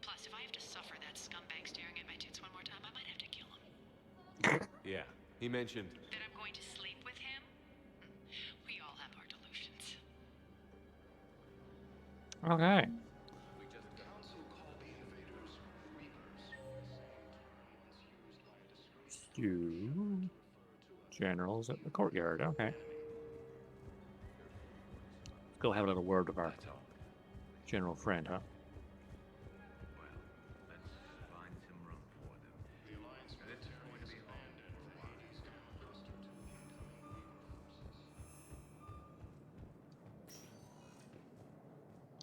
Plus, if I have to suffer that scumbag staring at my tits one more time, I might have to kill him. Yeah, he mentioned... That I'm going to sleep with him? We all have our delusions. Okay. Stew. Generals at the courtyard. Okay. Let's go have a little word with our general friend, huh?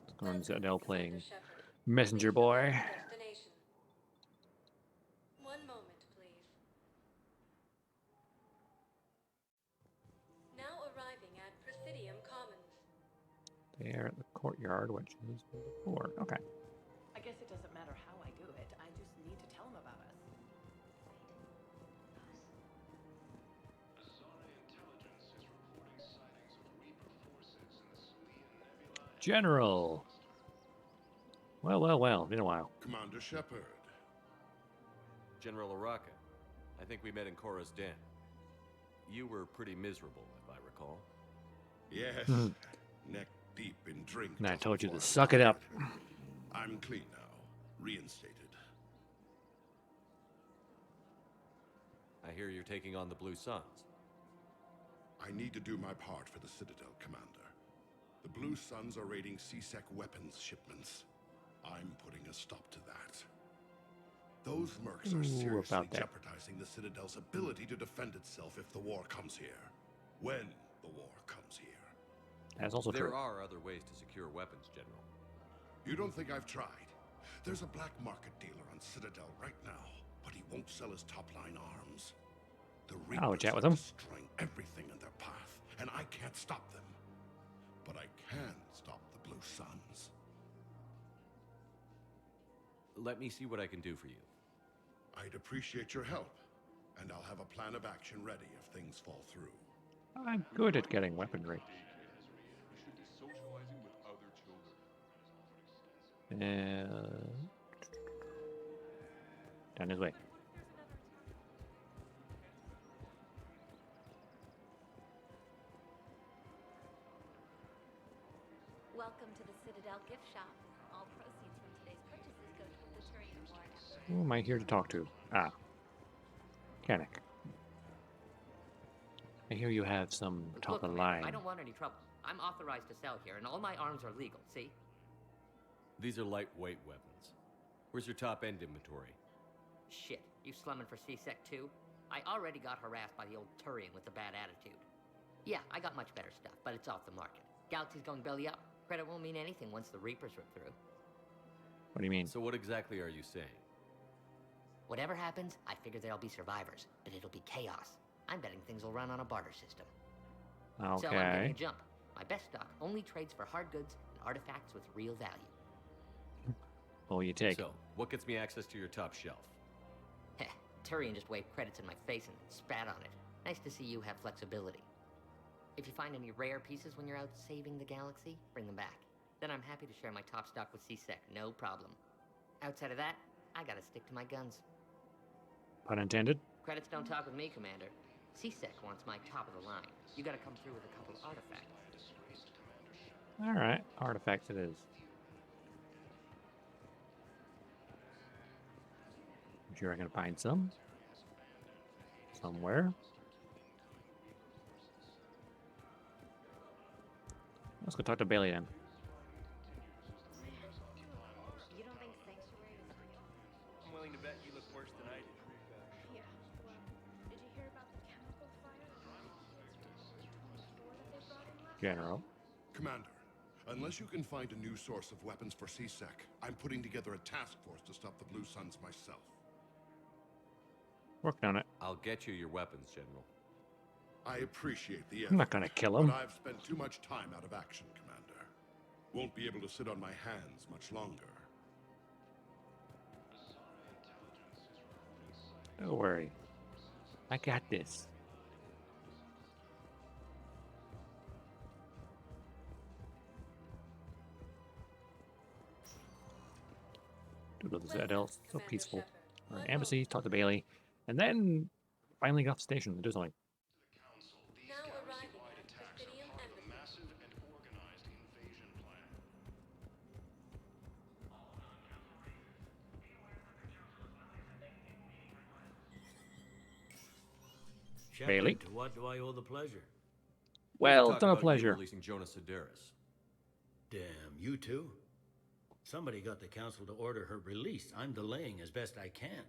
Let's go on Citadel playing Messenger Boy. Destination. One moment, please. Now arriving at Presidium Commons. There at the courtyard, which is the port. Okay. I guess it doesn't matter how I do it. I just need to tell him about us. General. Well. Been a while. Commander Shepard. General Araka. I think we met in Korra's den. You were pretty miserable, if I recall. Yes. Neck deep in drink. And I just told you to before suck it up. I'm clean now. Reinstated. I hear you're taking on the Blue Suns. I need to do my part for the Citadel, Commander. The Blue Suns are raiding C-Sec weapons shipments. I'm putting a stop to that. Those mercs are seriously jeopardizing the Citadel's ability to defend itself if the war comes here. When the war comes here. That's also true. There are other ways to secure weapons, General. You don't think I've tried? There's a black market dealer on Citadel right now, but he won't sell his top-line arms. The I'll Reapers chat with are him. destroying everything in their path, and I can't stop them. But I can stop the Blue Suns. Let me see what I can do for you. I'd appreciate your help, and I'll have a plan of action ready if things fall through. I'm good at getting weaponry. Down his way. Welcome to the Citadel gift shop. All proceeds from today's purchases go to the Turian War effort. Who am I here to talk to? Ah. Kanik. I hear you have some top Look, of the Commander, line. I don't want any trouble. I'm authorized to sell here, and all my arms are legal, see? These are lightweight weapons. Where's your top-end inventory? Shit, you slumming for C-Sec too? I already got harassed by the old Turian with the bad attitude. Yeah, I got much better stuff, but it's off the market. Galaxy's going belly up. Credit won't mean anything once the Reapers rip through. What do you mean? So what exactly are you saying? Whatever happens, I figure there'll be survivors, but it'll be chaos. I'm betting things will run on a barter system. So I'm Okay. getting a jump. My best stock only trades for hard goods and artifacts with real value. Oh, you take. So, what gets me access to your top shelf? Heh, Turian just waved credits in my face and spat on it. Nice to see you have flexibility. If you find any rare pieces when you're out saving the galaxy, bring them back. Then I'm happy to share my top stock with C-Sec, no problem. Outside of that, I gotta stick to my guns. Pun intended. Credits don't talk with me, Commander. CSEC wants my top of the line. You gotta come through with a couple artifacts. Alright, artifacts it is. I'm sure I can find some. Somewhere. Let's go talk to Bailey then. You don't think Sanctuary is real? I'm willing to bet you look worse than I do. Yeah. Well, did you hear about the chemical fire at the store that they brought in last General. Commander, unless you can find a new source of weapons for CSEC, I'm putting together a task force to stop the Blue Suns myself. Working on it. I'll get you your weapons, General. I appreciate the effort. I'm not gonna kill him. But I've spent too much time out of action, Commander. Won't be able to sit on my hands much longer. Don't worry. I got this. Dude, the Citadel, so peaceful. Alright, embassy, talk to Bailey, and then finally get off the station and do something. Now arriving at Presidium Embassy. Bailey? To what do I owe the pleasure? Well, it's not a pleasure. Releasing Jonas Sedaris. Damn, you too? Somebody got the council to order her release. I'm delaying as best I can.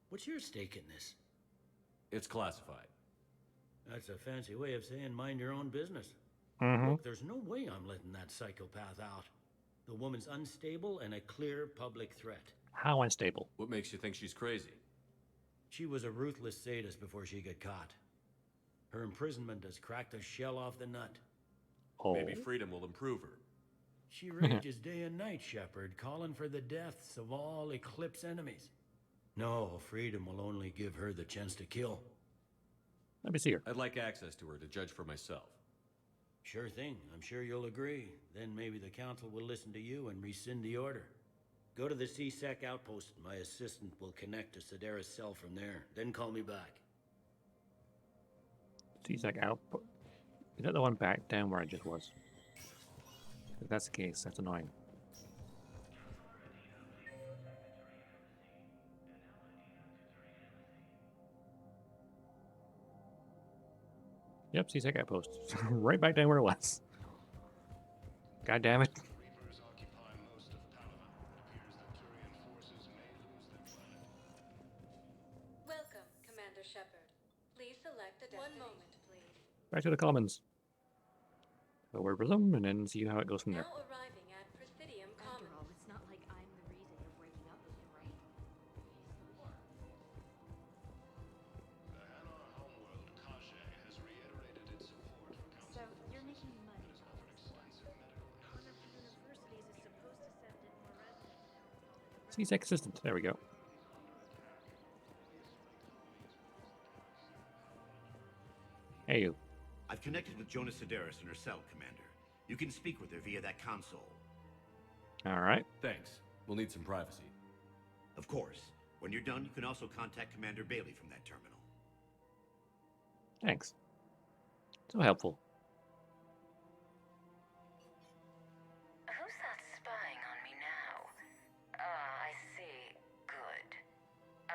What's your stake in this? It's classified. That's a fancy way of saying mind your own business. Mm-hmm. Look, there's no way I'm letting that psychopath out. The woman's unstable and a clear public threat. How unstable? What makes you think she's crazy? She was a ruthless sadist before she got caught. Her imprisonment has cracked the shell off the nut. Oh. Maybe freedom will improve her. She rages day and night, Shepard, calling for the deaths of all Eclipse enemies. No, freedom will only give her the chance to kill. Let me see her. I'd like access to her to judge for myself. Sure thing. I'm sure you'll agree. Then maybe the council will listen to you and rescind the order. Go to the CSEC outpost. My assistant will connect to Sedaris' cell from there. Then call me back. CSEC output. Is that the one back down where I just was? If that's the case, that's annoying. Yep, CSEC outpost. Right back down where it was. God damn it. Welcome, Commander Shepard. Please select a destination. 1 moment, please. Back to the commons. Go word with them and then see how it goes from there. Now arriving at Presidium Commons. After all, it's not like I'm the reason you're breaking up with him, right? So, you're making money. One of the universities is supposed to send in more residents. CSEC assistant. There we go. Hey, you. I've connected with Jonas Sedaris in her cell, Commander. You can speak with her via that console. All right. Thanks. We'll need some privacy. Of course. When you're done, you can also contact Commander Bailey from that terminal. Thanks. So helpful. Who's that spying on me now? Ah, I see. Good.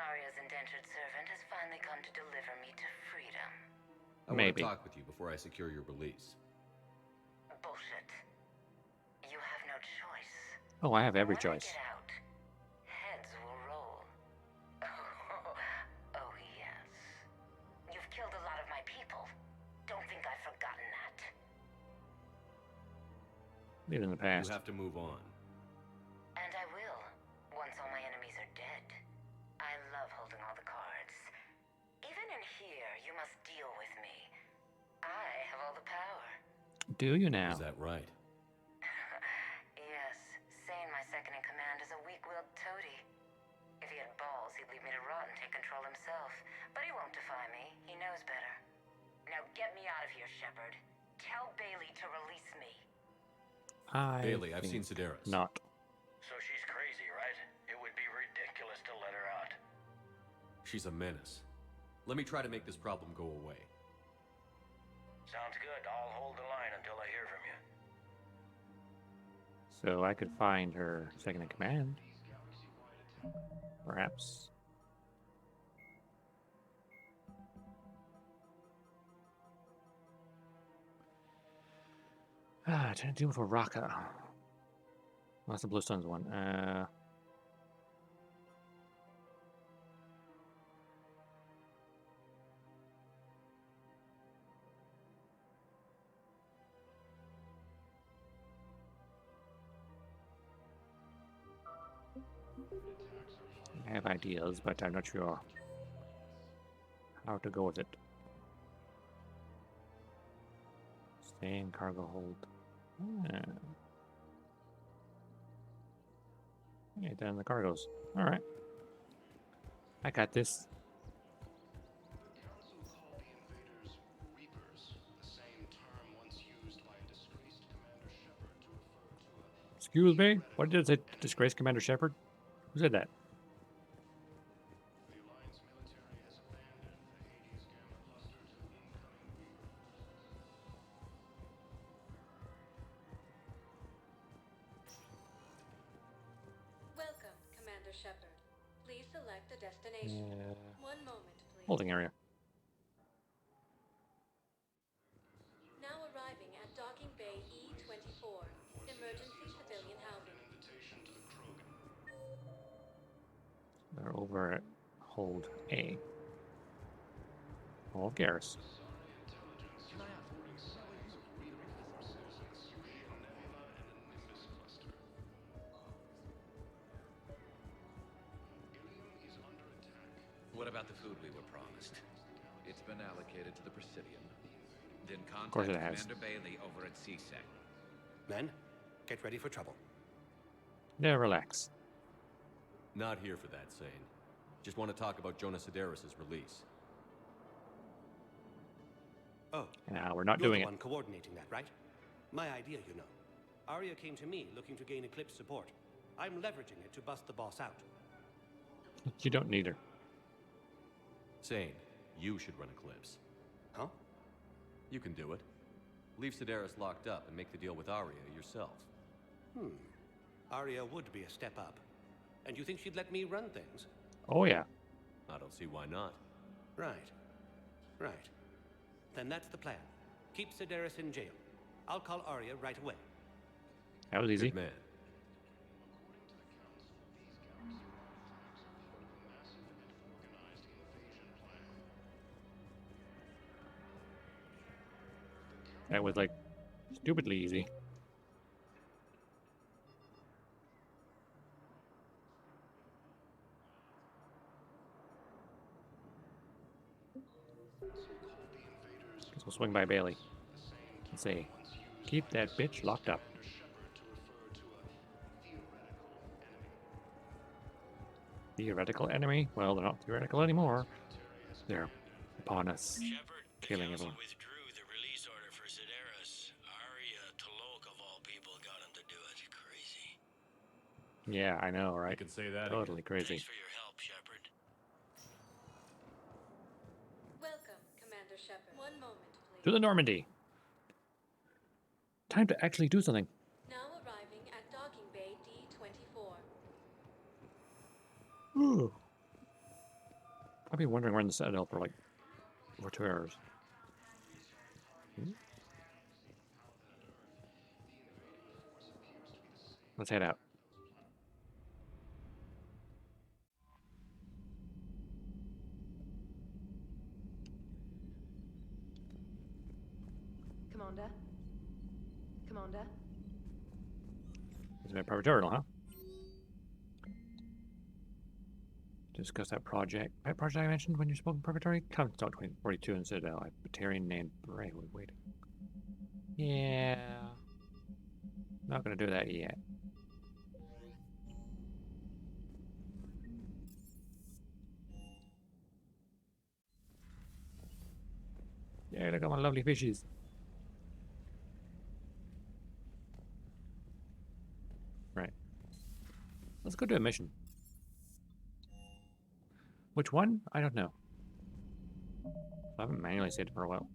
Arya's indentured servant has finally come to deliver me to freedom. I Maybe. want to talk with you before I secure your release. Bullshit. You have no choice. Oh, I have every When choice. I get out, heads will roll. Oh, yes. You've killed a lot of my people. Don't think I've forgotten that. Leave it in the past. You have to move on. And I will, once all my enemies are dead. I love holding all the cards. Even in here, you must deal with me. I have all the power. Do you now? Is that right? Yes, Sane, my second in command, is a weak-willed toady. If he had balls, he'd leave me to rot and take control himself. But he won't defy me. He knows better. Now get me out of here, Shepard. Tell Bailey to release me. I Bailey, I've think seen Sedaris. Not. So she's crazy, right? It would be ridiculous to She's a menace. Let me try to make this problem go away. Sounds good. I'll hold the line until I hear from you. So I could find her second in command. Perhaps. Trying to do for Raka. Well, that's the Blue Suns one. I have ideas, but I'm not sure how to go with it. Stay in cargo hold. Yeah, down the cargos. Alright. I got this. Excuse me? What did it say? Disgraced Commander Shepard? Who said that? Welcome, Commander Shepard. Please select a destination. One moment, please. Holding area. Now arriving at Docking Bay E-24. Emergency civilian housing. They're over at hold A. All of Garrus. What about the food we were promised? It's been allocated to the Presidium. Then course contact it has. Commander Bailey over at CSEC. Men, get ready for trouble. Yeah, relax. Not here for that, Sane. Just want to talk about Jonas Sedaris' release. Oh, Nah, we're not you're doing the it. one coordinating that, right? My idea, you know. Arya came to me looking to gain Eclipse support. I'm leveraging it to bust the boss out. You don't need her. Sane, you should run Eclipse. Huh? You can do it. Leave Sedaris locked up and make the deal with Arya yourself. Arya would be a step up. And you think she'd let me run things? Oh, yeah. I don't see why not. Right. Right. Then that's the plan. Keep Sedaris in jail. I'll call Arya right away. That was easy. Good man. That was like stupidly easy. Guess we'll swing by Bailey and say, keep that bitch locked up. Theoretical enemy? Well, they're not theoretical anymore. They're upon us, killing everyone. Withdrew the release order for Sedaris. Arya Talok of all people got him to do it. Crazy. Yeah, I know, right? You can say that Totally crazy. Thanks for your help, Shepard. Welcome, Commander Shepard. One moment, please. To the Normandy. Time to actually do something. Now arriving at Docking Bay D-24. Ooh. I've been wondering where in the Citadel for like over 2 hours. Let's head out. Commander? Commander? It's a private terminal, huh? Discuss that project. That project I mentioned when you spoke in Purgatory? Comstock 2042 in Citadel. A Batarian named Bray. Wait. Yeah. Not gonna do that yet. Yeah, look at my lovely fishies. Right. Let's go do a mission. Which one? I don't know. I haven't manually saved it for a while.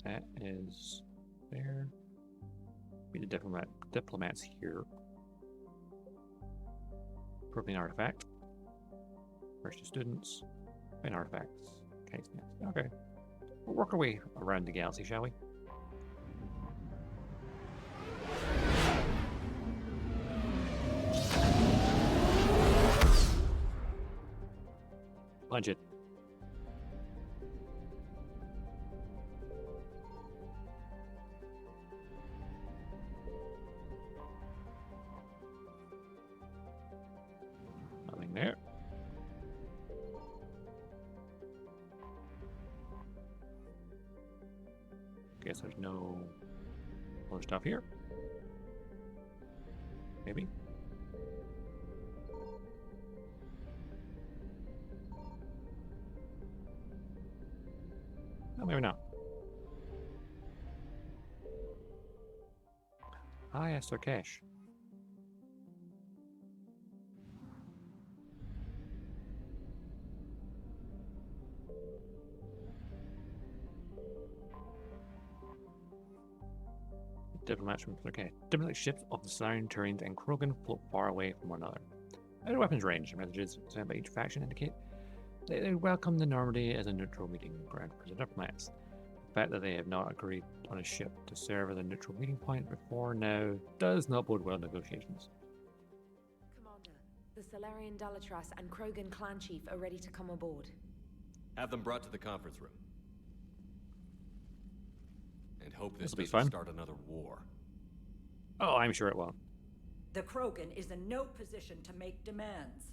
That is there. Be the diplomats here. Proving artifact. First students. And artifacts. Case nest. Okay. We'll work our way around the galaxy, shall we? Punch it. Nothing there. Guess there's no other stuff here. Maybe. No, maybe not. Ah, yes, their cash. Diplomats from okay. Diplomatic ships of the surrounding Turians and Krogan float far away from one another. Out of weapons range, messages sent by each faction indicate they welcome the Normandy as a neutral meeting ground for the diplomats. The fact that they have not agreed on a ship to serve as a neutral meeting point before now does not bode well in negotiations. Commander, the Salarian Dalatras and Krogan clan chief are ready to come aboard. Have them brought to the conference room. And hope this This'll be doesn't fun. start another war. Oh, I'm sure it won't. The Krogan is in no position to make demands.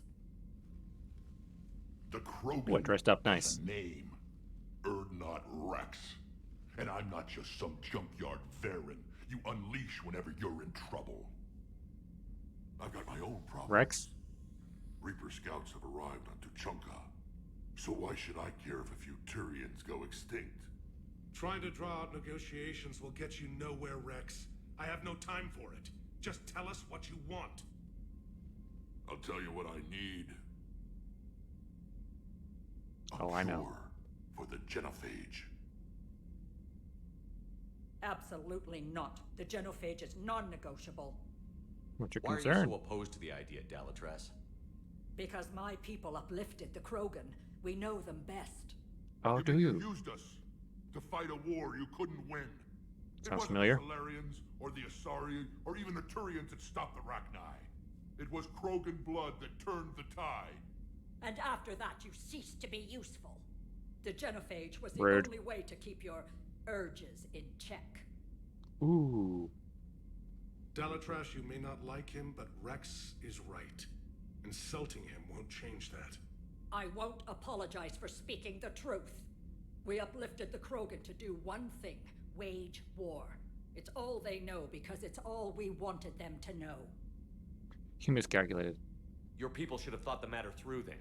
The Krogan What, dressed up nice? has a name. Erdnot Rex. And I'm not just some junkyard Varen you unleash whenever you're in trouble. I've got my own problems. Rex? Reaper scouts have arrived on Tuchanka. So why should I care if a few Turians go extinct? Trying to draw out negotiations will get you nowhere, Rex. I have no time for it. Just tell us what you want. I'll tell you what I need. Oh, I know. For the genophage. Absolutely not. The genophage is non-negotiable. What's your Why concern? are you so opposed to the idea, Dalatras? Because my people uplifted the Krogan. We know them best. Oh, do you? Used us to fight a war you couldn't win. Sounds familiar. It wasn't the Salarians, or the Asari, or even the Turians that stopped the Rachni. It was Krogan blood that turned the tide. And after that, you ceased to be useful. The genophage was the Rude. only way to keep your urges in check. Ooh. Dalatras, you may not like him, but Rex is right. Insulting him won't change that. I won't apologize for speaking the truth. We uplifted the Krogan to do one thing: wage war. It's all they know because it's all we wanted them to know. He miscalculated. Your people should have thought the matter through then.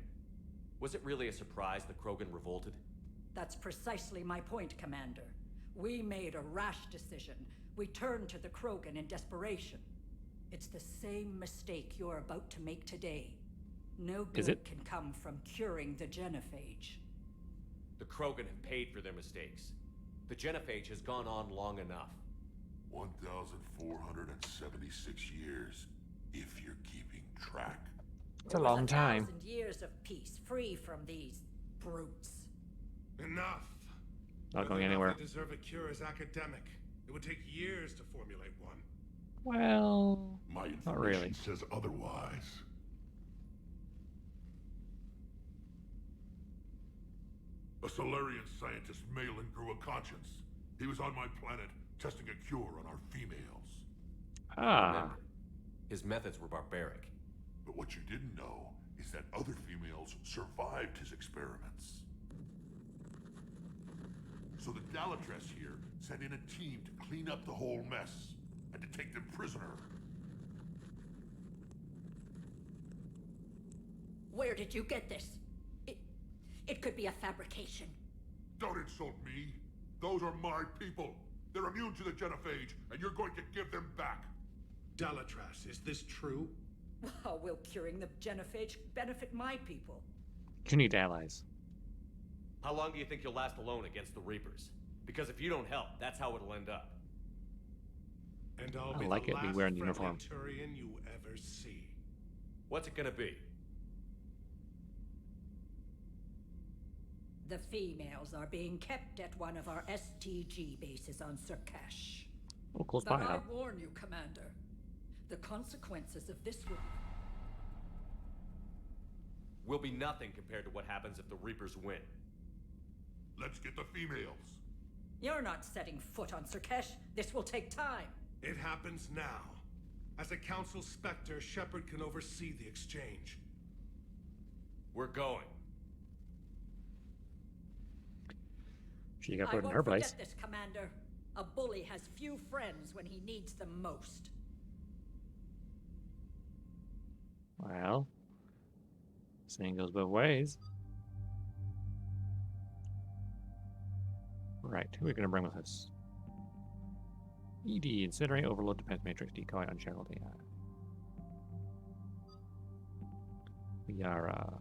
Was it really a surprise the Krogan revolted? That's precisely my point, Commander. We made a rash decision. We turned to the Krogan in desperation. It's the same mistake you're about to make today. No Is good it? can come from curing the genophage. The Krogan have paid for their mistakes. The genophage has gone on long enough. 1,476 years, if you're keeping track. It's a long time. 1,000 years of peace, free from these brutes. Enough. Not going Whether or anywhere. They deserve a cure is academic. It would take years to formulate one. Well, My information not really. says otherwise. A Solarian scientist, Malin, grew a conscience. He was on my planet, testing a cure on our females. Ah. Remember, his methods were barbaric. But what you didn't know is that other females survived his experiments. So the Dalatras here sent in a team to clean up the whole mess and to take them prisoner. Where did you get this? It could be a fabrication. Don't insult me. Those are my people. They're immune to the genophage, and you're going to give them back. Dalatras, is this true? How will curing the genophage benefit my people? You need allies. How long do you think you'll last alone against the Reapers? Because if you don't help, that's how it'll end up. And I'll I be like the it, be last wearing the friendly uniform. Turian you ever see. What's it gonna be? The females are being kept at one of our STG bases on Surkash. Oh, close But by, I huh? warn you, Commander. The consequences of this Will be nothing compared to what happens if the Reapers win. Let's get the females. You're not setting foot on Surkash. This will take time. It happens now. As a Council Spectre, Shepard can oversee the exchange. We're going. She got I put in won't her forget place. this, Commander. A bully has few friends when he needs them most. Well, saying goes both ways. Right, who are we going to bring with us? ED, Incinerate, Overload, Defense Matrix, Decoy, Unshackled AI. We are,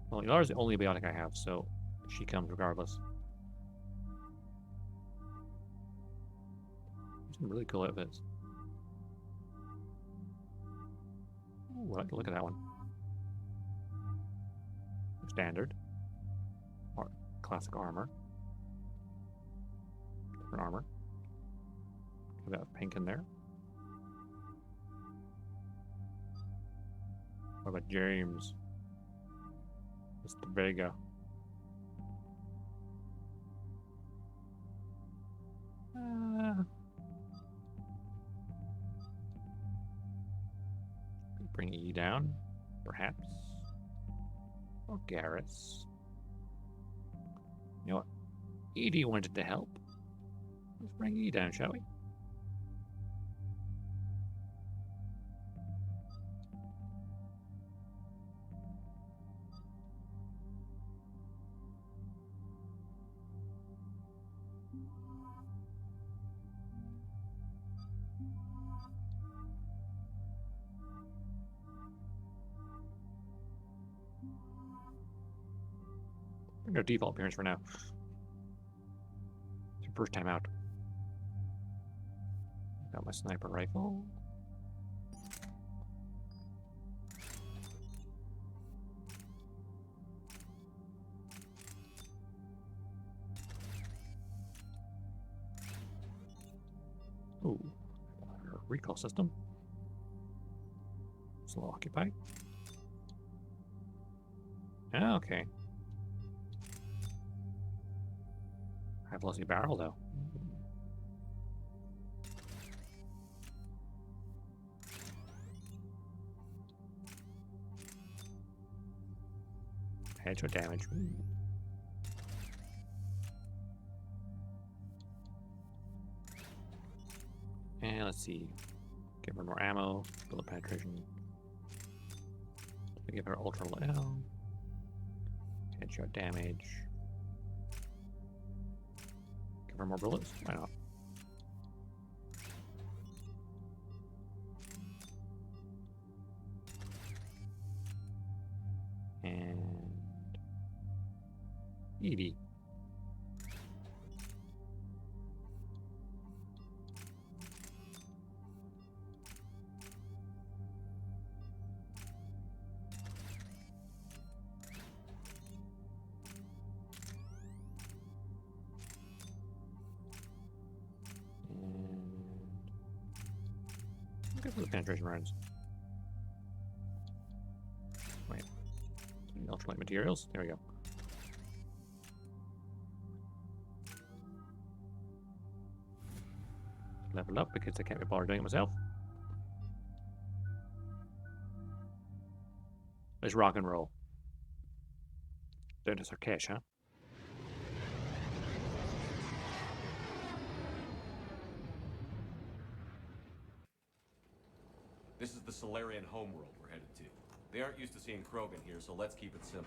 well, Yara's the only biotic I have, so she comes regardless. Some really cool outfits. Ooh, I like to look at that one. Standard. Or classic armor. Different armor. Got that pink in there. What about James? Mr. Vega. Bring E down, perhaps. Or Garrus. You know what? ED wanted to help. Let's bring E down, shall we? No default appearance for now. It's your first time out. Got my sniper rifle. Ooh, recall system. Still occupied. Okay. High velocity barrel though. Headshot damage. Ooh. And let's see. Give her more ammo. Bullet penetration. We give her ultra low. Headshot damage. Give her more bullets. Why not? And Edie. Look for the penetration rounds. Wait. Ultralight materials. There we go. Level up because I can't be bothered doing it myself. Let's rock and roll. Down to Sarkesh, huh? This is the Solarian homeworld we're headed to. They aren't used to seeing Krogan here, so let's keep it simple.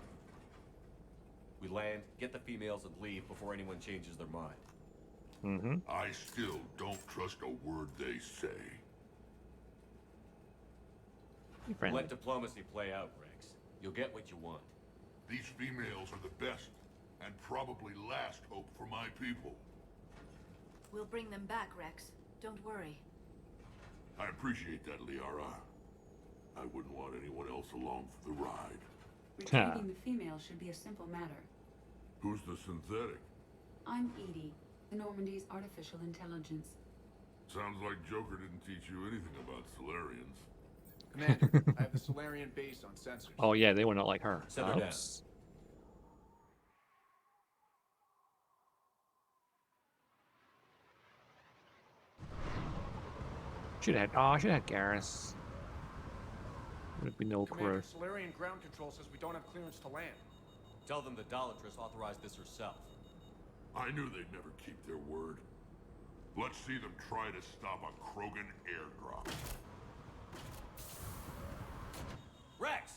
We land, get the females, and leave before anyone changes their mind. Mm-hmm. I still don't trust a word they say. Let diplomacy play out, Rex. You'll get what you want. These females are the best, and probably last hope for my people. We'll bring them back, Rex. Don't worry. I appreciate that, Liara. I wouldn't want anyone else along for the ride. Retrieving the female should be a simple matter. Who's the synthetic? I'm Edie, the Normandy's artificial intelligence. Sounds like Joker didn't teach you anything about Solarians. Commander, I have the Solarian base on sensors. Oh yeah, they were not like her. Set her down. Oops. Should have. Oh, I should have Garrus. Would be no crew. Commander, Solarian ground control says we don't have clearance to land. Tell them the Dolatress authorized this herself. I knew they'd never keep their word. Let's see them try to stop a Krogan airdrop. Rex!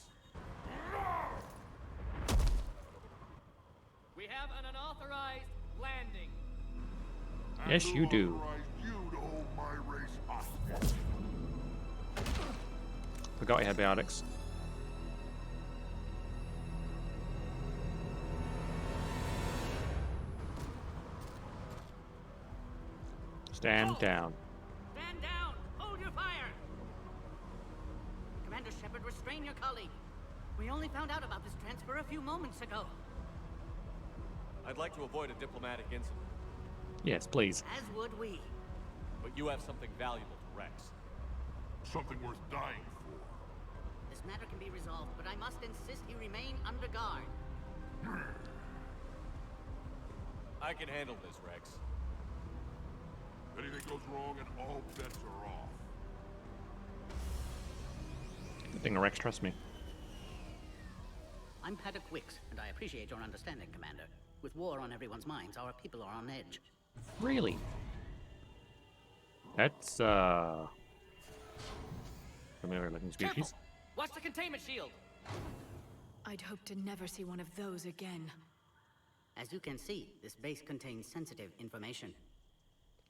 We have an unauthorized landing. Yes, you do. You to hold my race hostage. Forgot you had biotics. Stand down. Stand down! Hold your fire! Commander Shepard, restrain your colleague. We only found out about this transfer a few moments ago. I'd like to avoid a diplomatic incident. Yes, please. As would we. But you have something valuable to Rex. Something worth dying for. This matter can be resolved, but I must insist he remain under guard. I can handle this, Rex. Anything goes wrong and all bets are off. Good thing Rex trusts me. I'm Paddock Wicks, and I appreciate your understanding, Commander. With war on everyone's minds, our people are on edge. Really? That's familiar looking species. Careful! Watch the containment shield! I'd hope to never see one of those again. As you can see, this base contains sensitive information.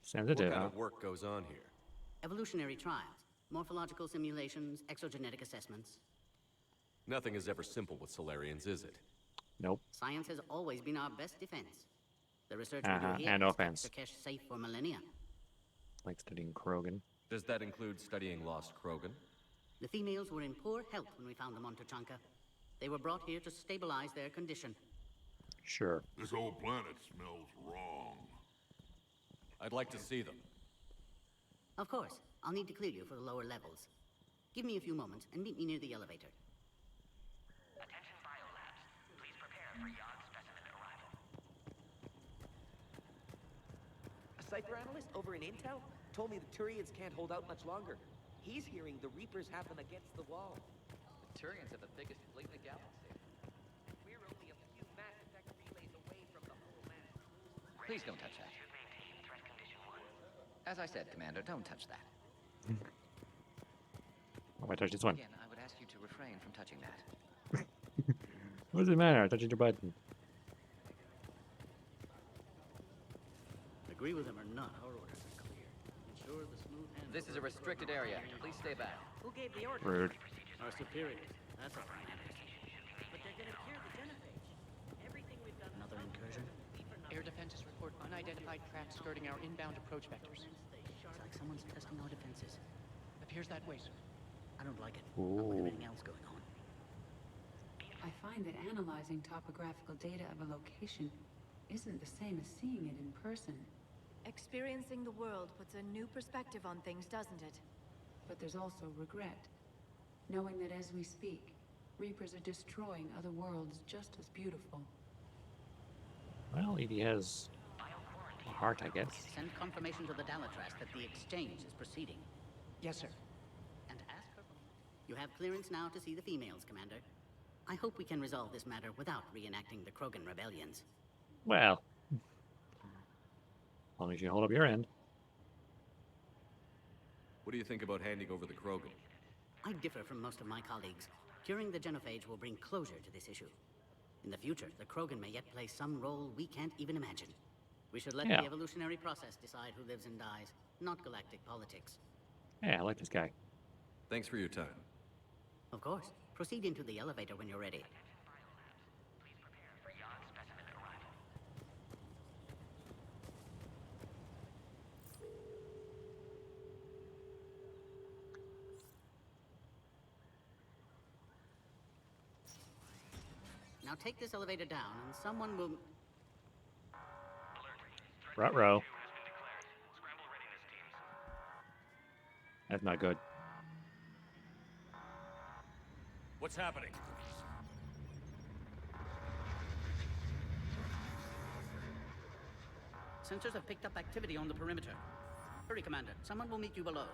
Sensitive, What kind huh? of work goes on here? Evolutionary trials, morphological simulations, exogenetic assessments. Nothing is ever simple with Solarians, is it? Nope. Science has always been our best defense. The research we do here and has offense. kept Sakesh safe for millennia. Like studying Krogan. Does that include studying lost Krogan? The females were in poor health when we found them on Tuchanka. They were brought here to stabilize their condition. Sure. This whole planet smells wrong. I'd like to see them. Of course. I'll need to clear you for the lower levels. Give me a few moments and meet me near the elevator. Attention biolabs. Please prepare for Yod specimen arrival. A Cypher analyst over in Intel told me the Turians can't hold out much longer. He's hearing the Reapers have them against the wall. The Turians have the biggest fleet in the galaxy. We're only a few mass effect relays away from the whole mass. Please don't touch that. As I said, Commander, don't touch that. Oh, I touched this one. Again, I would ask you to refrain from touching that. What does it matter? I touched your button. Agree with them or not, our orders are clear. Ensure the smooth hand. This is a restricted area. Please stay back. Who gave the order? Rude. Our superiors. That's a fine attitude. But they're gonna cure the genophage. Everything we've done. Another incursion? Air defenses report unidentified craft skirting our inbound approach vectors. It's like someone's testing our defenses. Appears that way, sir. I don't like it. Not with everything else going on. I find that analyzing topographical data of a location isn't the same as seeing it in person. Experiencing the world puts a new perspective on things, doesn't it? But there's also regret. Knowing that as we speak, Reapers are destroying other worlds just as beautiful. Well, Edie has a heart, I guess. Send confirmation to the Dalatrass that the exchange is proceeding. Yes, sir. And ask her for... You have clearance now to see the females, Commander. I hope we can resolve this matter without reenacting the Krogan rebellions. Well, as long as you hold up your end. What do you think about handing over the Krogan? I differ from most of my colleagues. Curing the genophage will bring closure to this issue. In the future, the Krogan may yet play some role we can't even imagine. We should let Yeah. the evolutionary process decide who lives and dies, not galactic politics. Yeah, I like this guy. Thanks for your time. Of course. Proceed into the elevator when you're ready. Now take this elevator down and someone will... Ruh-roh. That's not good. What's happening? Sensors have picked up activity on the perimeter. Hurry, Commander. Someone will meet you below.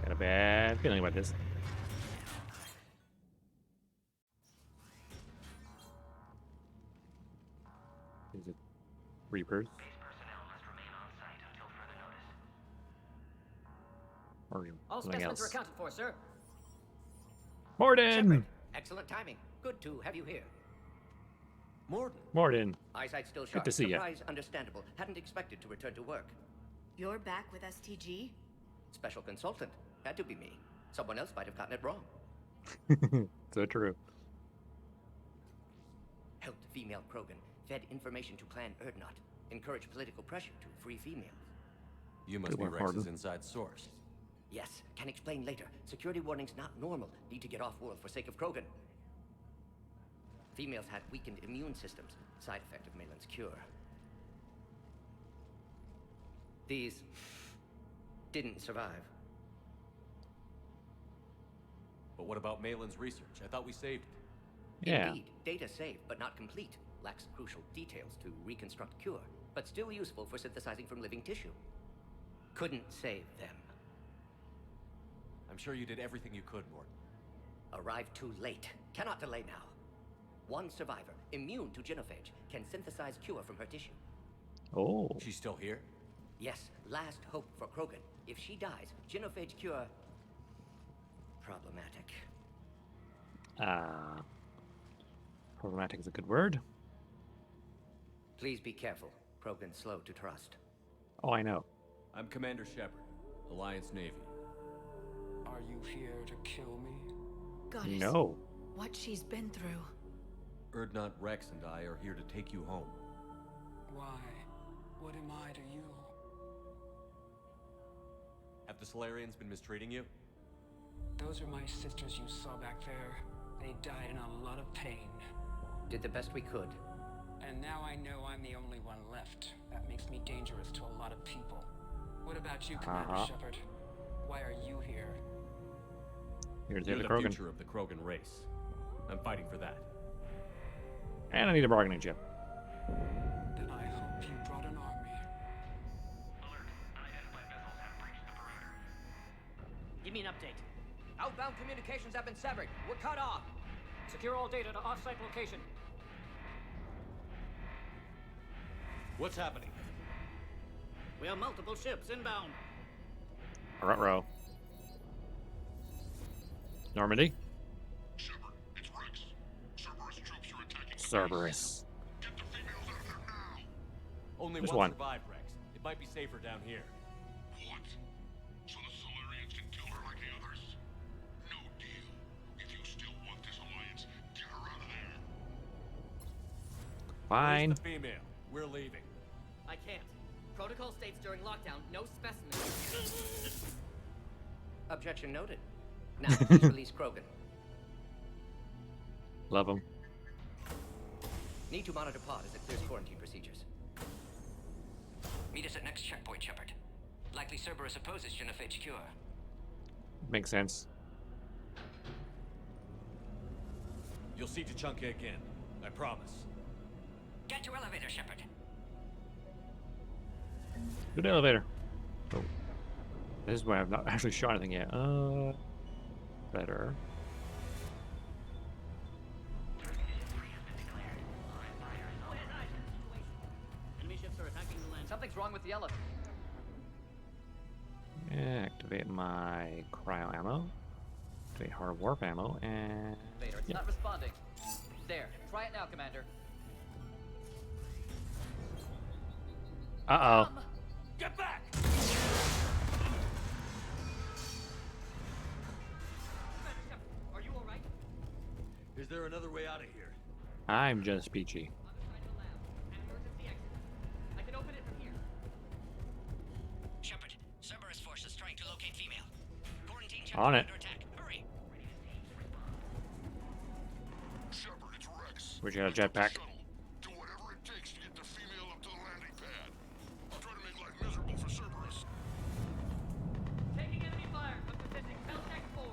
Got a bad feeling about this. Is it Reapers? Or All something specimens are else? accounted for, sir. Morden! Excellent timing. Good to have you here. Morden. Eyesight still Good sharp. to see ya. Surprise understandable. Hadn't expected to return to work. You're back with STG? Special consultant. Had to be me. Someone else might have gotten it wrong. So true. Helped female Krogan. Fed information to Clan Erdnot. Encouraged political pressure to free females. You must Good be work, Rex's Morden. inside source. Yes, can explain later. Security warnings not normal. Need to get off-world for sake of Krogan. Females had weakened immune systems. Side effect of Malin's cure. These didn't survive. But what about Malin's research? I thought we saved it. Yeah. Indeed, data saved, but not complete. Lacks crucial details to reconstruct cure, but still useful for synthesizing from living tissue. Couldn't save them. I'm sure you did everything you could, Morden. Arrived too late. Cannot delay now. One survivor, immune to genophage, can synthesize cure from her tissue. Oh. She's still here? Yes, last hope for Krogan. If she dies, genophage cure... problematic. Problematic is a good word. Please be careful. Krogan slow to trust. Oh, I know. I'm Commander Shepard, Alliance Navy. Are you here to kill me? Goddess. No. What she's been through. Erdnot, Rex, and I are here to take you home. Why? What am I to you? Have the Solarians been mistreating you? Those are my sisters you saw back there. They died in a lot of pain. Did the best we could. And now I know I'm the only one left. That makes me dangerous to a lot of people. What about you, Commander Shepard? Why are you here? You're You're the the Krogan. future of the Krogan race. I'm fighting for that. And I need a bargaining chip. Then I hope you brought an army. Give me an update. Outbound communications have been severed. We're cut off. Secure all data to off-site location. What's happening? We have multiple ships inbound. Ruh-roh. Normandy? Shepard, it's Rex. Cerberus troops are attacking. Cerberus. Get the females out of there now. Only There's one one. survived, Rex. It might be safer down here. What? So the Solarians can kill her like the others? No deal. If you still want this alliance, get her out of there. Fine. Where's the female? We're leaving. I can't. Protocol states during lockdown, no specimens. Objection noted. Now, please release Krogan. Love him. Need to monitor pod as it clears quarantine procedures. Meet us at next checkpoint, Shepard. Likely Cerberus opposes genophage cure. Makes sense. You'll see Tachanka again. I promise. Get to elevator, Shepard. Good elevator. Oh. This is why I've not actually shot anything yet. Better. Enemy ships are attacking the land. Something's wrong with the elevator. Activate my cryo ammo. Okay, hard warp ammo and. Vader, it's not responding. There, try it now, Commander. Uh oh. Get back! Are you alright? Is there another way out of here? I'm just peachy. I can open it from here. Shepard, Cerberus force is trying to locate female. Quarantine On it. under attack. Hurry! Shepard, it's Rex. Where'd you got a jetpack? Do whatever it takes to get the female up to the landing pad. I'll try to make life miserable for Cerberus. Taking enemy fire. I'm defending Dogtags 4.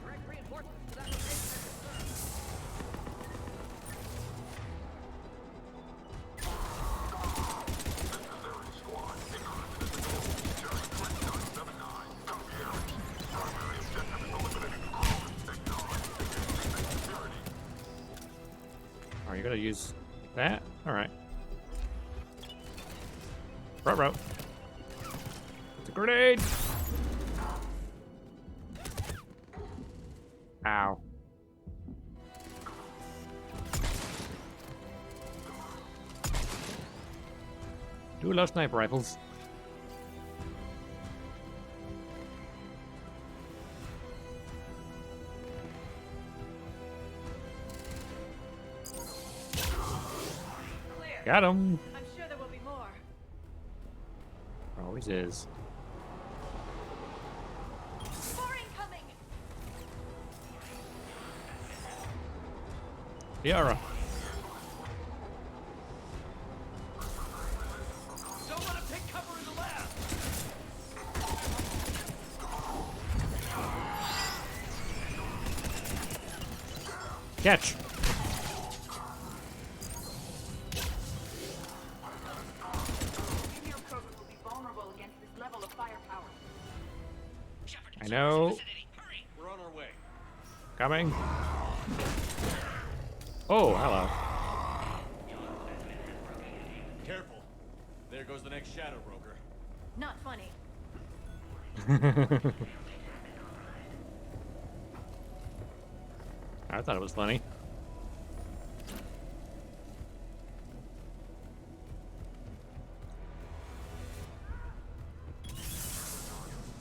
Direct reinforcements to that location are confirmed. Are you gonna use that? Alright. Ruh-roh. It's a grenade! Ow. Do love sniper rifles. Clear. Got him. I'm sure there will be more. Always is. More incoming! Yara. Don't want to pick cover in the lab! Catch. Female Krogan will be vulnerable against this level of firepower. I know. We're on our way. Coming. Oh, hello. Careful. There goes the next shadow broker. Not funny. I thought it was funny.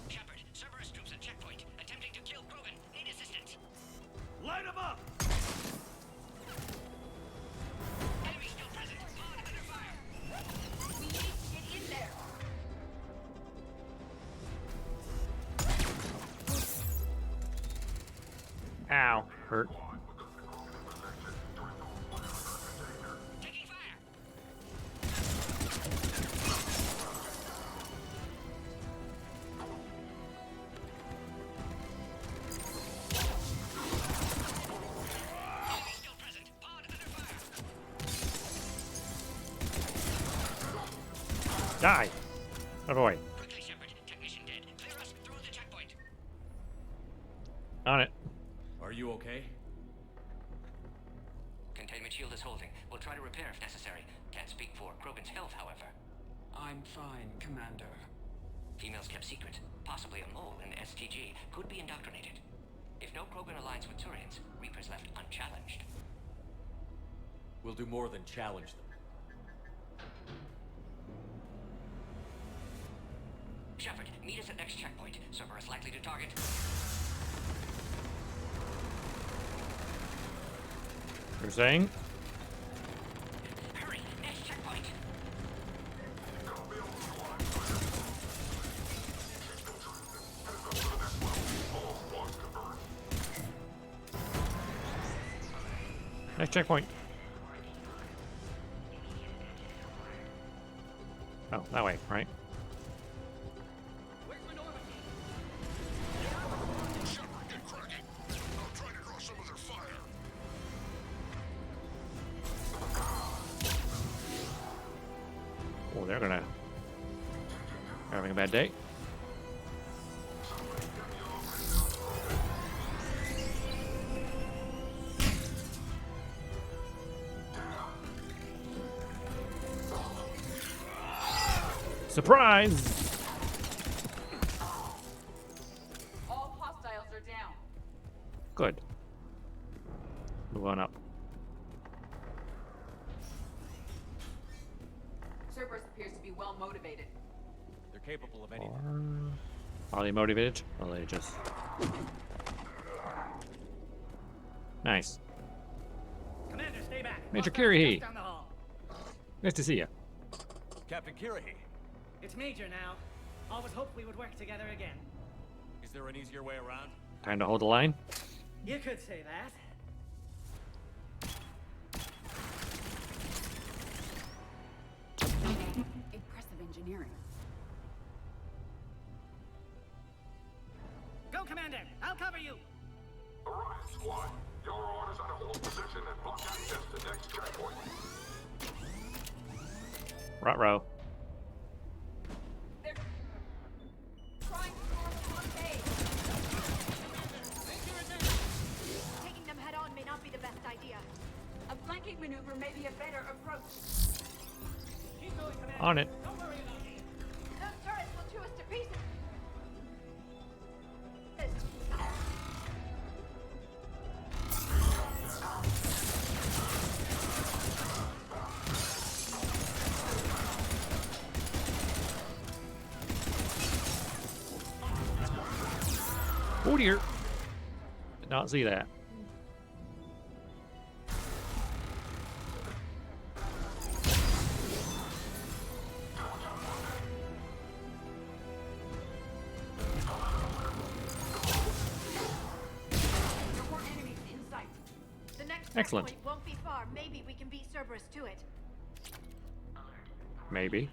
Shepard, Cerberus troops at checkpoint, attempting to kill Krogan. Need assistance. Light him up! Enemy still present. Pod under fire. We need to get in there. Ow. Hurt. Taking fire. Enemy still present. Pod under fire. Die. Avoid. Quickly, Shepard. Technician dead. Clear us through the checkpoint. On it. Are you okay? Containment shield is holding. We'll try to repair if necessary. Can't speak for Krogan's health, however. I'm fine, Commander. Females kept secret. Possibly a mole in STG. Could be indoctrinated. If no Krogan aligns with Turians, Reapers left unchallenged. We'll do more than challenge them. Shepard, meet us at next checkpoint. Cerberus likely to target. You're saying? Hurry, next checkpoint. Next checkpoint. Oh, that way, right? Where's Minority? Shepard, get cracking. I'll try to draw some of their fire. Oh, they're gonna having a bad day. Surprise! All hostiles are down. Good. Move on up. Cerberus appears to be well motivated. They're capable of anything. Are they motivated? Or are they just... Nice. Commander, stay back. Major Hostiles Yuhei. just down the hall. Nice to see you. Captain Yuhei. It's Major now. Always hoped we would work together again. Is there an easier way around? Time to hold the line. You could say that. Impressive engineering. Go, Commander. I'll cover you. Alright, squad. Your orders are to hold position and block access to next checkpoint. Ruh-roh. Trying to force the blockade. Taking them head on may not be the best idea. A flanking maneuver may be a better approach. Keep going, Commander. On it. Don't worry about me. Those turrets will chew us to pieces. Oh dear. Did not see that. There were enemies in sight. The next Excellent. checkpoint won't be far. Maybe we can beat Cerberus to it. Maybe.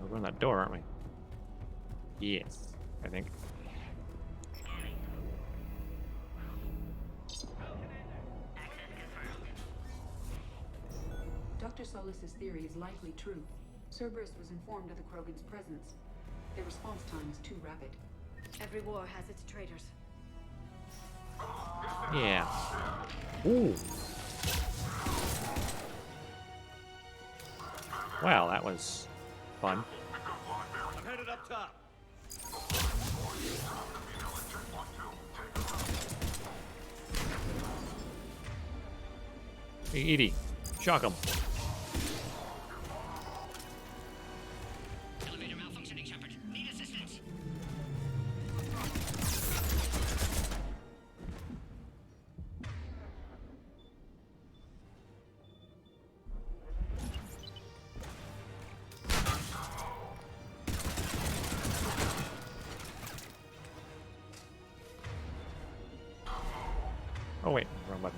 We're going that door, aren't we? Yes, I think. Dr. Solus's theory is likely true. Cerberus was informed of the Krogan's presence. Their response time is too rapid. Every war has its traitors. Yeah. Ooh. Wow, that was fun. I'm headed up top. Hey, Edie, shock him. Elevator malfunctioning, Shepard. Need assistance. Oh wait, wrong button.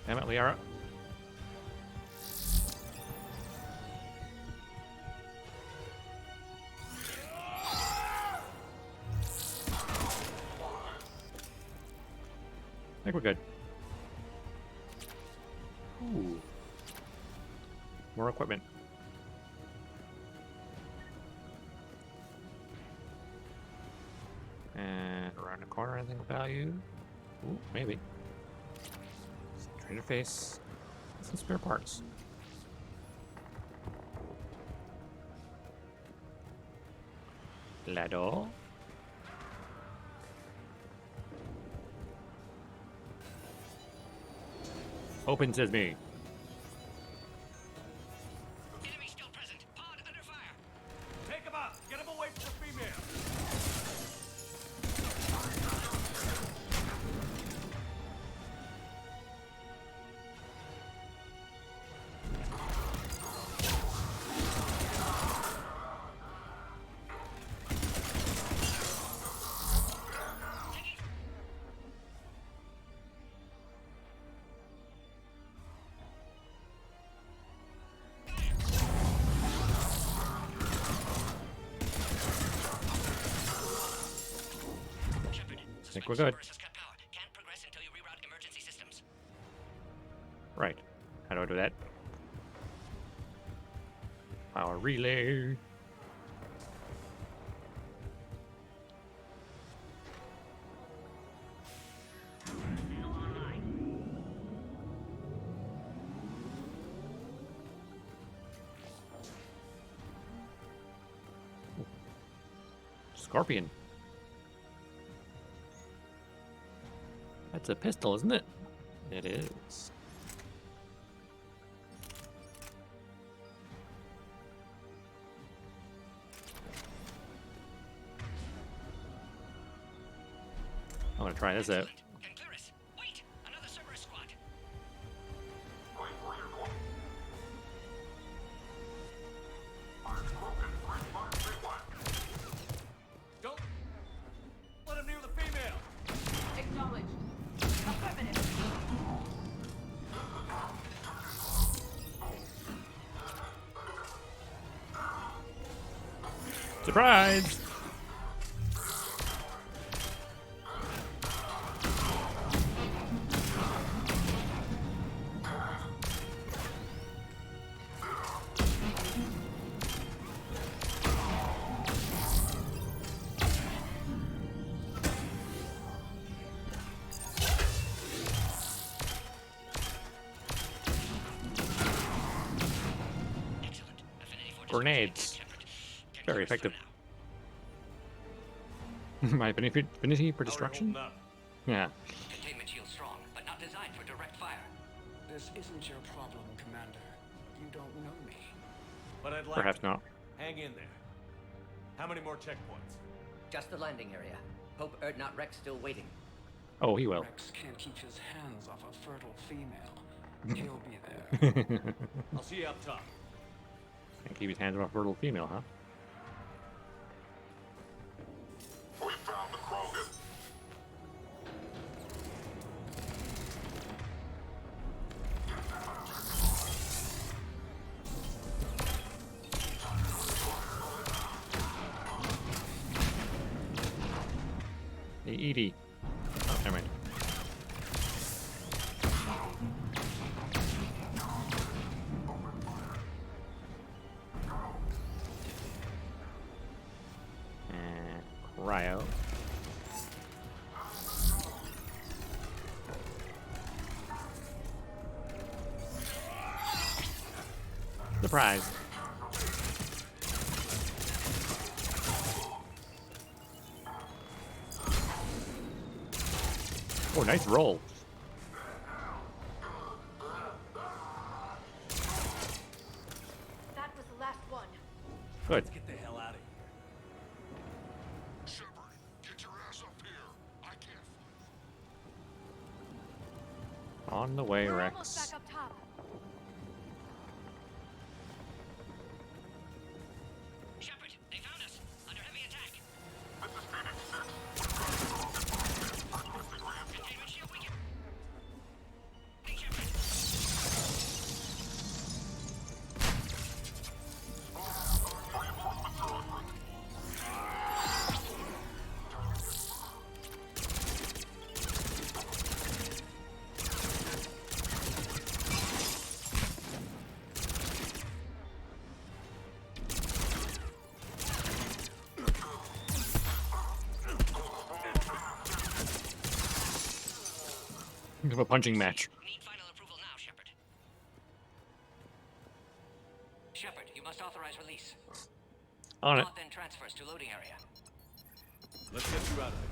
Damn it, Liara. I think we're good. Ooh. More equipment. And around the corner, anything of value? Ooh, maybe. Trader face. Some spare parts. Ladder. Open sesame. Enemy still present. Pod under fire. Take him out. Get him away from the female. I think we're good. Can't progress until you reroute emergency systems. Right. How do I do that? Power relay. Scorpion. That's a pistol, isn't it? It is. I'm gonna try this out. Wait! Another Cerberus squad! Don't let him near the female. Acknowledged. Affirmative. Surprise! Grenades. Very effective. My affinity for destruction? Yeah. Containment shield strong, but not designed for direct fire. This isn't your problem, Commander. You don't know me. But I'd like Perhaps to. not. Hang in there. How many more checkpoints? Just the landing area. Hope not Rex still waiting. Oh, he will. Rex can't keep his hands off a fertile female. He'll be there. I'll see you up top. Can't keep his hands off a fertile female, huh? We found the Krogan. Hey, Edie. Oh, never mind. Cryo. Surprise. Oh, nice roll. That was the last one. Good. Let's get the hell out of here. Shepard, get your ass up here. I can't. On the way, We're Rex. almost back up top. Shepard, they found us! Under heavy attack! Containment shield weakened! Hey, Shepard! Have a punching match. Need final approval now, Shepard. Shepard, you must authorize release. On it. Pod then transfers to loading area. Let's get you out of here.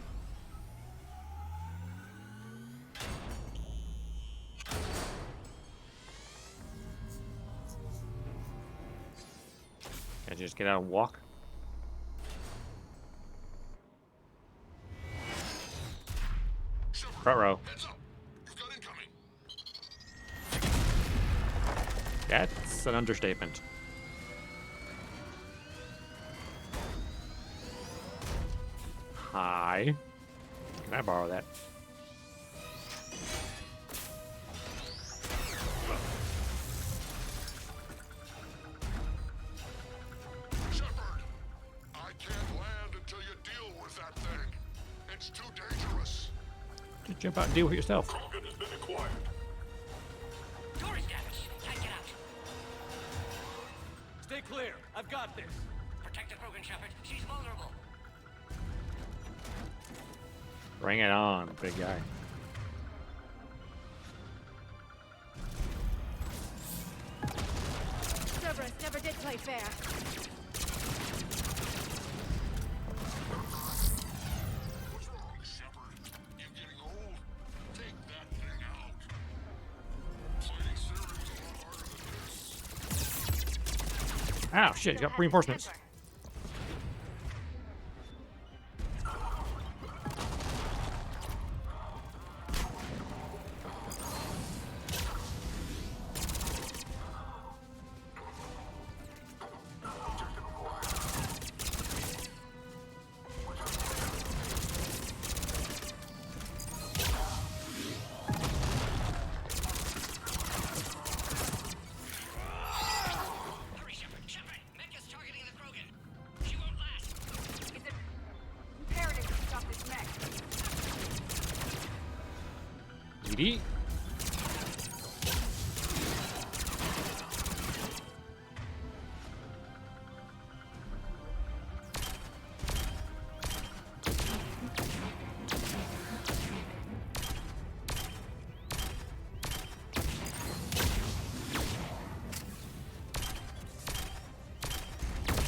Can I just get out and walk? Front row. Heads up. You've got incoming. That's an understatement. Hi. Can I borrow that? Shepard, I can't land until you deal with that thing. It's too dangerous. Just jump out and deal with it yourself. Krogan has been acquired. Door is damaged. Can't get out. Stay clear. I've got this. Protect the Krogan, Shepard. She's vulnerable. Bring it on, big guy. Cerberus never did play fair. Ow, shit, got reinforcements. Eat.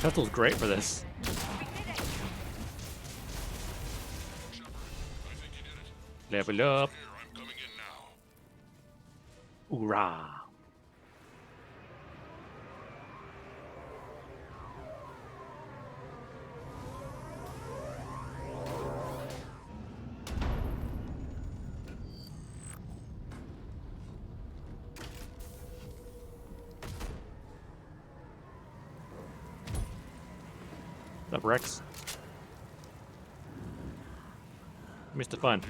Petal's great for this. Level up. Hoorah. What's up, Rex? Mr. Fun.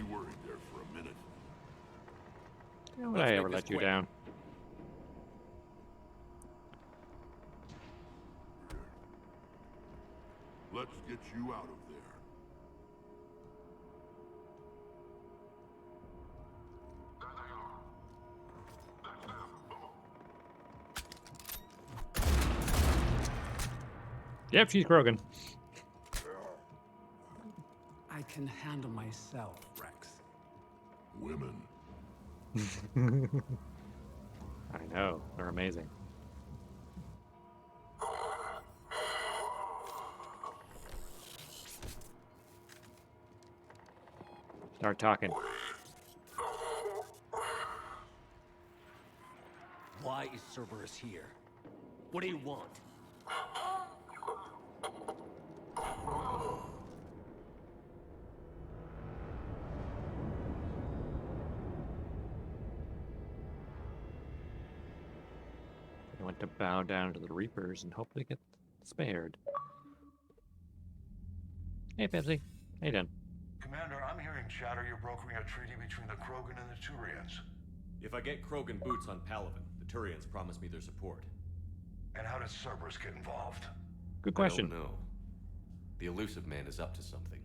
How would I ever let you down? Let's get you out of there. Yep, she's Krogan. I can handle myself, Rex. Women. I know, they're amazing. Start talking. Why is Cerberus here? What do you want? I want to bow down to the Reapers and hope they get spared. Hey, Pepsi. How you doing? Commander, I'm hearing chatter you're brokering a treaty between the Krogan and the Turians. If I get Krogan boots on Palaven, the Turians promise me their support. And how does Cerberus get involved? Good question. I don't know. The elusive man is up to something.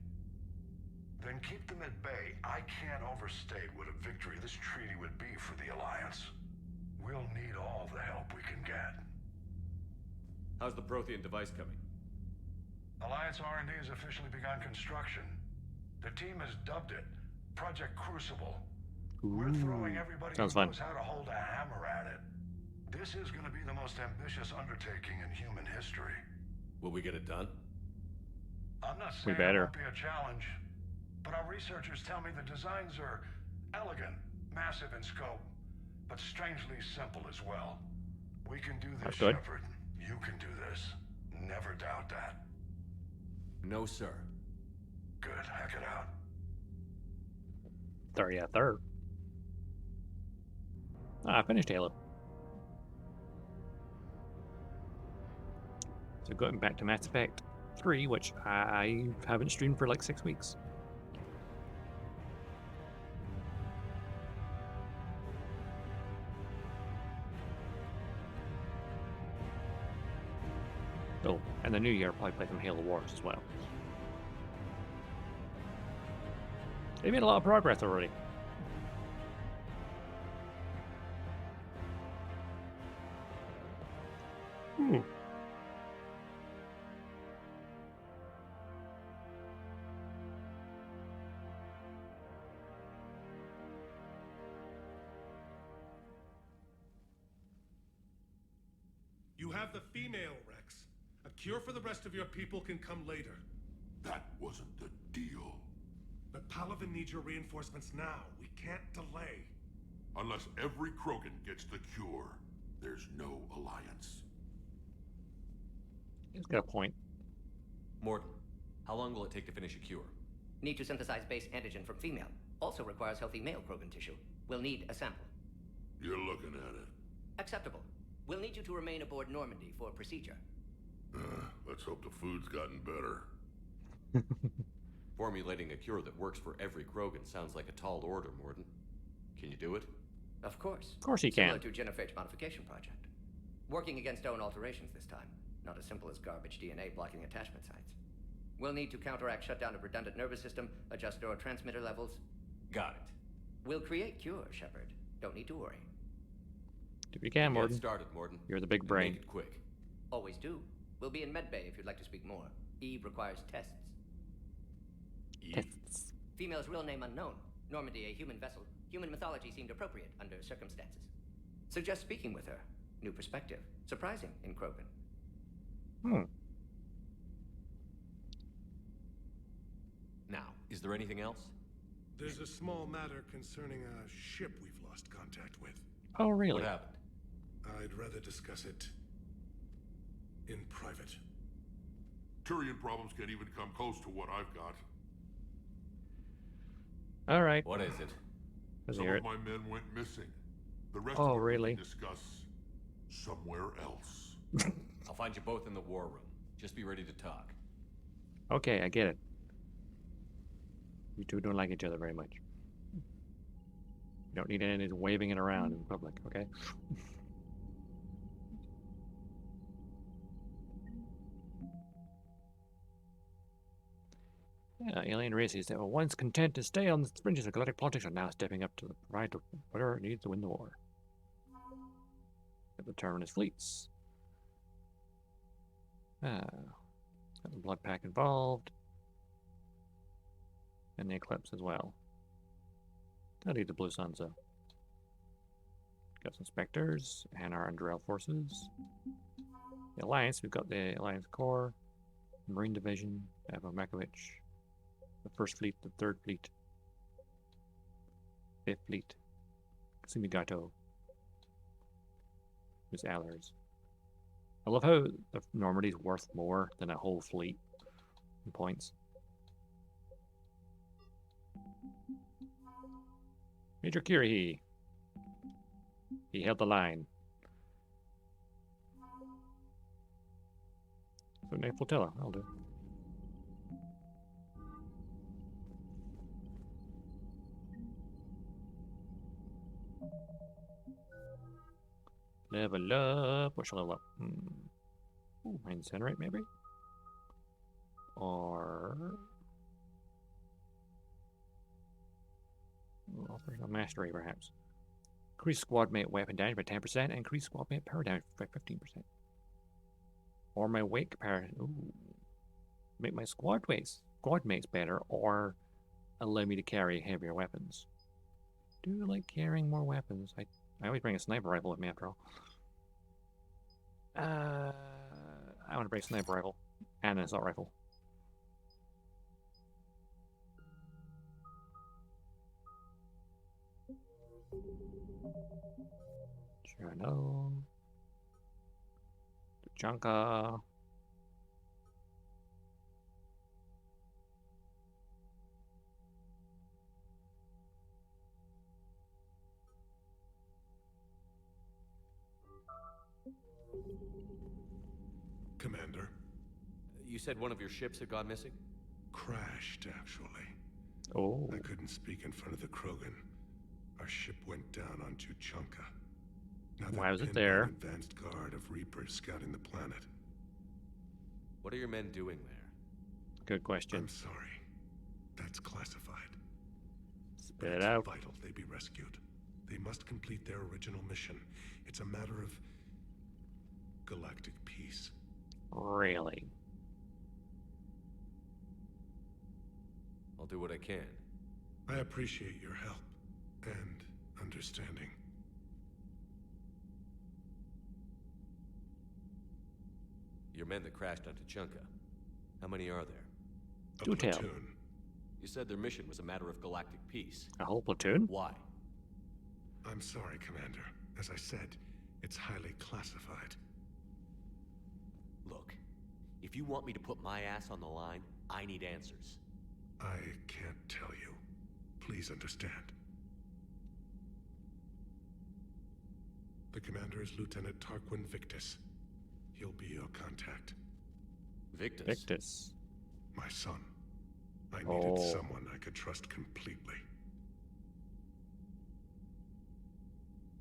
Then keep them at bay. I can't overstate what a victory this treaty would be for the Alliance. We'll need all the help we can get. How's the Prothean device coming? Alliance R&D has officially begun construction. The team has dubbed it Project Crucible. We're throwing everybody who knows how to hold a hammer at it. This is going to be the most ambitious undertaking in human history. Will we get it done? I'm not saying it won't be a challenge, but our researchers tell me the designs are elegant, massive in scope, but strangely simple as well. We can do this, Shepard. You can do this. Never doubt that. No, sir. Good. Hack it out. Third. Ah, I finished Halo. So going back to Mass Effect 3, which I haven't streamed for like 6 weeks. Oh, and the new year I'll probably play some Halo Wars as well. They made a lot of progress already. You have the female, Rex. A cure for the rest of your people can come later. That wasn't the deal. But Palaven needs your reinforcements now. We can't delay. Unless every Krogan gets the cure, there's no alliance. He's got a point. Morton, how long will it take to finish a cure? Need to synthesize base antigen from female. Also requires healthy male Krogan tissue. We'll need a sample. You're looking at it. Acceptable. We'll need you to remain aboard Normandy for procedure. Let's hope the food's gotten better. Formulating a cure that works for every Krogan sounds like a tall order, Morton. Can you do it? Of course. Of course he Similar can. to Genophage modification project. Working against own alterations this time. Not as simple as garbage DNA blocking attachment sites. We'll need to counteract shutdown of redundant nervous system, adjust neurotransmitter levels. Got it. We'll create cure, Shepard. Don't need to worry. Do you can, Morton. Get started, Morton. You're the big brain. Make it quick. Always do. We'll be in medbay if you'd like to speak more. Eve requires tests. Tests. Female's real name unknown. Normandy, a human vessel. Human mythology seemed appropriate under circumstances. Suggest speaking with her. New perspective. Surprising in Krogan. Now, is there anything else? There's a small matter concerning a ship we've lost contact with. Oh, really? What happened? I'd rather discuss it in private. Turian problems can't even come close to what I've got. All right. What is it? Let's Some hear of it. my men went missing. The rest Oh, of it really? we can discuss somewhere else. I'll find you both in the war room. Just be ready to talk. Okay, I get it. You two don't like each other very much. You don't need any waving it around in public, okay? Yeah, alien races that were once content to stay on the fringes of galactic politics are now stepping up to the pride of whatever it needs to win the war. At the terminus fleets. Got the blood pack involved. And the Eclipse as well. I'll need the Blue Suns though. Got some Spectres and our Undrell forces. The Alliance, we've got the Alliance Corps, Marine Division, Avo Mekovich, the First Fleet, the Third Fleet, Fifth Fleet, Sumigato, who's Allers. I love how the Normandy's worth more than a whole fleet in points. Major Kirihi. He held the line. So Nate Flotilla, I'll do. Level up. What shall I level up? Ooh, Incinerate maybe? Or operational mastery perhaps. Increase squad mate weapon damage by 10% and increase squad mate power damage by 15%. Or my weight comparison. Ooh. Make my squad mates better or allow me to carry heavier weapons. Do you like carrying more weapons? I always bring a sniper rifle with me after all. I want to bring a sniper rifle and an assault rifle. Sure, no. Junka. Commander. You said one of your ships had gone missing? Crashed, actually. Oh. I couldn't speak in front of the Krogan. Our ship went down on Tuchanka. Now Why was it pinned by there? an advanced guard of Reapers scouting the planet. What are your men doing there? Good question. I'm sorry. That's classified. Spit it out. It's vital they be rescued. They must complete their original mission. It's a matter of galactic peace. Really? I'll do what I can. I appreciate your help and understanding. Your men that crashed onto Chunka. How many are there? Do tell. Platoon. You said their mission was a matter of galactic peace. A whole platoon? Why? I'm sorry, Commander. As I said, it's highly classified. Look, you want me to put my ass on the line, I need answers. I can't tell you. Please understand. The commander is Lieutenant Tarquin Victus. He'll be your contact. Victus? Victus. My son. I needed someone I could trust completely.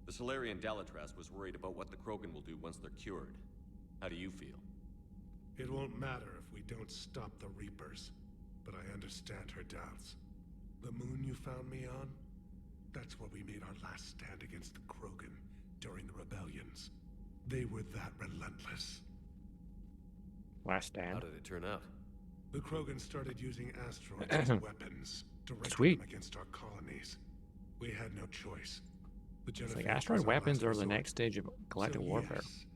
The Solarian Dalatras was worried about what the Krogan will do once they're cured. How do you feel? It won't matter if we don't stop the Reapers, but I understand her doubts. The moon you found me on? That's where we made our last stand against the Krogan during the rebellions. They were that relentless. Last stand? How did it turn out? The Krogan started using asteroids as weapons, directing them against our colonies. We had no choice. It's like asteroid weapons are the next stage of galactic warfare. Yes,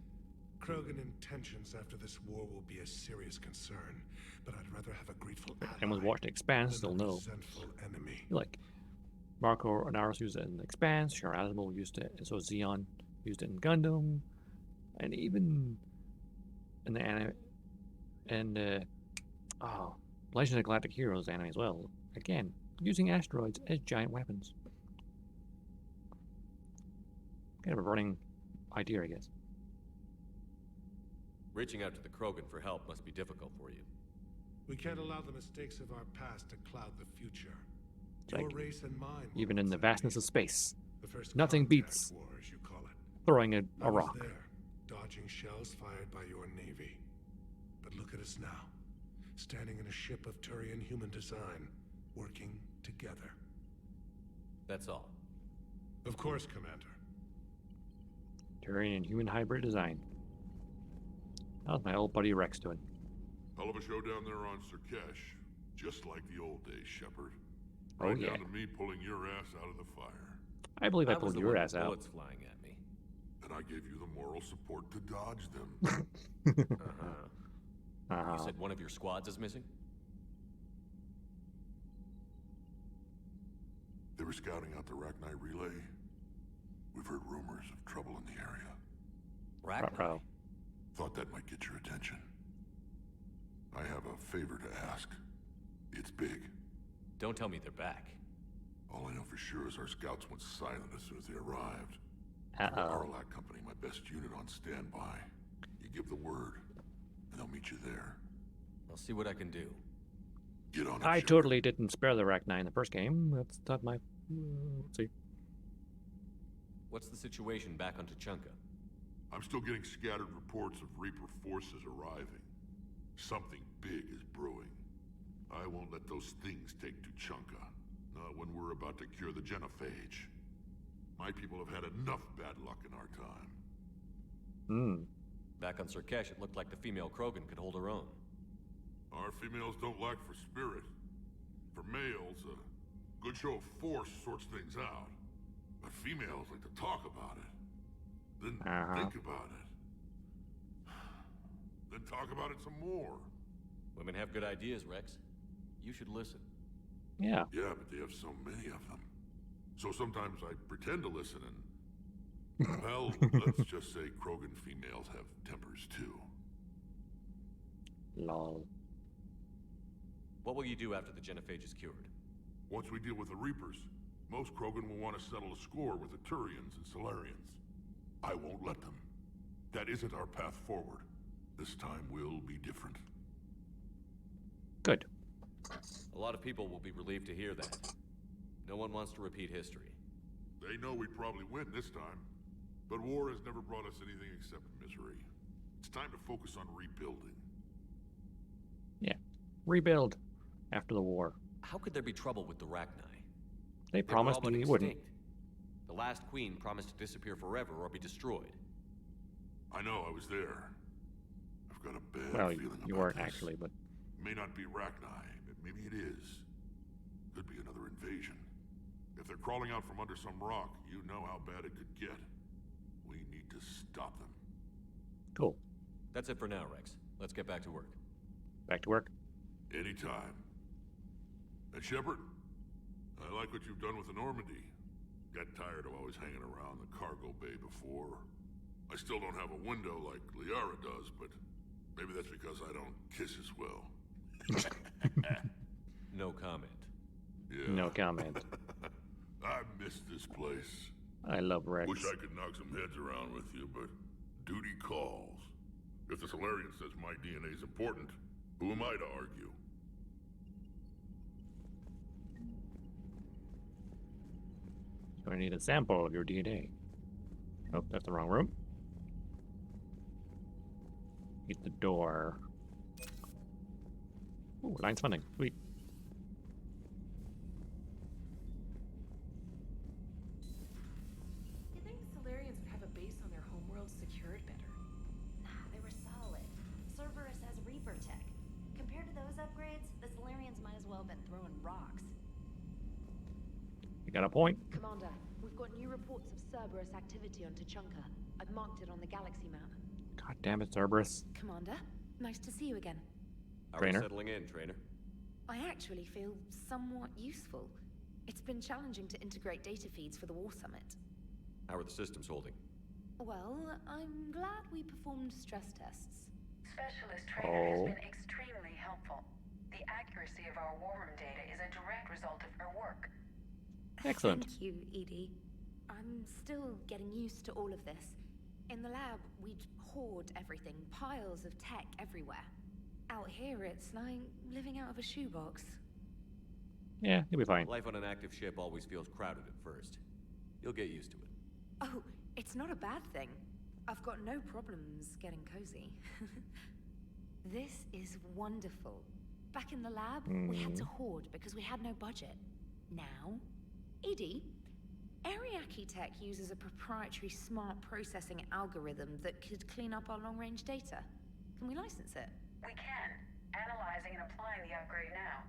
Krogan intentions after this war will be a serious concern, but I'd rather have a grateful ally Anyone's watched Expanse, they'll know. Enemy. Like, Marco Naros used it in Expanse, Char Asimov used it, and so Xeon used it in Gundam, and even in the anime, and Legend of Galactic Heroes anime as well. Again, using asteroids as giant weapons. Kind of a running idea, I guess. Reaching out to the Krogan for help must be difficult for you. We can't allow the mistakes of our past to cloud the future. Your Like, race and mine. even in the vastness of space, The first nothing contact beats war, as you call it. throwing I a was rock. there, dodging shells fired by your navy. But look at us now, standing in a ship of Turian human design, working together. That's all. Of course, Commander. Turian and human hybrid design. How's my old buddy Rex doing? Hell of a show down there on Surkesh. Just like the old days, Shepard. Oh, Right yeah. down to me pulling your ass out of the fire. I believe I was pulled the your one ass with out. bullets flying at me. And I gave you the moral support to dodge them. You said one of your squads is missing? They were scouting out the Rachni relay. We've heard rumors of trouble in the area. Rachni? Thought that might get your attention. I have a favor to ask. It's big. Don't tell me they're back. All I know for sure is our scouts went silent as soon as they arrived. Uh-oh. Arlac Company, my best unit on standby. You give the word, and they'll meet you there. I'll see what I can do. Get on it, I Shepard. totally didn't spare the Rachni in the first game. That's not my... Let's see. What's the situation back on Tuchanka? I'm still getting scattered reports of Reaper forces arriving. Something big is brewing. I won't let those things take Tuchanka. Not when we're about to cure the genophage. My people have had enough bad luck in our time. Back on Surkesh, it looked like the female Krogan could hold her own. Our females don't lack for spirit. For males, a good show of force sorts things out. But females like to talk about it. Then think about it. Then talk about it some more. Women have good ideas, Rex. You should listen. Yeah. Yeah, but they have so many of them. So sometimes I pretend to listen and... Well, let's just say Krogan females have tempers too. Lol. What will you do after the genophage is cured? Once we deal with the Reapers, most Krogan will want to settle a score with the Turians and Solarians. I won't let them. That isn't our path forward. This time will be different. Good. A lot of people will be relieved to hear that. No one wants to repeat history. They know we'd probably win this time. But war has never brought us anything except misery. It's time to focus on rebuilding. Yeah. Rebuild after the war. How could there be trouble with the Rachni? They were promised all but they wouldn't. extinct. The last queen promised to disappear forever or be destroyed. I know, I was there. I've got a bad Well, feeling you about weren't this. actually, but... May not be Rachni, but maybe it is. Could be another invasion. If they're crawling out from under some rock, you know how bad it could get. We need to stop them. Cool. That's it for now, Rex. Let's get back to work. Back to work. Anytime. And Shepard, I like what you've done with the Normandy. Got tired of always hanging around the cargo bay before. I still don't have a window like Liara does, but Maybe that's because I don't kiss as well. No comment. Yeah. No comment. I miss this place. I love Rex. Wish I could knock some heads around with you, but duty calls. If the Solarian says my DNA is important, who am I to argue? So I need a sample of your DNA. Oh, that's the wrong room. Get the door. Ooh, line's funding. Sweet. You think Solarians would have a base on their homeworld secured better? Nah, they were solid. Cerberus has Reaper tech. Compared to those upgrades, the Solarians might as well have been throwing rocks. You got a point. Commander, we've got new reports of Cerberus activity on Tuchanka. I've marked it on the galaxy map. God damn it, Cerberus. Commander, nice to see you again. How are Trainer. we settling in, Trainer? I actually feel somewhat useful. It's been challenging to integrate data feeds for the War Summit. How are the systems holding? Well, I'm glad we performed stress tests. Specialist Trainer has been extremely helpful. The accuracy of our war room data is a direct result of her work. Excellent. Thank you, Edie. I'm still getting used to all of this. In the lab, we'd hoard everything, piles of tech everywhere. Out here, it's like living out of a shoebox. Yeah, you'll be fine. Life on an active ship always feels crowded at first. You'll get used to it. Oh, it's not a bad thing. I've got no problems getting cozy. This is wonderful. Back in the lab, we had to hoard because we had no budget. Now, Edie, Ariake Tech uses a proprietary smart processing algorithm that could clean up our long-range data. Can we license it? We can. Analyzing and applying the upgrade now.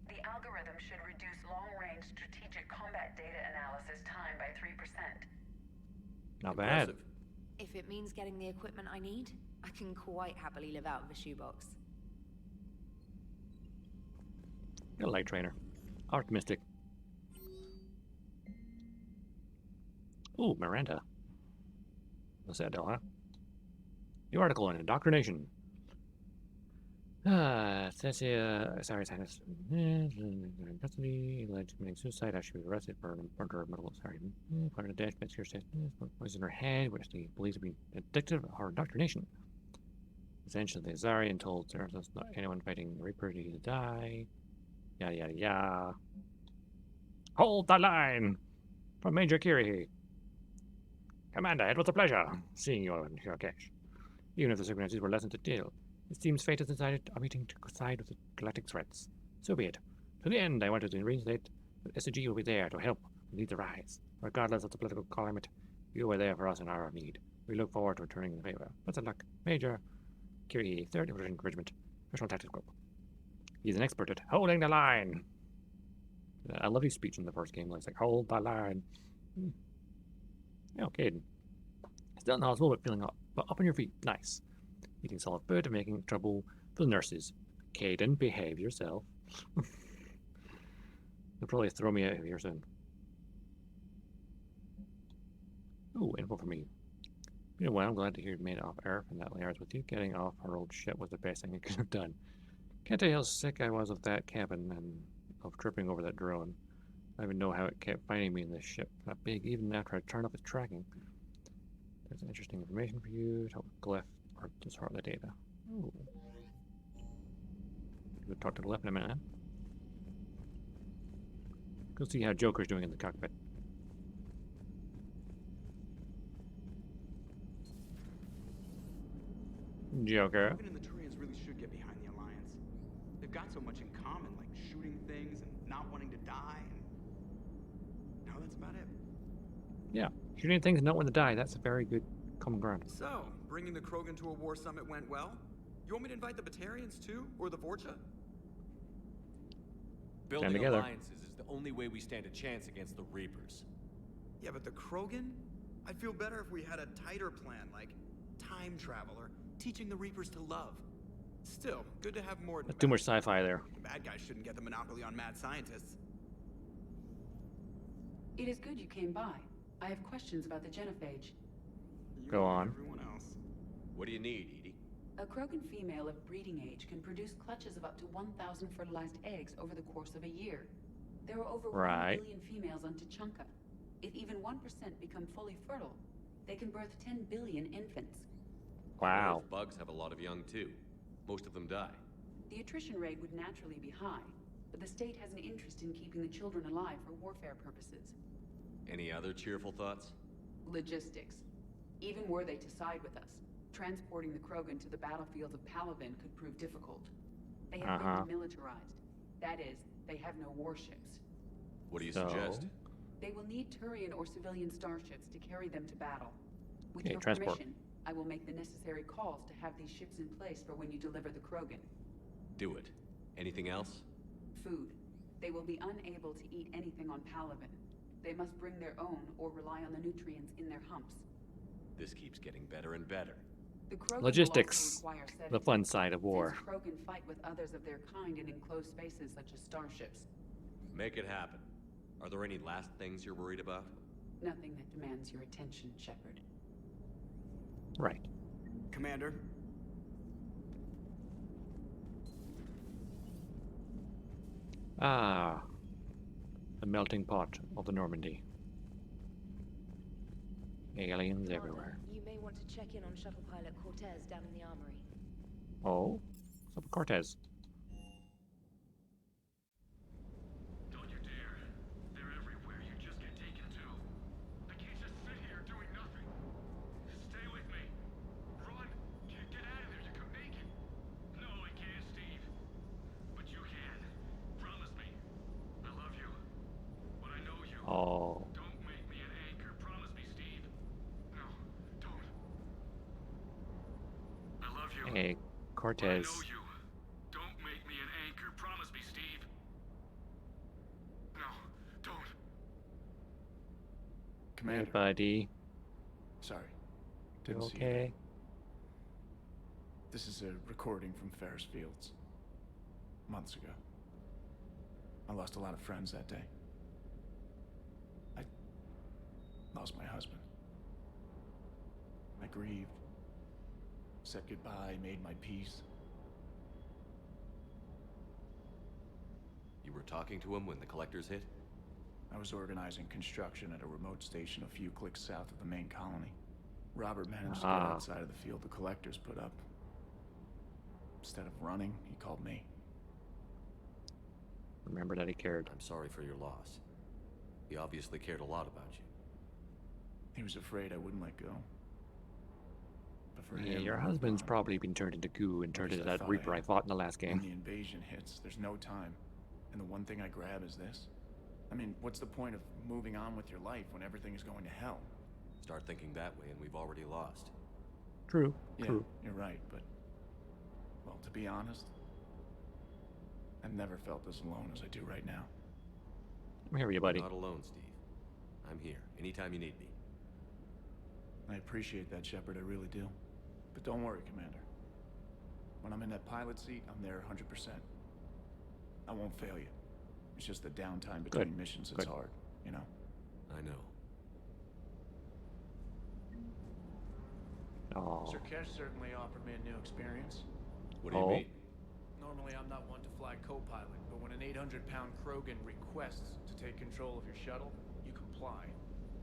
The algorithm should reduce long-range strategic combat data analysis time by 3%. Not bad. If it means getting the equipment I need, I can quite happily live out of a shoebox. You're a light trainer. Optimistic. Ooh, Miranda. What's that, Del, huh? New article on indoctrination. It says here, sorry, scientist. Custody, alleged committing suicide after she was arrested for murder of medical, sorry. Put in a dash, but here says, poison in her head, which the police have been addicted to her indoctrination. Essentially, the Azarian told Sarah not anyone fighting the Reaper needs to die. Yada, yada, yada. Hold the line! From Major Kiri. Commander, it was a pleasure seeing you in your cache. Even if the circumstances were lessened to deal, it seems fate has decided I'm meeting to side with the galactic threats. So be it. To the end, I wanted to reinstate that SG will be there to help when needs arise. Regardless of the political climate, you were there for us in our need. We look forward to returning the favor. Best of luck. Major Kiri, 3rd Division Regiment, Special Tactics Group. He's an expert at holding the line. I love his speech in the first game. It's like, hold the line. Okay. Still in the hospital, but feeling up on your feet. Nice. Eating solid food and making trouble for the nurses. Caden, behave yourself. They'll probably throw me out of here soon. Ooh, info for me. You know what? I'm glad to hear you made it off Earth and that Liara's with you. Getting off her old ship was the best thing I could have done. Can't tell you how sick I was of that cabin and of tripping over that drone. I don't even know how it kept finding me in this ship. That big, even after I turned off its tracking. There's interesting information for you. Talk with Glyph or to sort the data. Ooh. We'll talk to Glyph in a minute. Go see how Joker's doing in the cockpit. Joker. Krogan and the Turians really should get behind the Alliance. They've got so much in common, like shooting things and not wanting to die, and now that's about it. Yeah, shooting things and not want to die. That's a very good common ground. So, bringing the Krogan to a war summit went well? You want me to invite the Batarians too? Or the Vorcha? Building together. alliances is the only way we stand a chance against the Reapers. Yeah, but the Krogan? I'd feel better if we had a tighter plan, like time travel or teaching the Reapers to love. Still, good to have more than That's too much sci-fi there. The bad guys shouldn't get the monopoly on mad scientists. It is good you came by. I have questions about the genophage. Go on. Everyone else. What do you need, Edie? A Krogan female of breeding age can produce clutches of up to 1,000 fertilized eggs over the course of a year. There are over 1 billion females on Tuchanka. If even 1% become fully fertile, they can birth 10 billion infants. Wow. Those bugs have a lot of young too. Most of them die. The attrition rate would naturally be high, but the state has an interest in keeping the children alive for warfare purposes. Any other cheerful thoughts? Logistics. Even were they to side with us, transporting the Krogan to the battlefields of Palaven could prove difficult. They have been demilitarized. That is, they have no warships. What do you suggest? They will need Turian or civilian starships to carry them to battle. With Okay, your transport. permission, I will make the necessary calls to have these ships in place for when you deliver the Krogan. Do it. Anything else? Food. They will be unable to eat anything on Palaven. They must bring their own or rely on the nutrients in their humps. This keeps getting better and better. The Krogan Logistics. will also require The sedatives, fun side of war. since Krogan fight with others of their kind in enclosed spaces such as starships. Make it happen. Are there any last things you're worried about? Nothing that demands your attention, Shepard. Right. Commander. Ah. The melting pot of the Normandy. Aliens everywhere. You may want to check in on shuttle pilot Cortez down in the armory. Oh? What's up with Cortez? Don't you dare. They're everywhere. You just get taken to. I can't just sit here doing nothing. Stay with me. Run. Get out of there. You can make it. No, I can't, Steve. But you can. Promise me. I love you. But I know you. Oh. Don't make me an anchor. Promise me, Steve. No, don't. I love you. Hey, Cortez. I know you. Don't make me an anchor. Promise me, Steve. No, don't. Hey, buddy. Sorry. You Didn't see you. okay? This is a recording from Ferris Fields. Months ago. I lost a lot of friends that day. I lost my husband. I grieved. Said goodbye, made my peace. You were talking to him when the collectors hit? I was organizing construction at a remote station a few clicks south of the main colony. Robert managed to get outside of the field the collectors put up. Instead of running, he called me. Remember that he cared. I'm sorry for your loss. He obviously cared a lot about you. He was afraid I wouldn't let go. But for Yeah, him, your husband's probably been turned into goo and turned into that Reaper I fought in the last When game. the invasion hits, there's no time. And the one thing I grab is this. I mean, what's the point of moving on with your life when everything is going to hell? Start thinking that way and we've already lost. True, Yeah, true. you're right, but... Well, to be honest, I've never felt as alone as I do right now. I'm here for you, buddy. Not alone, Steve. I'm here, anytime you need me. I appreciate that, Shepard, I really do. But don't worry, Commander. When I'm in that pilot seat, I'm there 100%. I won't fail you. It's just the downtime between missions that's hard, you know? I know. Oh. Sir Kesh certainly offered me a new experience. What do you mean? Normally, I'm not one to fly co-pilot, but when an 800-pound Krogan requests to take control of your shuttle, you comply.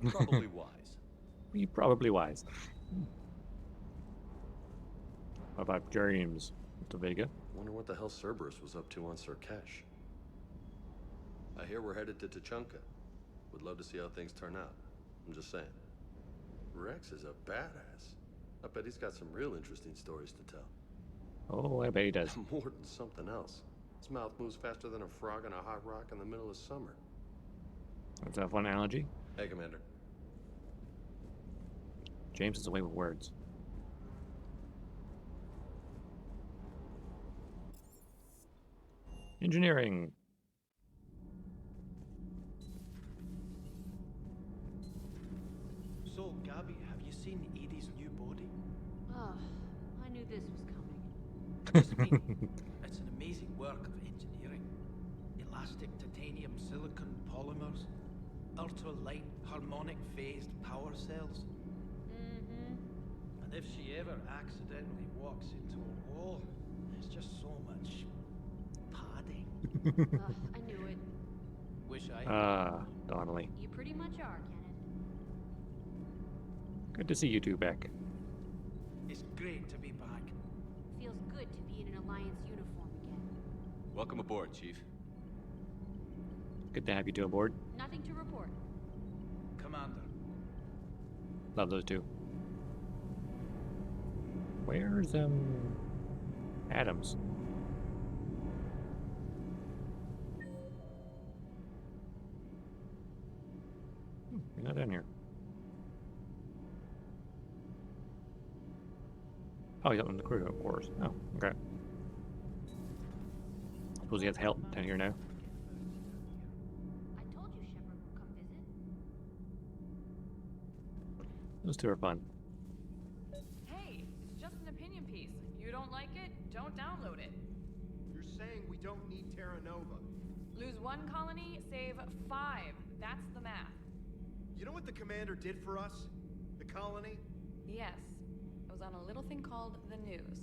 Probably wise. Probably wise. What about James to Vega? Wonder what the hell Cerberus was up to on Sir Kesh. I hear we're headed to Tuchanka. Would love to see how things turn out. I'm just saying. Rex is a badass. I bet he's got some real interesting stories to tell. Oh, I bet he does. More than something else. His mouth moves faster than a frog on a hot rock in the middle of summer. That's a fun analogy. Hey, Commander. James is away with words. Engineering. So, Gabby, have you seen Edie's new body? Ah, I knew this was coming. Trust me, it's an amazing work of engineering. Elastic titanium silicon polymers, ultra-light harmonic phased power cells. Mm-hmm. And if she ever accidentally walks walks into a wall. There's just so much padding. I knew it. Wish I Donnelly. You pretty much are, Kenneth. Good to see you two back. It's great to be back. Feels good to be in an Alliance uniform again. Welcome aboard, Chief. Good to have you two aboard. Nothing to report. Commander. Love those two. Where's Adams? You're not in here. Oh, he's up in the crew, of course. Oh, okay. Suppose he has help down here now. I told you Shepard would come visit. Those two are fun. Hey, it's just an opinion piece. You don't like it? Don't download it. You're saying we don't need Terra Nova. Lose 1 colony, save 5. That's the math. You know what the commander did for us? The colony? Yes. It was on a little thing called the news.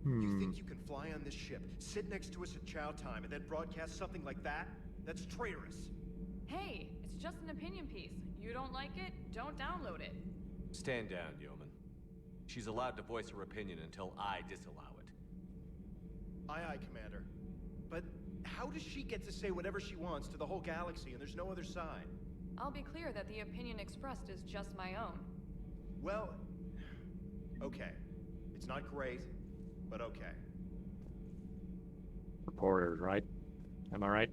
You think you can fly on this ship, sit next to us at chow time, and then broadcast something like that? That's traitorous. Hey, it's just an opinion piece. You don't like it? Don't download it. Stand down, Yeoman. She's allowed to voice her opinion until I disallow it. Aye, aye, Commander. But how does she get to say whatever she wants to the whole galaxy and there's no other side? I'll be clear that the opinion expressed is just my own. Well, okay. It's not great, but okay. Reporters, right? Am I right?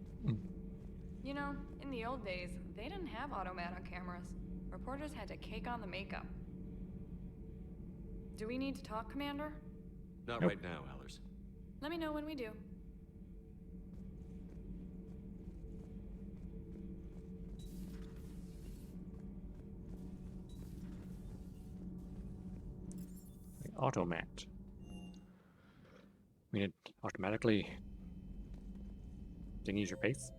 You know, in the old days, they didn't have automat on cameras. Reporters had to cake on the makeup. Do we need to talk, Commander? Not right now, Allers. Let me know when we do. Automat. I mean, it automatically thingies your pace.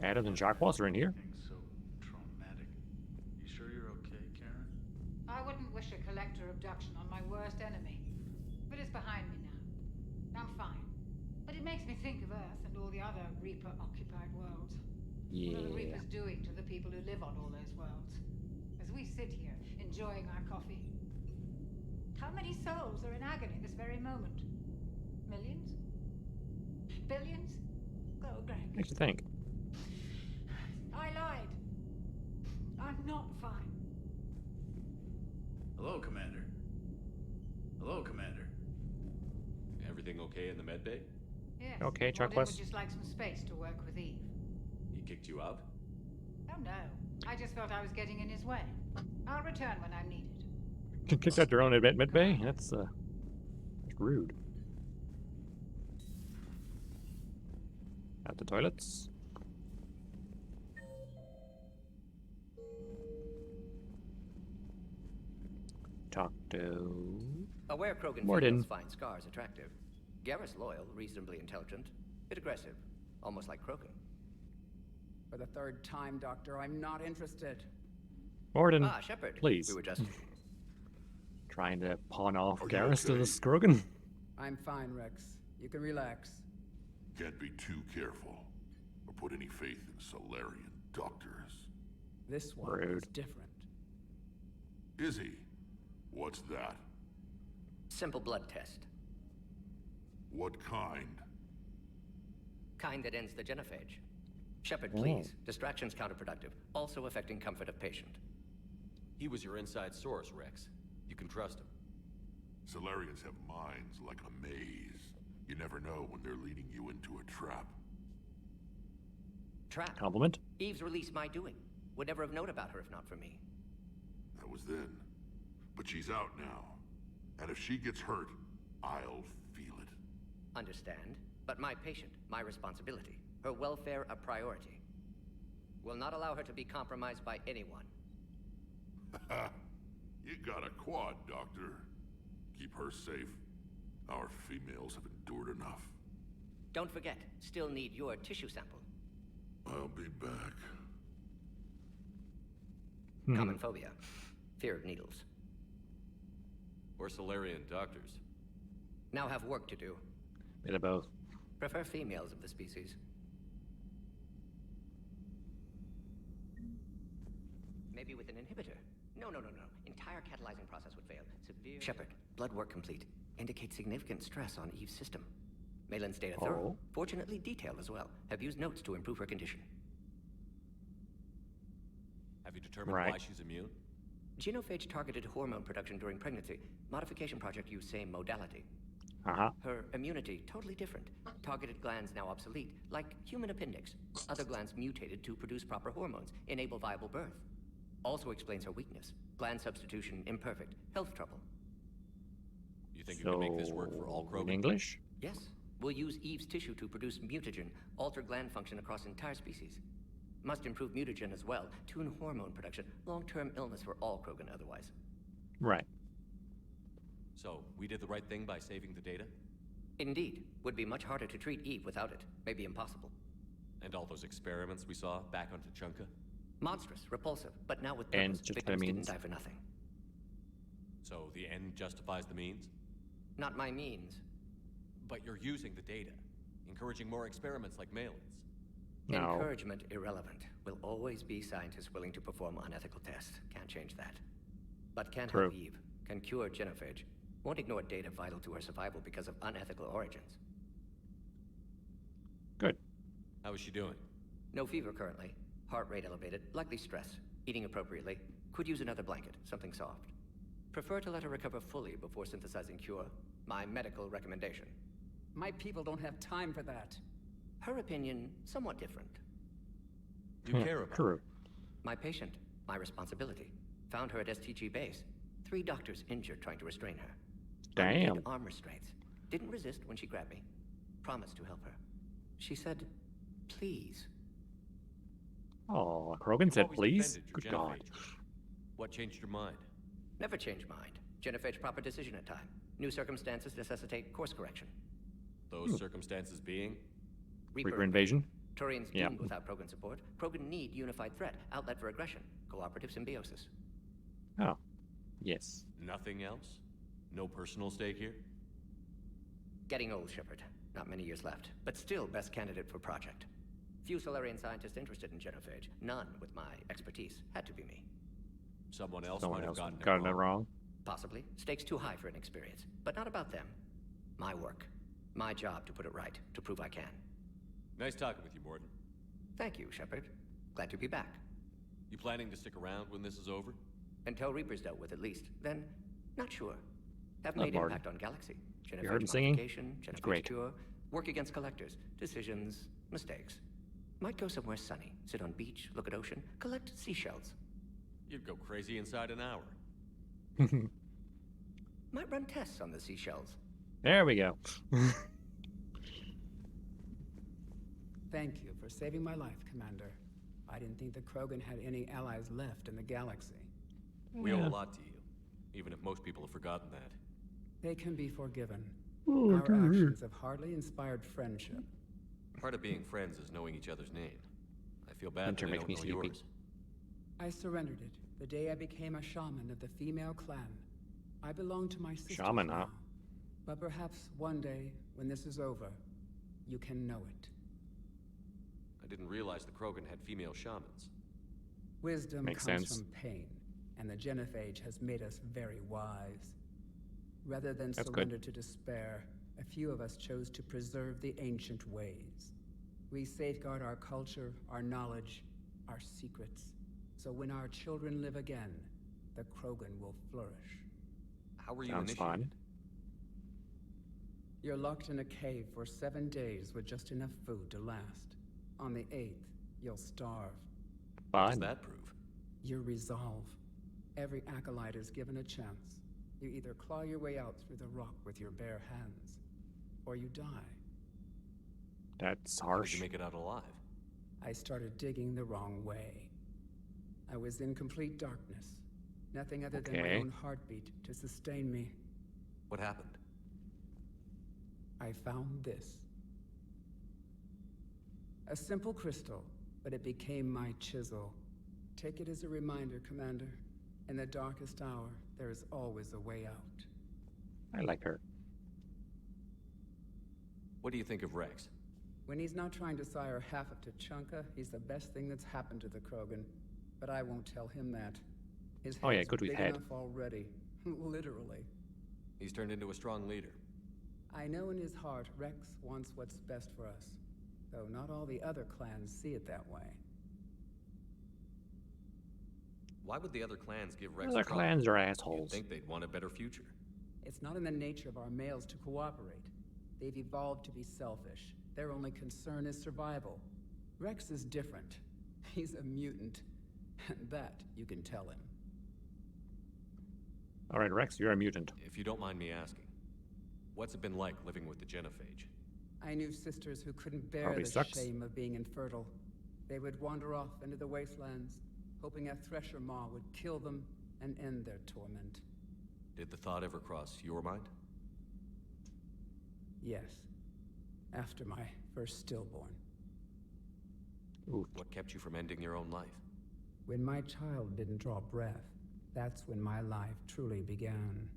Adams and Jacques are in here. So traumatic. You sure you're okay, Karen? I wouldn't wish a collector abduction on my worst enemy. But it's behind me now. I'm fine. But it makes me think of Earth and all the other Reaper-occupied worlds. Yeah. What are the Reapers doing to the people who live on all those worlds? As we sit here, enjoying our coffee. How many souls are in agony this very moment? Millions? Billions? Oh, Greg. Makes you think. I lied. I'm not fine. Hello, Commander. Hello, Commander. Everything okay in the medbay? Yes. Okay, Chuck Warden West. would just like some space to work with Eve. He kicked you out? Oh no. I just felt I was getting in his way. I'll return when I'm needed. Kicked out their own at midbay? That's rude. At the toilets. Talk to Aware Krogan Morden. females find scars attractive. Garrus loyal, reasonably intelligent, bit aggressive, almost like Krogan. For the 3rd time, Doctor, I'm not interested. Morden, Shepard. please. We were just... Trying to pawn off Are you Garrus to okay? the Skrogan. I'm fine, Rex. You can relax. Can't be too careful, or put any faith in Solarian doctors. This one Rude. is different. Is he? What's that? Simple blood test. What kind? Kind that ends the genophage. Shepard, Oh. please. Distraction's counterproductive, also affecting comfort of patient. He was your inside source, Rex. You can trust him. Solarians have minds like a maze. You never know when they're leading you into a trap. Trap. Compliment. Eve's release my doing. Would never have known about her if not for me. That was then. But she's out now. And if she gets hurt, I'll feel it. Understand? But my patient, my responsibility. Her welfare a priority. Will not allow her to be compromised by anyone. You got a quad, Doctor. Keep her safe. Our females have endured enough. Don't forget, still need your tissue sample. I'll be back. Common phobia. Fear of needles. Or Solarian doctors. Now have work to do. Bit of both. Prefer females of the species. Maybe with an inhibitor. No. Entire catalyzing process would fail. Severe... Shepard, blood work complete. Indicates significant stress on Eve's system. Malin's data thorough. Fortunately detailed as well. Have used notes to improve her condition. Have you determined why she's immune? Genophage-targeted hormone production during pregnancy. Modification project used same modality. Her immunity, totally different. Targeted glands now obsolete, like human appendix. Other glands mutated to produce proper hormones, enable viable birth. Also explains her weakness. Gland substitution imperfect. Health trouble. You think you can make this work for all Krogan? In English? Yes. We'll use Eve's tissue to produce mutagen, alter gland function across entire species. Must improve mutagen as well, tune hormone production. Long-term illness for all Krogan otherwise. Right. So, we did the right thing by saving the data? Indeed. Would be much harder to treat Eve without it. Maybe impossible. And all those experiments we saw back on Tuchanka? Monstrous, repulsive, but now with purpose. Victims didn't die for nothing. So, the end justifies the means? Not my means. But you're using the data, encouraging more experiments like Malin's. No. Encouragement irrelevant. Will always be scientists willing to perform unethical tests. Can't change that. But can help Eve. Can cure genophage. Won't ignore data vital to her survival because of unethical origins. Good. How is she doing? No fever currently. Heart rate elevated. Likely stress. Eating appropriately. Could use another blanket. Something soft. Prefer to let her recover fully before synthesizing cure. My medical recommendation. My people don't have time for that. Her opinion, somewhat different. You care about her. My patient, my responsibility. Found her at STG base. 3 doctors injured trying to restrain her. Damn. Did arm restraints. Didn't resist when she grabbed me. Promised to help her. She said, please. Oh, Krogan said please? Good God. What changed your mind? Never change mind. Genophage proper decision at time. New circumstances necessitate course correction. Those circumstances being? Reaper invasion? Turians doomed without Krogan support. Krogan need unified threat, outlet for aggression, cooperative symbiosis. Oh, yes. Nothing else? No personal stake here? Getting old, Shepard. Not many years left, but still best candidate for project. Few Solarian scientists interested in genophage. None with my expertise. Had to be me. Someone else might have gotten it wrong. Possibly. Stakes too high for inexperience. But not about them. My work. My job to put it right. To prove I can. Nice talking with you, Morden. Thank you, Shepard. Glad to be back. You planning to stick around when this is over? Until Reaper's dealt with, at least. Then, not sure. Have made impact on Galaxy. You heard him singing? It's great. Cure, work against collectors. Decisions, mistakes. Might go somewhere sunny. Sit on beach, look at ocean, collect seashells. You'd go crazy inside an hour. Might run tests on the seashells. There we go. Thank you for saving my life, Commander. I didn't think the Krogan had any allies left in the galaxy. We owe a lot to you, even if most people have forgotten that. They can be forgiven. Our actions have hardly inspired friendship. Part of being friends is knowing each other's name. I feel bad that I don't know yours. I surrendered it the day I became a shaman of the female clan. I belong to my sisters Shaman, huh? now. But perhaps one day, when this is over, you can know it. I didn't realize the Krogan had female shamans. Wisdom Makes comes sense. from pain, and the genophage has made us very wise. Rather than surrender to despair, a few of us chose to preserve the ancient ways. We safeguard our culture, our knowledge, our secrets. So when our children live again, the Krogan will flourish. How were you Sounds initiated? fun. You're locked in a cave for 7 days with just enough food to last. On the 8th, you'll starve. What does that prove? Your resolve. Every acolyte is given a chance. You either claw your way out through the rock with your bare hands, or you die. That's How did harsh. you make it out alive? I started digging the wrong way. I was in complete darkness. Nothing other than my own heartbeat to sustain me. What happened? I found this. A simple crystal, but it became my chisel. Take it as a reminder, Commander. In the darkest hour, there is always a way out. I like her. What do you think of Rex? When he's not trying to sire half of Tuchanka, he's the best thing that's happened to the Krogan. But I won't tell him that. His head's good with big head. enough already. Literally. He's turned into a strong leader. I know in his heart Rex wants what's best for us. Though not all the other clans see it that way. Why would the other clans give Rex Other trouble? clans are You'd assholes. think they'd want a better future. It's not in the nature of our males to cooperate. They've evolved to be selfish. Their only concern is survival. Rex is different. He's a mutant. And that you can tell him. Alright, Rex, you're a mutant. If you don't mind me asking, what's it been like living with the genophage? I knew sisters who couldn't bear Probably the sucks. shame of being infertile. They would wander off into the wastelands, hoping a thresher maw would kill them and end their torment. Did the thought ever cross your mind? Yes. After my first stillborn. Ooh. What kept you from ending your own life? When my child didn't draw breath, that's when my life truly began.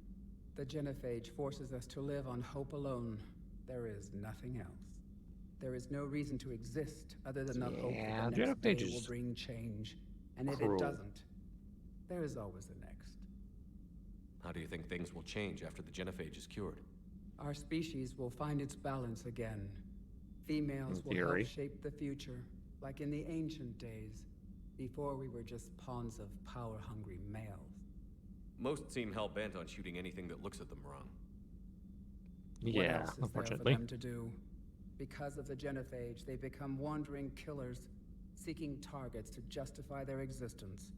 The genophage forces us to live on hope alone. There is nothing else. There is no reason to exist other than the hope that the next day will bring change. And if it doesn't, there is always the next. How do you think things will change after the genophage is cured? Our species will find its balance again. Females will help shape the future, like in the ancient days, before we were just pawns of power-hungry males. Most seem hell-bent on shooting anything that looks at them wrong. What else is there for them to do? Because of the genophage, they become wandering killers, seeking targets to justify their existence,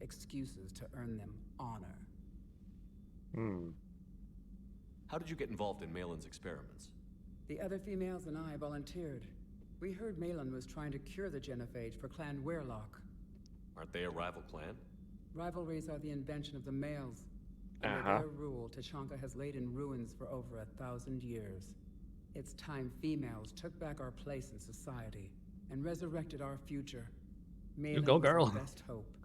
excuses to earn them honor. How did you get involved in Malin's experiments? The other females and I volunteered. We heard Malin was trying to cure the genophage for Clan Weirlock. Aren't they a rival clan? Rivalries are the invention of the males. Under their rule, Tuchanka has laid in ruins for over 1,000 years. It's time females took back our place in society and resurrected our future. Malin You go, girl. was our best hope.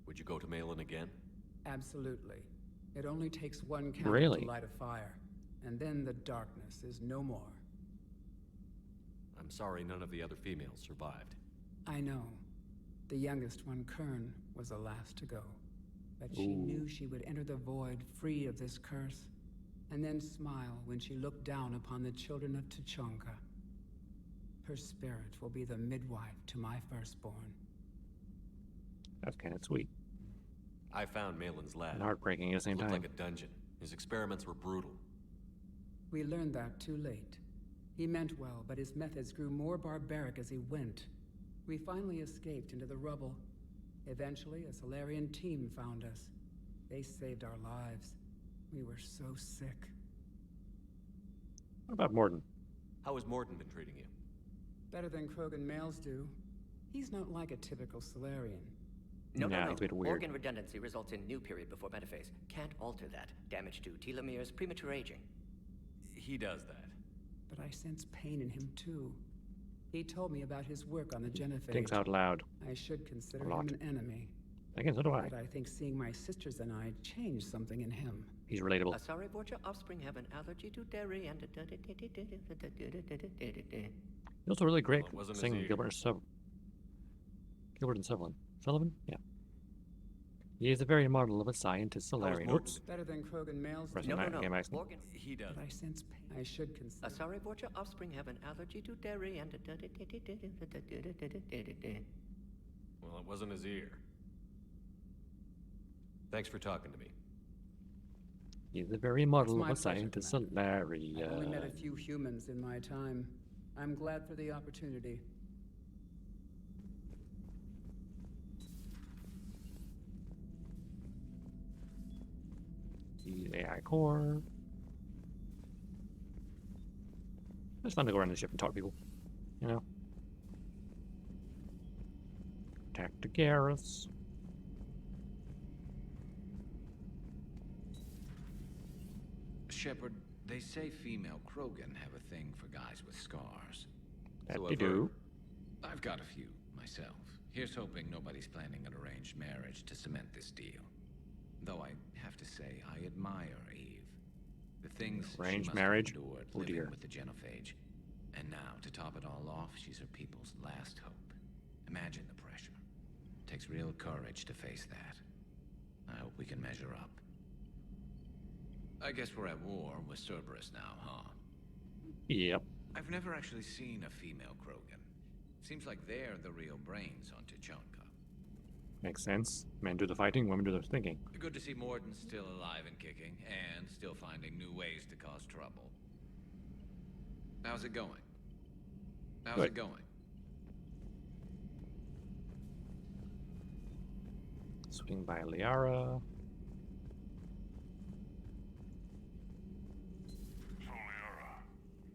Would you go to Malin again? Absolutely. It only takes one candle Really? to light a fire, and then the darkness is no more. I'm sorry none of the other females survived. I know. The youngest one, Kern, was the last to go. But she knew she would enter the void free of this curse, and then smile when she looked down upon the children of Tuchanka. Her spirit will be the midwife to my firstborn. That's kind of sweet. I found Malin's lab. And heartbreaking at the same It looked time. like a dungeon. His experiments were brutal. We learned that too late. He meant well, but his methods grew more barbaric as he went. We finally escaped into the rubble. Eventually, a Solarian team found us. They saved our lives. We were so sick. What about Morden? How has Morden been treating you? Better than Krogan males do. He's not like a typical Solarian. No. He's a bit weird. Organ redundancy results in new period before metaphase. Can't alter that. Damage to telomeres, premature aging. He does that. But I sense pain in him too. He told me about his work on the genophage. Thinks out loud. I should consider A lot. him an enemy. Again, so do I. But I think seeing my sisters and I changed something in him. He's relatable. Sorry, Borgia, offspring have an allergy to dairy and... He's also really great singing Gilbert and Sullivan. Sullivan? Yeah. He is the very model of a scientist Solarian. Oops. Better than Krogan males. Pressing that game accident. Organ. He does. But I sense pain. I should consider. Sorry, Borgia, offspring have an allergy to dairy and... Well, it wasn't his ear. Thanks for talking to me. He's the very model It's of my a scientist Solarian. I've only met a few humans in my time. I'm glad for the opportunity. The AI core. It's fun to go around the ship and talk to people. You know? Attack the Garrus. Shepard, they say female Krogan have a thing for guys with scars. That they do. I've got a few, myself. Here's hoping nobody's planning an arranged marriage to cement this deal. Though I have to say, I admire Eve. The things Arranged she must marriage? have endured Oh living dear. with the genophage. And now, to top it all off, she's her people's last hope. Imagine the pressure. It takes real courage to face that. I hope we can measure up. I guess we're at war with Cerberus now, huh? Yep. I've never actually seen a female Krogan. Seems like they're the real brains on Tuchanka. Makes sense. Men do the fighting, women do the thinking. Good to see Morden's still alive and kicking, and still finding new ways to cause trouble. How's it going? How's it going? Swing by Liara. So, Liara,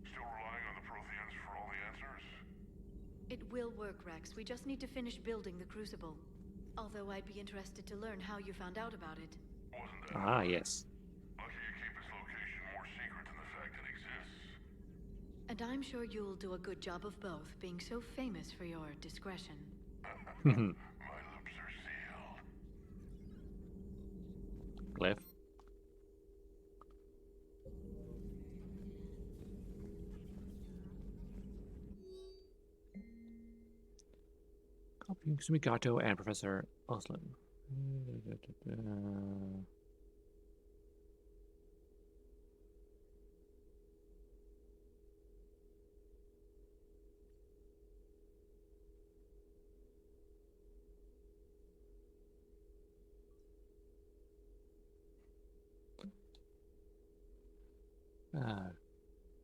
still relying on the Protheans for all the answers? It will work, Rex. We just need to finish building the Crucible. Although I'd be interested to learn how you found out about it. Ah, yes. Lucky you keep its location more secret than the fact it exists. And I'm sure you'll do a good job of both, being so famous for your discretion. My lips are sealed. Cliff. Copying Sumigato and Professor Oslin.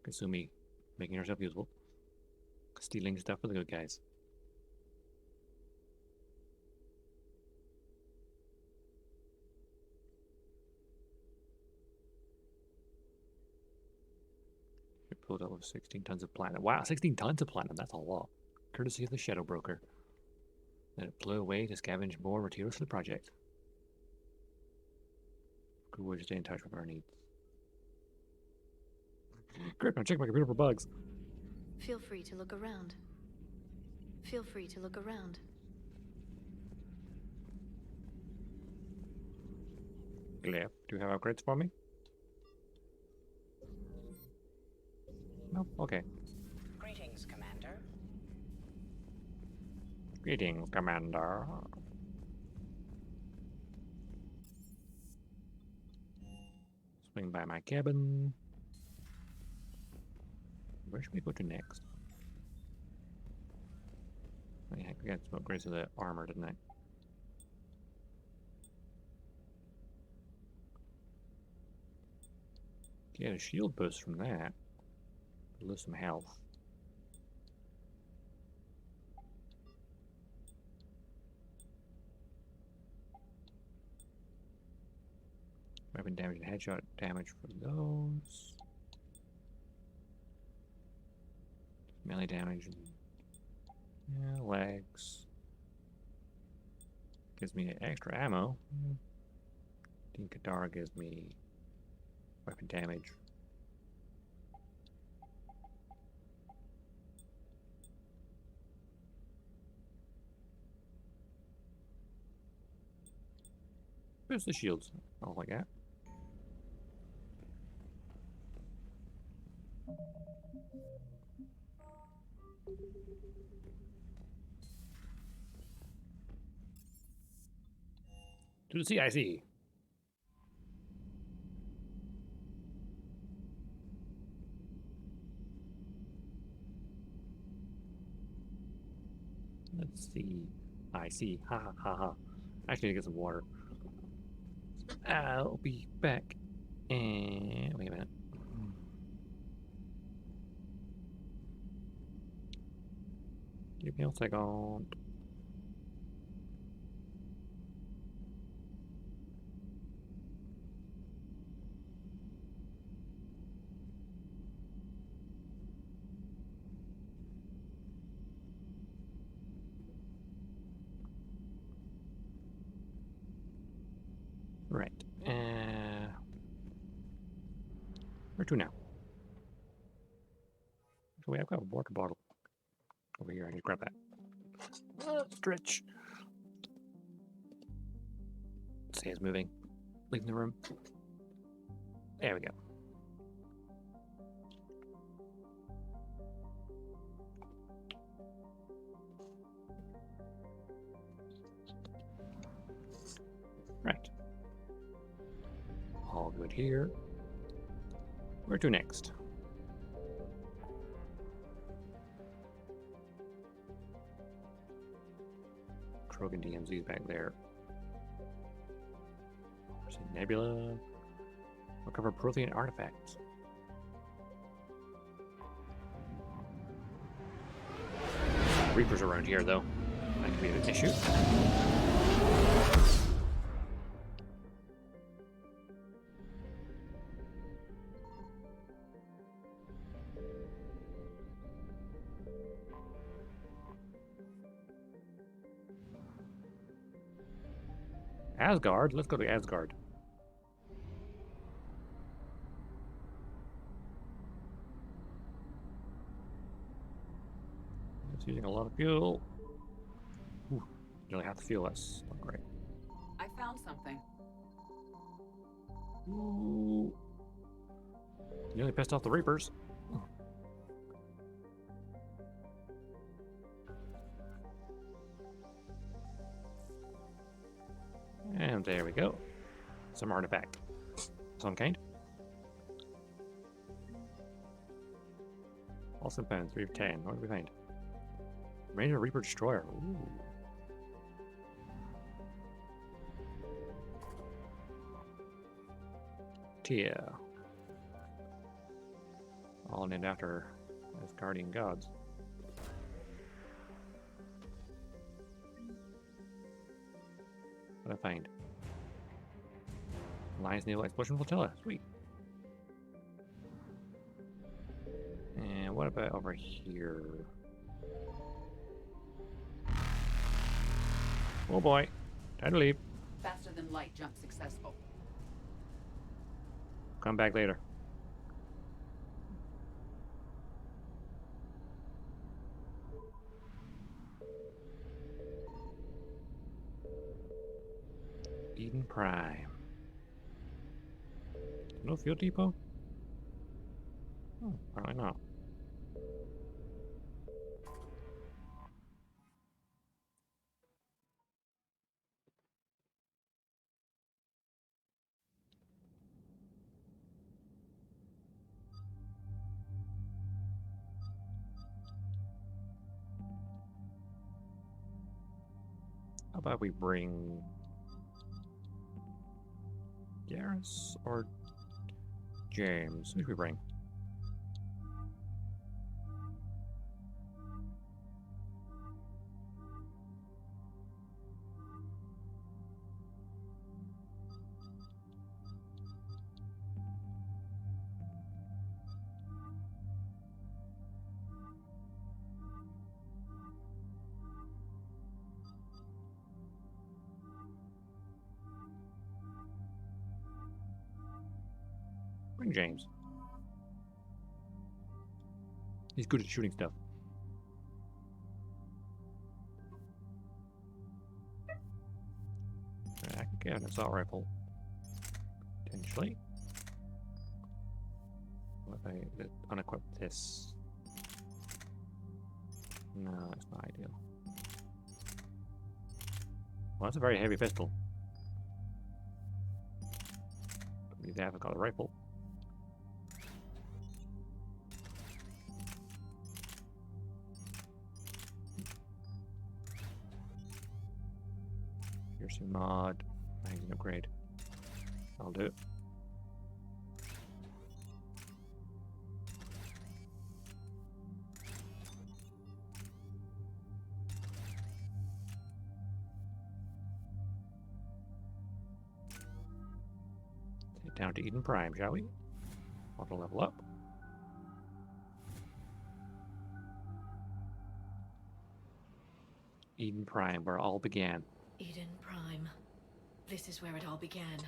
Kasumi making herself useful. Stealing stuff for the good guys. It pulled out with 16 tons of platinum. Wow, 16 tons of platinum, that's a lot. Courtesy of the Shadow Broker. Then it flew away to scavenge more materials for the project. Good way to stay in touch with our needs. Great, now check my computer for bugs. Feel free to look around. Feel free to look around. Gleb, do you have upgrades for me? No? Okay. Greetings, Commander. Greetings, Commander. Swing by my cabin. Where should we go to next? Oh, yeah, we got some upgrades to the armor, didn't I? Get a shield boost from that. Lose some health. Weapon damage and headshot damage for those. Melee damage and legs. Gives me extra ammo. Dean Kadar gives me weapon damage. Where's the shields? Oh, like that. To the CIC. Let's see. I see. Ha ha ha ha. I actually need to get some water. I'll be back. And wait a minute. Give me a second. Right. Where to now? So I've got a water bottle over here. I can grab that. Stretch. See, it's moving. Leaving the room. There we go. Right. All good here. Where to next? Krogan DMZ's back there. Nebula. Recover Prothean artifacts. Reapers around here, though. That could be an issue. Asgard? Let's go to Asgard. It's using a lot of fuel. Ooh, nearly half the fuel. That's not great. I found something. Ooh. Nearly pissed off the Reapers. And there we go. Some artifact. Some kind. Also found 3 of 10. What did we find? Ranger Reaper Destroyer. Ooh. Tia. All named after Asgardian gods. What did I find? Lion's Naval Explosion Flotilla. Sweet. And what about over here? Oh boy. Time to leave. Faster than light jump successful. Come back later. Eden Prime. No fuel depot? Oh, apparently not. How about we bring Garrus or James? Who should we bring? Bring James. He's good at shooting stuff. I could get an assault rifle. Potentially. What if I unequip this? No, that's not ideal. Well, that's a very heavy pistol. Don't need that, I've got a rifle. Piercing mod, magazine upgrade. I'll do it. Head down to Eden Prime, shall we? Auto level up. Eden Prime, where it all began. Eden Prime. This is where it all began.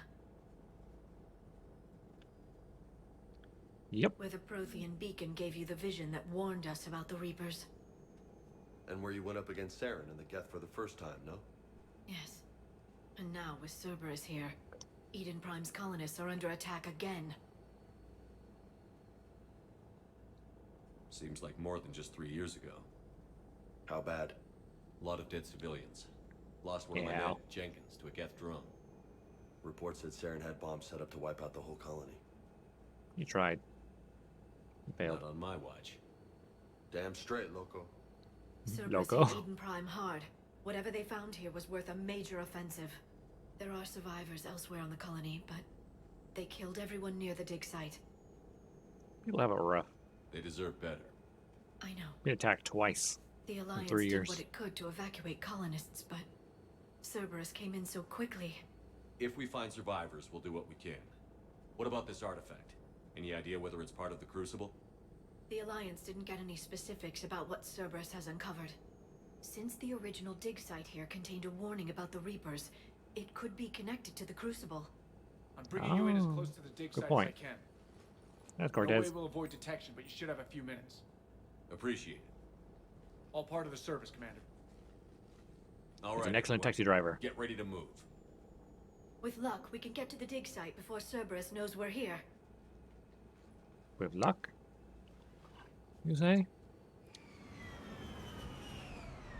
Yep. Where the Prothean beacon gave you the vision that warned us about the Reapers. And where you went up against Saren in the Geth for the first time, no? Yes. And now, with Cerberus here, Eden Prime's colonists are under attack again. Seems like more than just 3 years ago. How bad? A lot of dead civilians. Lost one of my men, Jenkins, to a Geth drone. Reports said Saren had bombs set up to wipe out the whole colony. You tried. You failed. Not on my watch. Damn straight, Loco. Cerberus hit Eden Prime hard. Whatever they found here was worth a major offensive. There are survivors elsewhere on the colony, but they killed everyone near the dig site. People have it rough. They deserve better. I know. Been attacked twice The in Alliance 3 did years. what it could to evacuate colonists, but Cerberus came in so quickly. If we find survivors, we'll do what we can. What about this artifact? Any idea whether it's part of the Crucible? The Alliance didn't get any specifics about what Cerberus has uncovered. Since the original dig site here contained a warning about the Reapers, it could be connected to the Crucible. I'm bringing you in as close to the dig site as I can. That's No way Cortez. we'll avoid detection, but you should have a few minutes. Appreciate it. All part of the service, Commander. All He's right, an excellent everyone. taxi driver. Get ready to move. With luck, we can get to the dig site before Cerberus knows we're here. With luck, you say?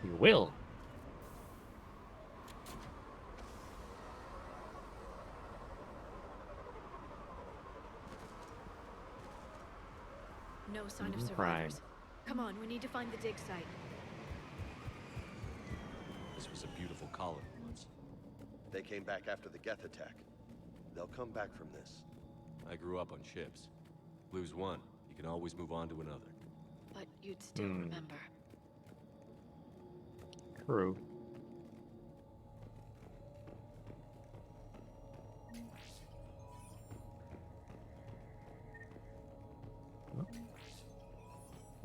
You will. No sign of Eden survivors. Come on, we need to find the dig site. This was a beautiful colony once. They came back after the Geth attack. They'll come back from this. I grew up on ships. Lose one, you can always move on to another. But you'd still remember. True.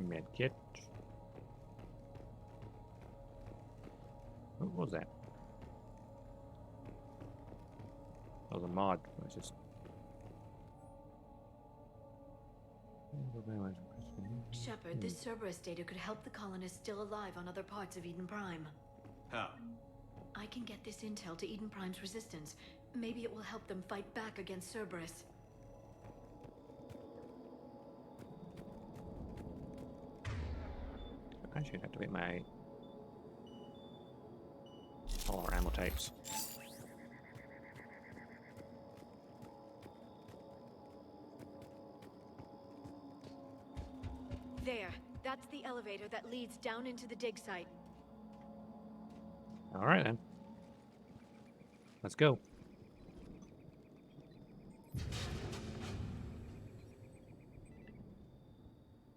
Medkit. What was that? That was a mod. It was just. Shepard, this Cerberus data could help the colonists still alive on other parts of Eden Prime. How? I can get this intel to Eden Prime's resistance. Maybe it will help them fight back against Cerberus. I should activate my all our ammo types. There. That's the elevator that leads down into the dig site. All right then. Let's go.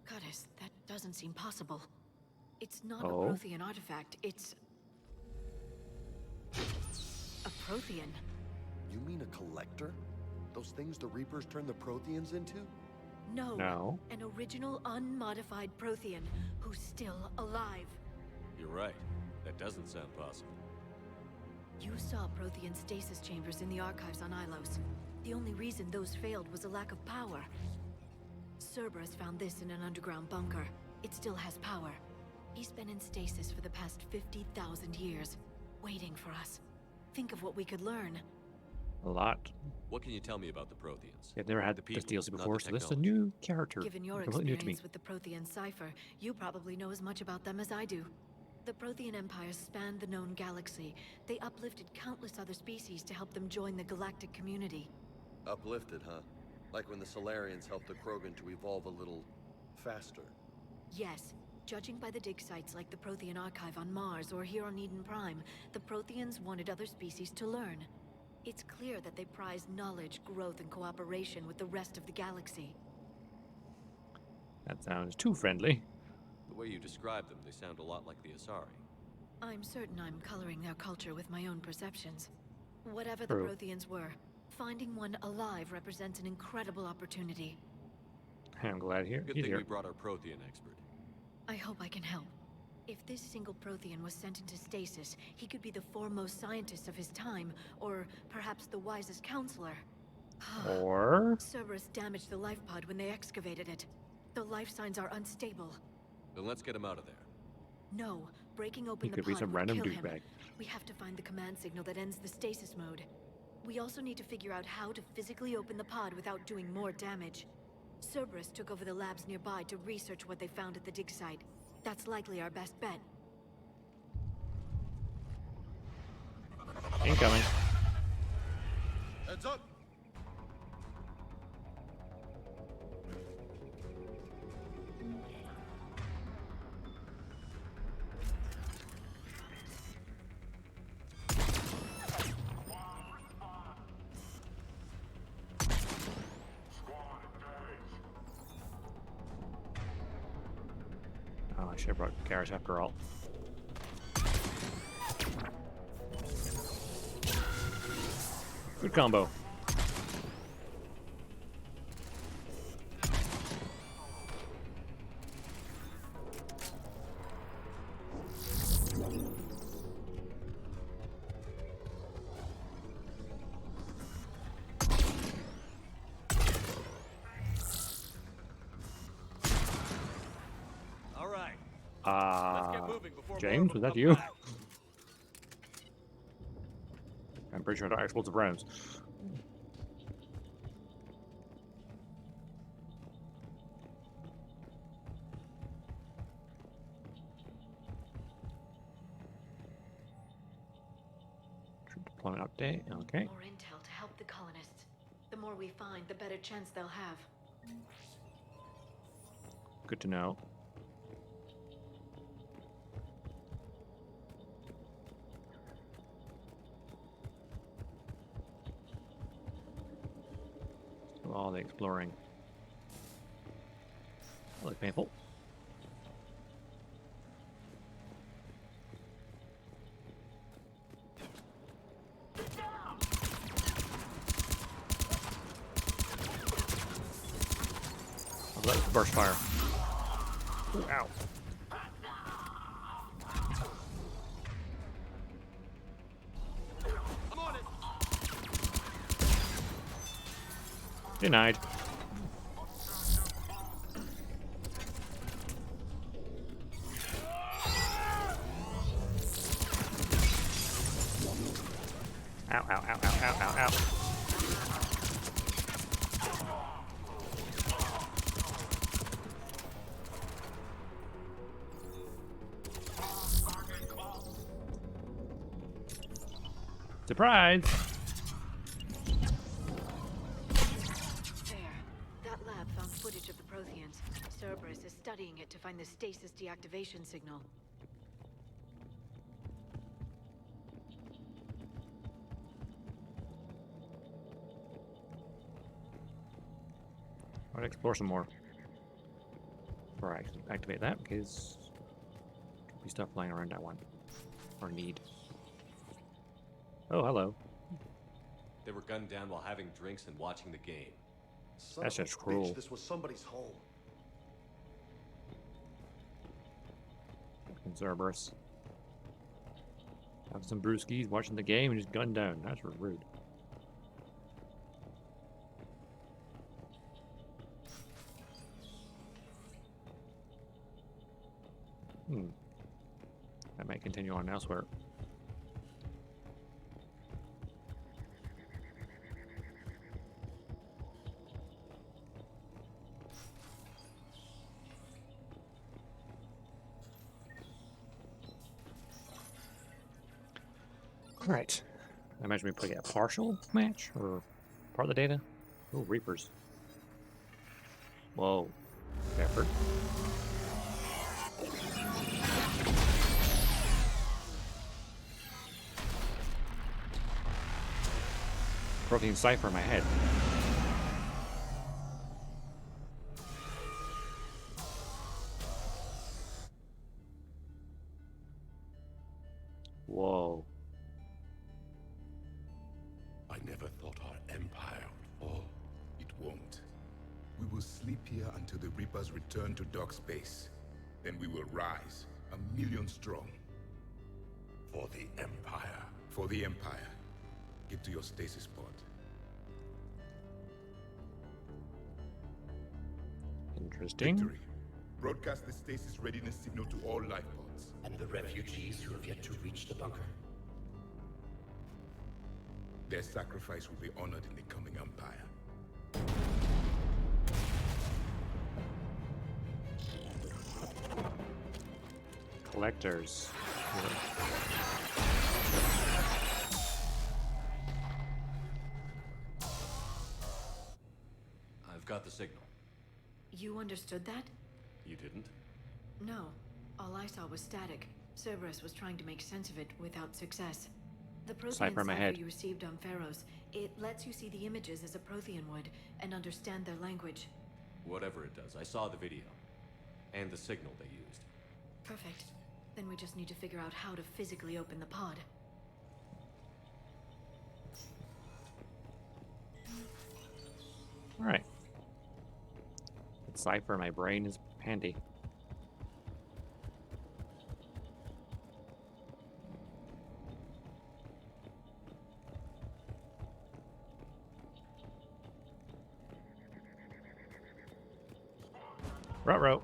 Goddess, that doesn't seem possible. It's not Oh. a Prothean artifact, it's a Prothean. You mean a collector? Those things the Reapers turned the Protheans into? No. No. An original unmodified Prothean who's still alive. You're right. That doesn't sound possible. You saw Prothean stasis chambers in the archives on Ilos. The only reason those failed was a lack of power. Cerberus found this in an underground bunker. It still has power. He's been in stasis for the past 50,000 years, waiting for us. Think of what we could learn. A lot. What can you tell me about the Protheans? I've never had The this people, DLC not before, the so this is a technology. new character. Given your Completely new to me. experience with the Prothean cipher, you probably know as much about them as I do. The Prothean empires spanned the known galaxy. They uplifted countless other species to help them join the galactic community. Uplifted, huh? Like when the Solarians helped the Krogan to evolve a little faster. Yes. Judging by the dig sites like the Prothean Archive on Mars or here on Eden Prime, the Protheans wanted other species to learn. It's clear that they prize knowledge, growth, and cooperation with the rest of the galaxy. That sounds too friendly. The way you describe them, they sound a lot like the Asari. I'm certain I'm coloring their culture with my own perceptions. Whatever True. the Protheans were, finding one alive represents an incredible opportunity. I'm glad Good he's thing here. we brought our Prothean expert. I hope I can help. If this single Prothean was sent into stasis, he could be the foremost scientist of his time, or perhaps the wisest counselor. Or Cerberus damaged the life pod when they excavated it. The life signs are unstable. Then let's get him out of there. No, breaking open He the could be pod some would random kill him. douchebag. We have to find the command signal that ends the stasis mode. We also need to figure out how to physically open the pod without doing more damage. Cerberus took over the labs nearby to research what they found at the dig site. That's likely our best bet. Incoming. Heads up! Oh, I should have brought Garrus after all. Good combo. All right. James, was that you? I'm pretty sure they're explosive rounds. Troop deployment update. Okay. More intel to help the colonists. The more we find, the better chance they'll have. Good to know. So all the exploring. That looks painful. Oh, that was burst fire. Ooh, ow. I'm on it. Denied. Ow, ow, ow, ow, ow, ow, ow. Surprise! There. That lab found footage of the Protheans. Cerberus is studying it to find the stasis deactivation signal. I'll explore some more before I activate that, because there'll be stuff lying around that one. Or need. Oh, hello. They were gunned down while having drinks and watching the game. That's just cruel. This was somebody's home. Fucking Cerberus. Have some brewskis, watching the game, and just gunned down. That's rude. That might continue on elsewhere. Alright. I imagine we play a partial match or part of the data. Oh, Reapers. Whoa. Pepper. Protein cipher in my head. Whoa. I never thought our empire would fall. It won't. We will sleep here until the Reapers return to dark space. Then we will rise, 1,000,000 strong. For the Empire. For the Empire. Get to your stasis pod. Interesting. Victory. Broadcast the stasis readiness signal to all life pods. Kneepads and the refugees who have yet to reach the bunker? Their sacrifice will be honored in the coming Empire. Collectors. I've got the signal. You understood that? You didn't? No. All I saw was static. Cerberus was trying to make sense of it without success. The Prothean Cipher in my head. you received on Pharaohs, it lets you see the images as a Prothean would and understand their language. Whatever it does, I saw the video. And the signal they used. Perfect. Then we just need to figure out how to physically open the pod. Alright. Cipher, my brain is handy. Ruh-roh.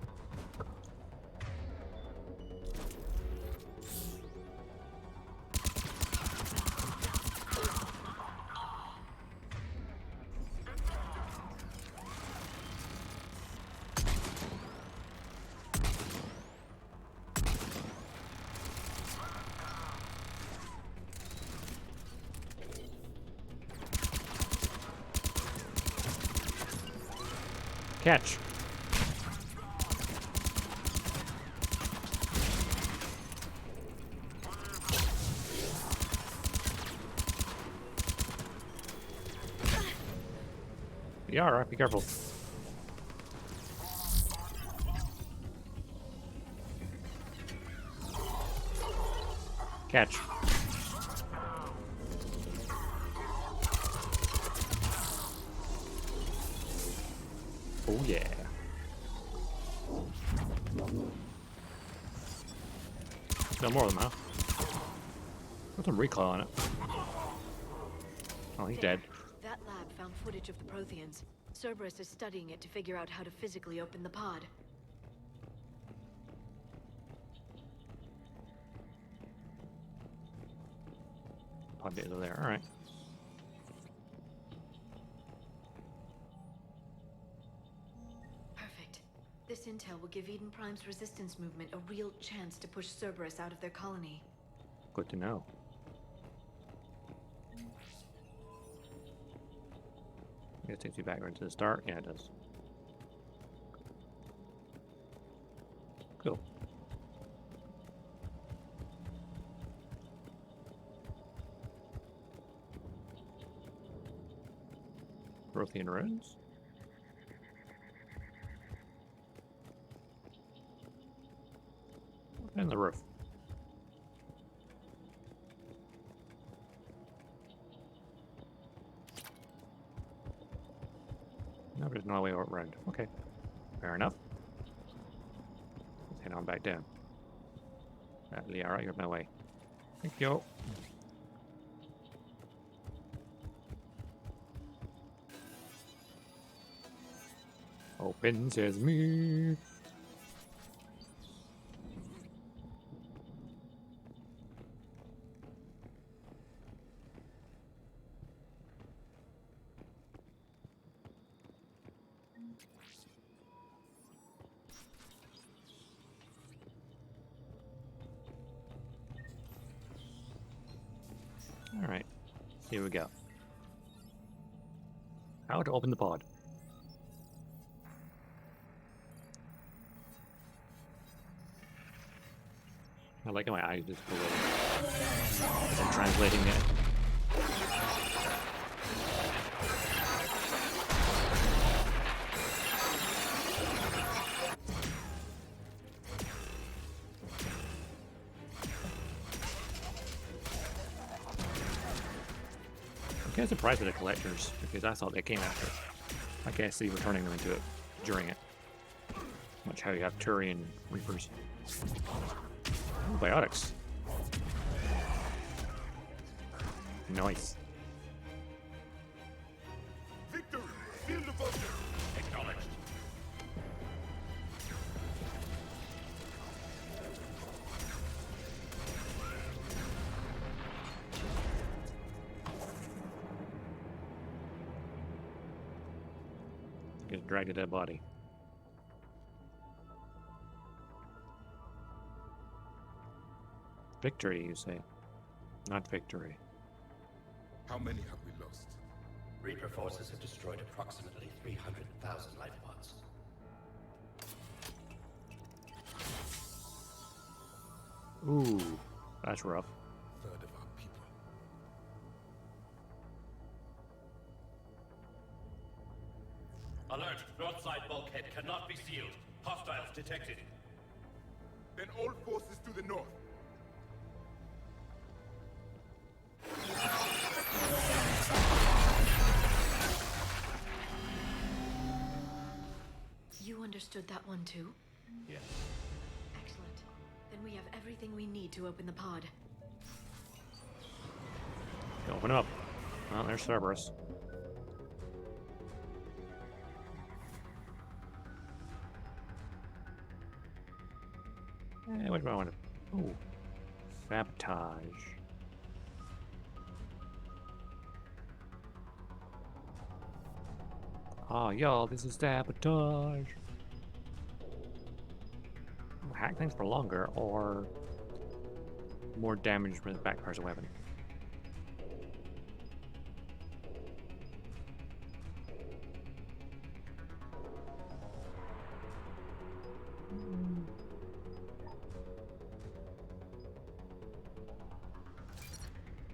Catch. Yeah, alright, be careful. Catch. Oh yeah. No more of them, huh? Put some recoil on it. Oh, he's dead. That lab found footage of the Protheans. Cerberus is studying it to figure out how to physically open the pod. Pod data there, alright. Perfect. This intel will give Eden Prime's resistance movement a real chance to push Cerberus out of their colony. Good to know. It takes you backwards to the start. Yeah, it does. Cool. Prothean ruins. And the roof. No, there's no way around. Okay. Fair enough. Let's head on back down. Alright, you're my way. Thank you. Open sesame. Alright, here we go. How to open the pod. I like how my eyes just blew as I'm translating it. I'm kind of surprised at the collectors because I thought they came after. I can't see returning them into it during it. Much how you have Turian Reapers. Ooh, biotics. Nice. Victory! Seal the bunker! Acknowledged. Get dragged a dead body. Victory, you say? Not victory. How many have we lost? Reaper forces have destroyed approximately 300,000 life pods. Ooh, that's rough. Third of our people. Alert! Broadside bulkhead cannot be sealed. Hostiles detected. Then all forces to the north. You understood that one too? Yes. Excellent. Then we have everything we need to open the pod. Open up. Oh, there's Cerberus. What do I want to... Ooh. Sabotage. Oh, y'all, this is sabotage. Hack things for longer, or more damage when it backfires a weapon.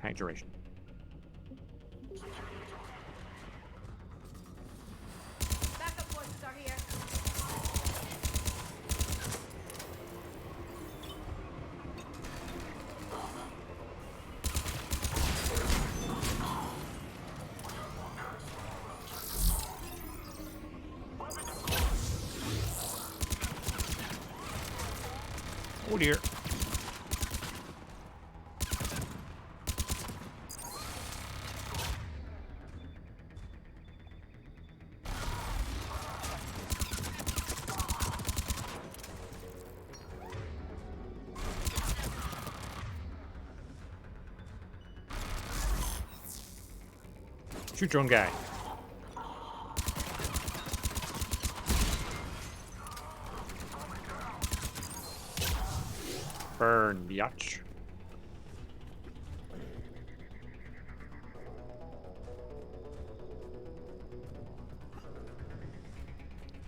Hack duration. Backup forces are here. Oh dear. Shoot your own guy. Burn, biatch.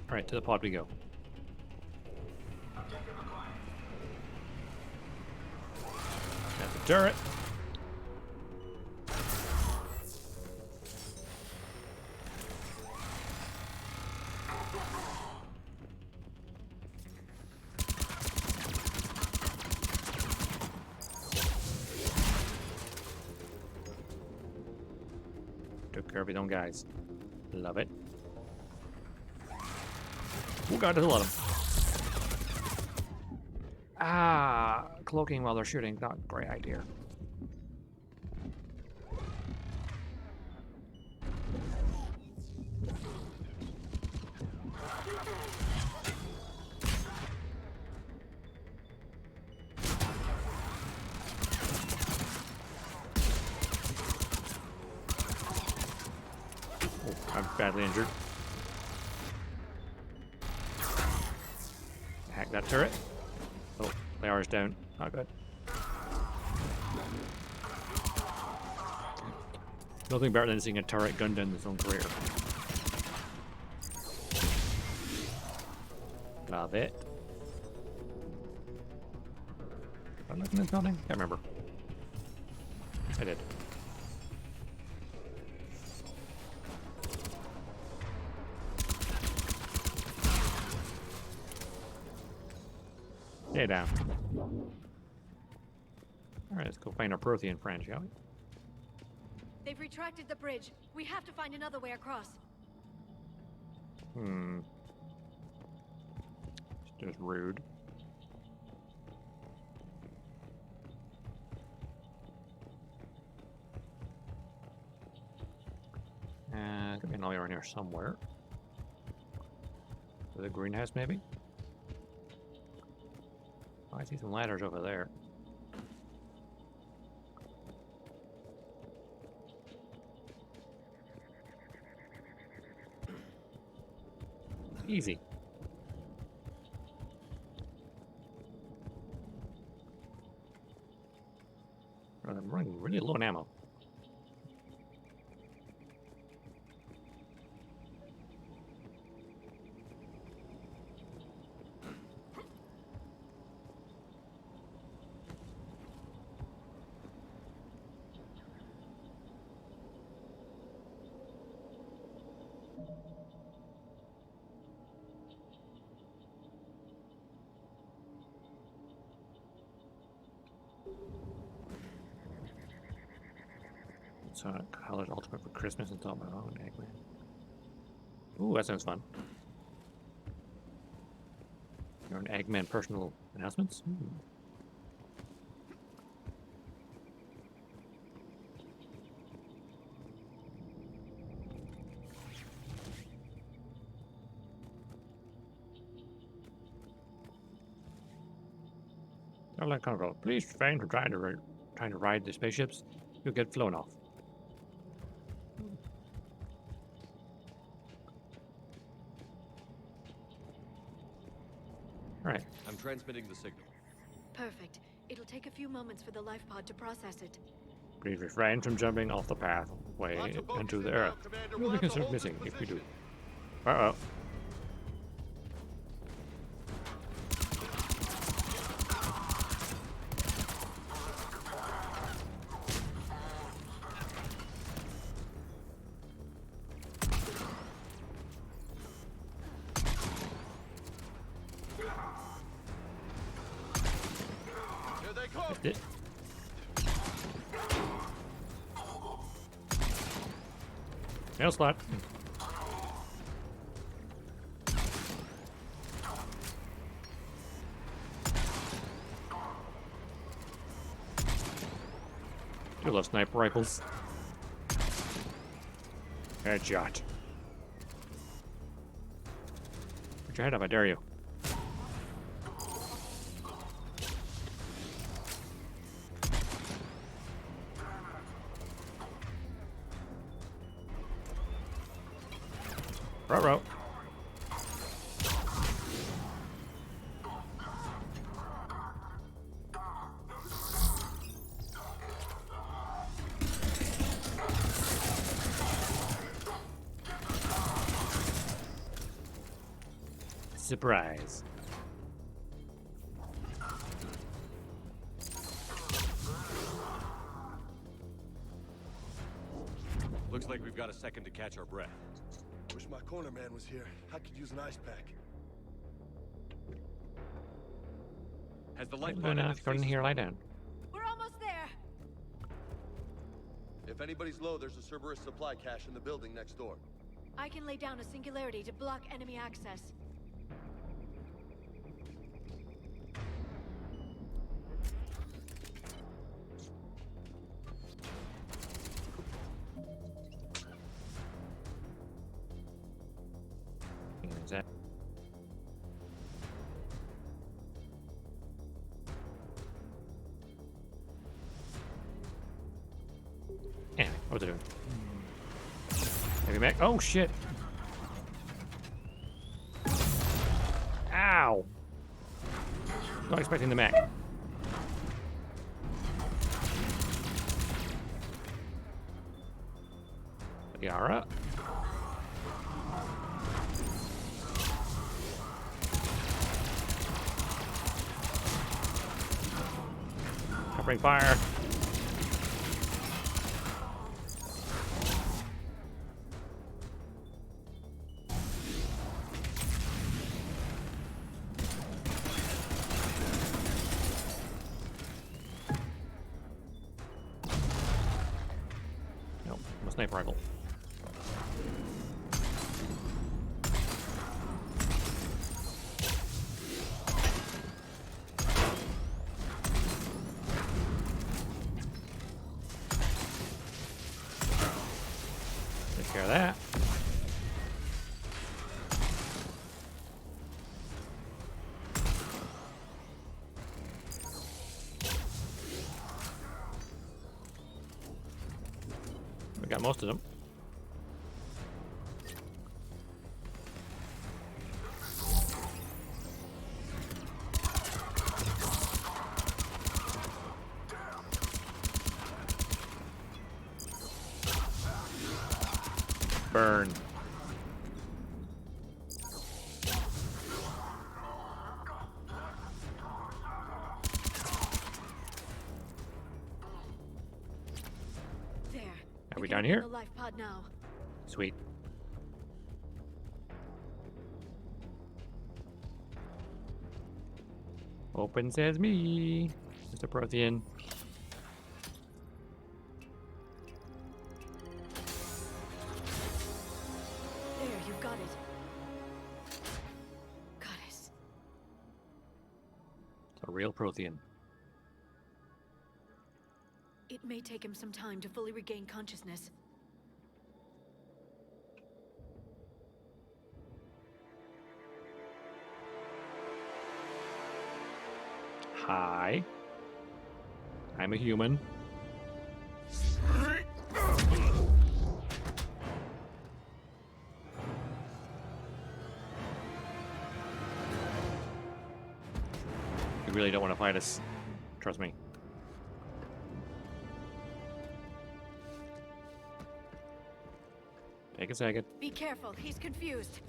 Alright, to the pod we go. At the turret. Took care of his own guys. Love it. Oh god, there's a lot of them. Ah, cloaking while they're shooting. Not a great idea. I'm badly injured. Hack that turret. Oh, the ar's down. Not good. Nothing better than seeing a turret gun down its own career. Love it. Did I look in this building? Can't remember. I did. Stay down. Alright, let's go find our Prothean friend, shall we? They've retracted the bridge. We have to find another way across. It's just rude. Could be an alley around here somewhere. The greenhouse, maybe? Oh, I see some ladders over there. Easy. I'm running really low on ammo. So college ultimate for Christmas and thought my own Eggman. Ooh, that sounds fun. Your own Eggman personal announcements? Ooh. Airline cargo. Please refrain from trying to ride the spaceships. You'll get flown off. Right. I'm transmitting the signal. Perfect. It'll take a few moments for the life pod to process it. Please refrain from jumping off the pathway into the Earth. You'll be considered missing if you do. Uh-oh. It. Nail slot. You love sniper rifles. Headshot. Put your head up, I dare you. Ruh-roh. Surprise. Looks like we've got a second to catch our breath. Wish my corner man was here. I could use an ice pack. Has the light Go in here, lie down. We're almost there. If anybody's low, there's a Cerberus supply cache in the building next door. I can lay down a singularity to block enemy access. Is that? Anyway, what's it doing? Heavy mech. Oh shit! Ow! Not expecting the mech. Yara. Covering fire. Nope, I'm a sniper rifle. Take care of that. We got most of them. Burn. There. Are we down here? The life pod now. Sweet. Open says me, Mr. Prothean. There, you've got it. Goddess. It's a real Prothean. It may take him some time to fully regain consciousness. Hi. I'm a human. You really don't want to fight us. Trust me. Take a second. Be careful, he's confused.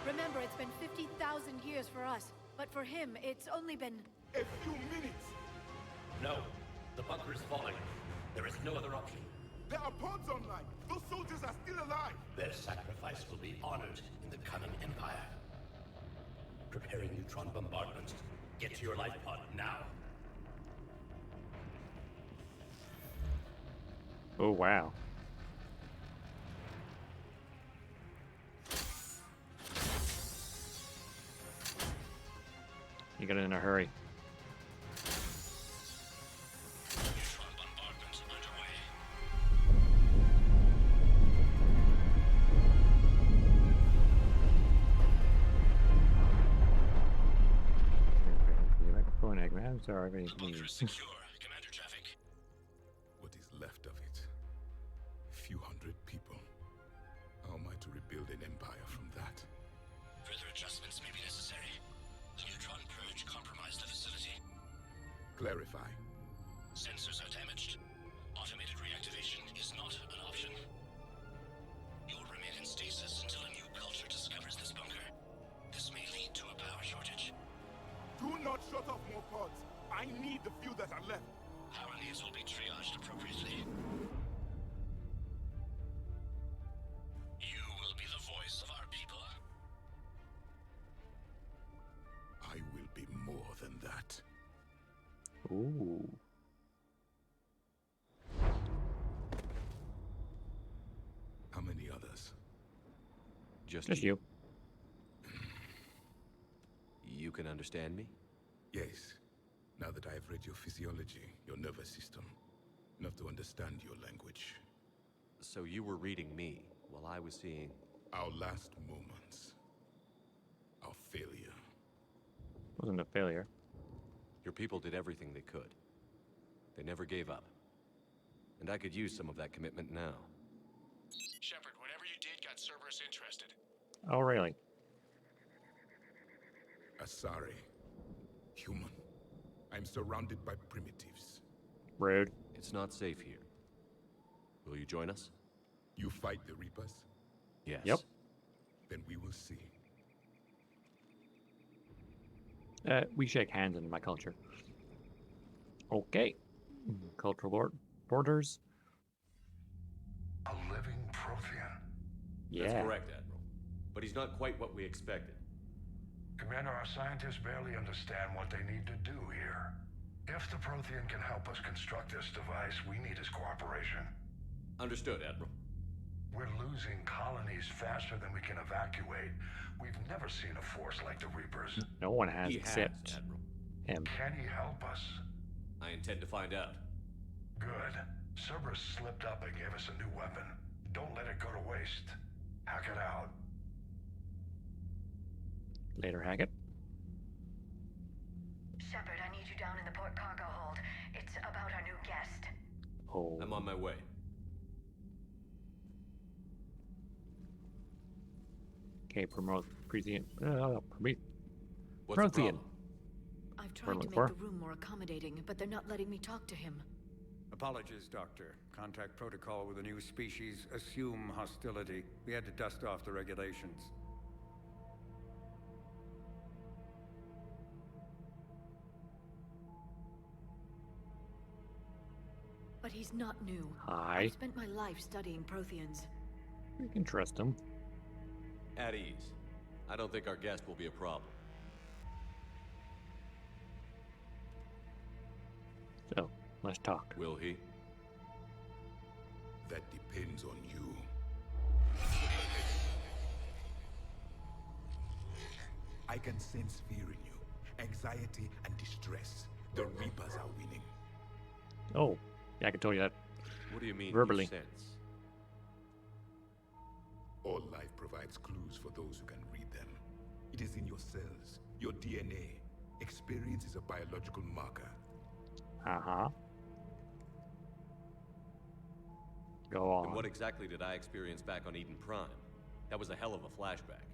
Remember, it's been 50,000 years for us, but for him, it's only been... A few minutes! No. The bunker is falling. There is no other option. There are pods online! Those soldiers are still alive! Their sacrifice will be honored in the coming Empire. Preparing neutron bombardment. Get to your life pod now. Oh, wow. You got it in a hurry. Neutron bombardment underway. I'm sorry, The bunker is secure. Commander traffic. What is left of it? A few hundred people. How am I to rebuild an empire from that? Further adjustments may be necessary. The neutron purge compromised the facility. Clarify. Sensors are damaged. Automated reactivation is not an option. You will remain in stasis until a new culture discovers this bunker. This may lead to a power shortage. Do not shut off more pods. I need the few that are left. Power needs will be triaged appropriately. You will be the voice of our people. I will be more than that. Ooh. How many others? Just you. You can understand me? Yes. Now that I have read your physiology, your nervous system, enough to understand your language. So you were reading me while I was seeing... Our last moments. Our failure. Wasn't a failure. Your people did everything they could. They never gave up. And I could use some of that commitment now. Shepard, whatever you did got Cerberus interested. Oh, really? Asari. Human. I'm surrounded by primitives. Rude. It's not safe here. Will you join us? You fight the Reapers? Yes. Yep. Then we will see. We shake hands in my culture. Okay. Cultural borders. A living Prothean. Yeah. That's correct, Admiral. But he's not quite what we expected. Commander, our scientists barely understand what they need to do here. If the Prothean can help us construct this device, we need his cooperation. Understood, Admiral. We're losing colonies faster than we can evacuate. We've never seen a force like the Reapers. No one has He except has, Admiral. him. Can he help us? I intend to find out. Good. Cerberus slipped up and gave us a new weapon. Don't let it go to waste. Hack it out. Later, Hackett. Shepard, I need you down in the port cargo hold. It's about our new guest. Oh. I'm on my way. Okay, promote Prothean. What's the problem? I've tried to make the room more accommodating, but they're not letting me talk to him. Apologies, Doctor. Contact protocol with a new species. Assume hostility. We had to dust off the regulations. But he's not new. Hi. I've spent my life studying Protheans. You can trust him. At ease. I don't think our guest will be a problem. So, let's talk. Will he? That depends on you. I can sense fear in you, anxiety and distress. The Reapers are winning. Oh, yeah, I can tell you that. What do you mean, verbally? you sense? All life provides clues for those who can read them. It is in your cells, your DNA. Experience is a biological marker. Uh-huh. Go on. And what exactly did I experience back on Eden Prime? That was a hell of a flashback.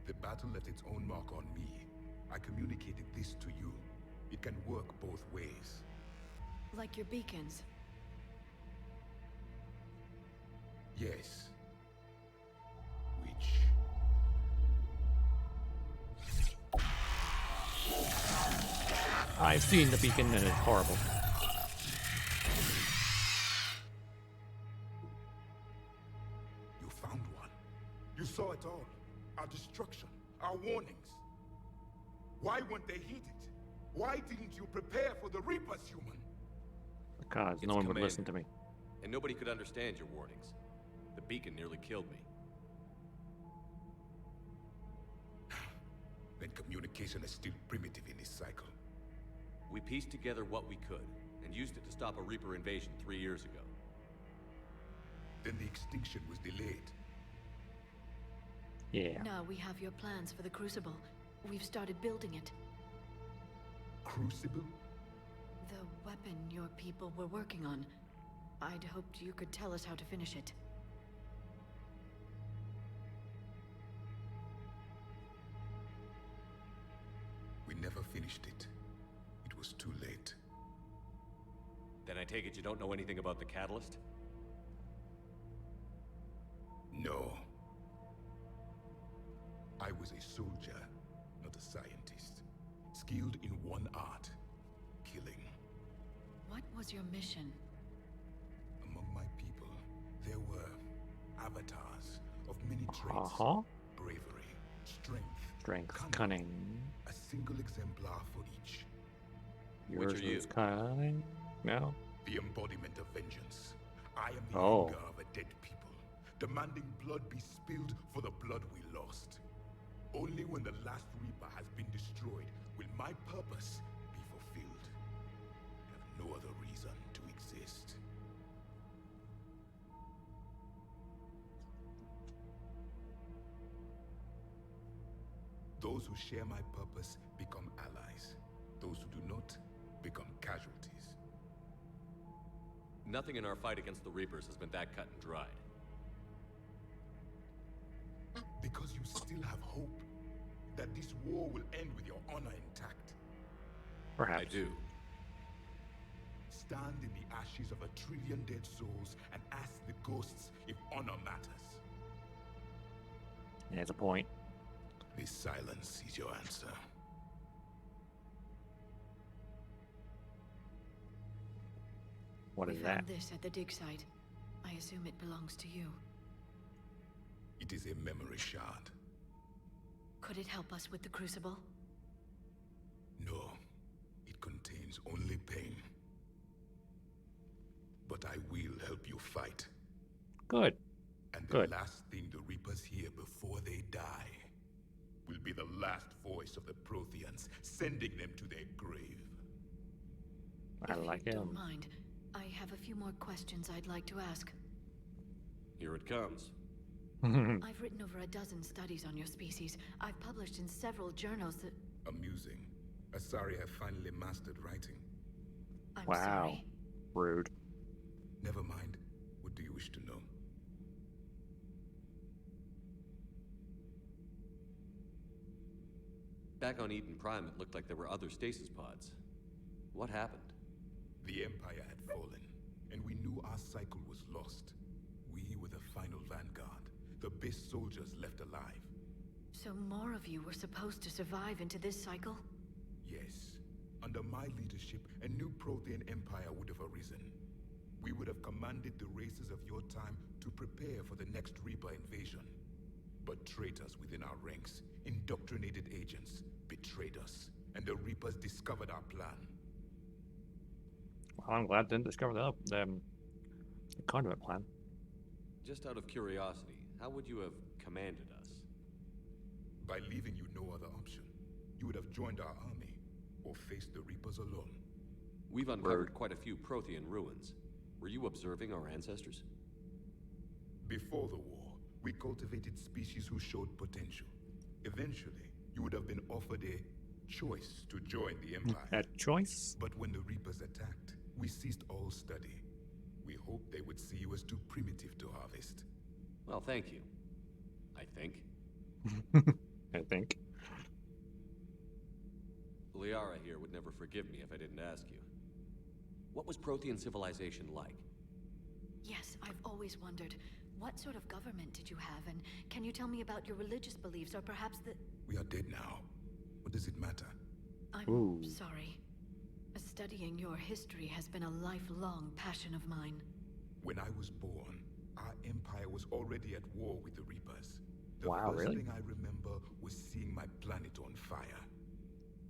The battle left its own mark on me. I communicated this to you. It can work both ways. Like your beacons. Yes. I've seen the beacon and it's horrible. You found one. You saw it all. Our destruction, our warnings. Why weren't they heeded? Why didn't you prepare for the Reapers, human? Because no one would listen to me. And nobody could understand your warnings. The beacon nearly killed me. Then communication is still primitive in this cycle. We pieced together what we could, and used it to stop a Reaper invasion 3 years ago. Then the extinction was delayed. Yeah. Now we have your plans for the Crucible. We've started building it. Crucible? The weapon your people were working on. I'd hoped you could tell us how to finish it. We never finished it. It was too late. Then I take it you don't know anything about the catalyst? No. I was a soldier, not a scientist. Skilled in one art, killing. What was your mission? Among my people, there were avatars of many traits. Uh-huh. Bravery, strength, cunning. A single exemplar for each. Yours is cunning? No? The embodiment of vengeance. I am the Oh. anger of a dead people, demanding blood be spilled for the blood we lost. Only when the last Reaper has been destroyed will my purpose be fulfilled. I have no other reason to exist. Those who share my purpose become allies. Those who do not become casualties. Nothing in our fight against the Reapers has been that cut and dried. Because you still have hope that this war will end with your honor intact. Perhaps. I do. Stand in the ashes of 1 trillion dead souls and ask the ghosts if honor matters. There's a point. This silence is your answer. What is We that? found this at the dig site. I assume it belongs to you. It is a memory shard. Could it help us with the Crucible? No, it contains only pain. But I will help you fight. Good. And the Good. last thing the Reapers hear before they die will be the last voice of the Protheans, sending them to their grave. I like If you don't him. mind, I have a few more questions I'd like to ask. Here it comes. I've written over a dozen studies on your species. I've published in several journals that... Amusing. Asari have finally mastered writing. I'm Wow. sorry. Rude. Never mind. What do you wish to know? Back on Eden Prime, it looked like there were other stasis pods. What happened? The Empire had fallen, and we knew our cycle was lost. We were the final vanguard, the best soldiers left alive. So more of you were supposed to survive into this cycle? Yes. Under my leadership, a new Prothean empire would have arisen. We would have commanded the races of your time to prepare for the next Reaper invasion. But traitors within our ranks, indoctrinated agents, betrayed us, and the Reapers discovered our plan. Well, I'm glad they didn't discover the conduit plan. Just out of curiosity, how would you have commanded us? By leaving you no other option. You would have joined our army, or faced the Reapers alone. We've uncovered quite a few Prothean ruins. Were you observing our ancestors? Before the war, we cultivated species who showed potential. Eventually, you would have been offered a choice to join the Empire. A choice? But when the Reapers attacked, we ceased all study. We hoped they would see you as too primitive to harvest. Well, thank you. I think. I think. Liara here would never forgive me if I didn't ask you. What was Prothean civilization like? Yes, I've always wondered. What sort of government did you have, and can you tell me about your religious beliefs, or perhaps the... We are dead now. What does it matter? I'm sorry. Studying your history has been a lifelong passion of mine. When I was born, our empire was already at war with the Reapers. The Wow, first really? thing I remember was seeing my planet on fire.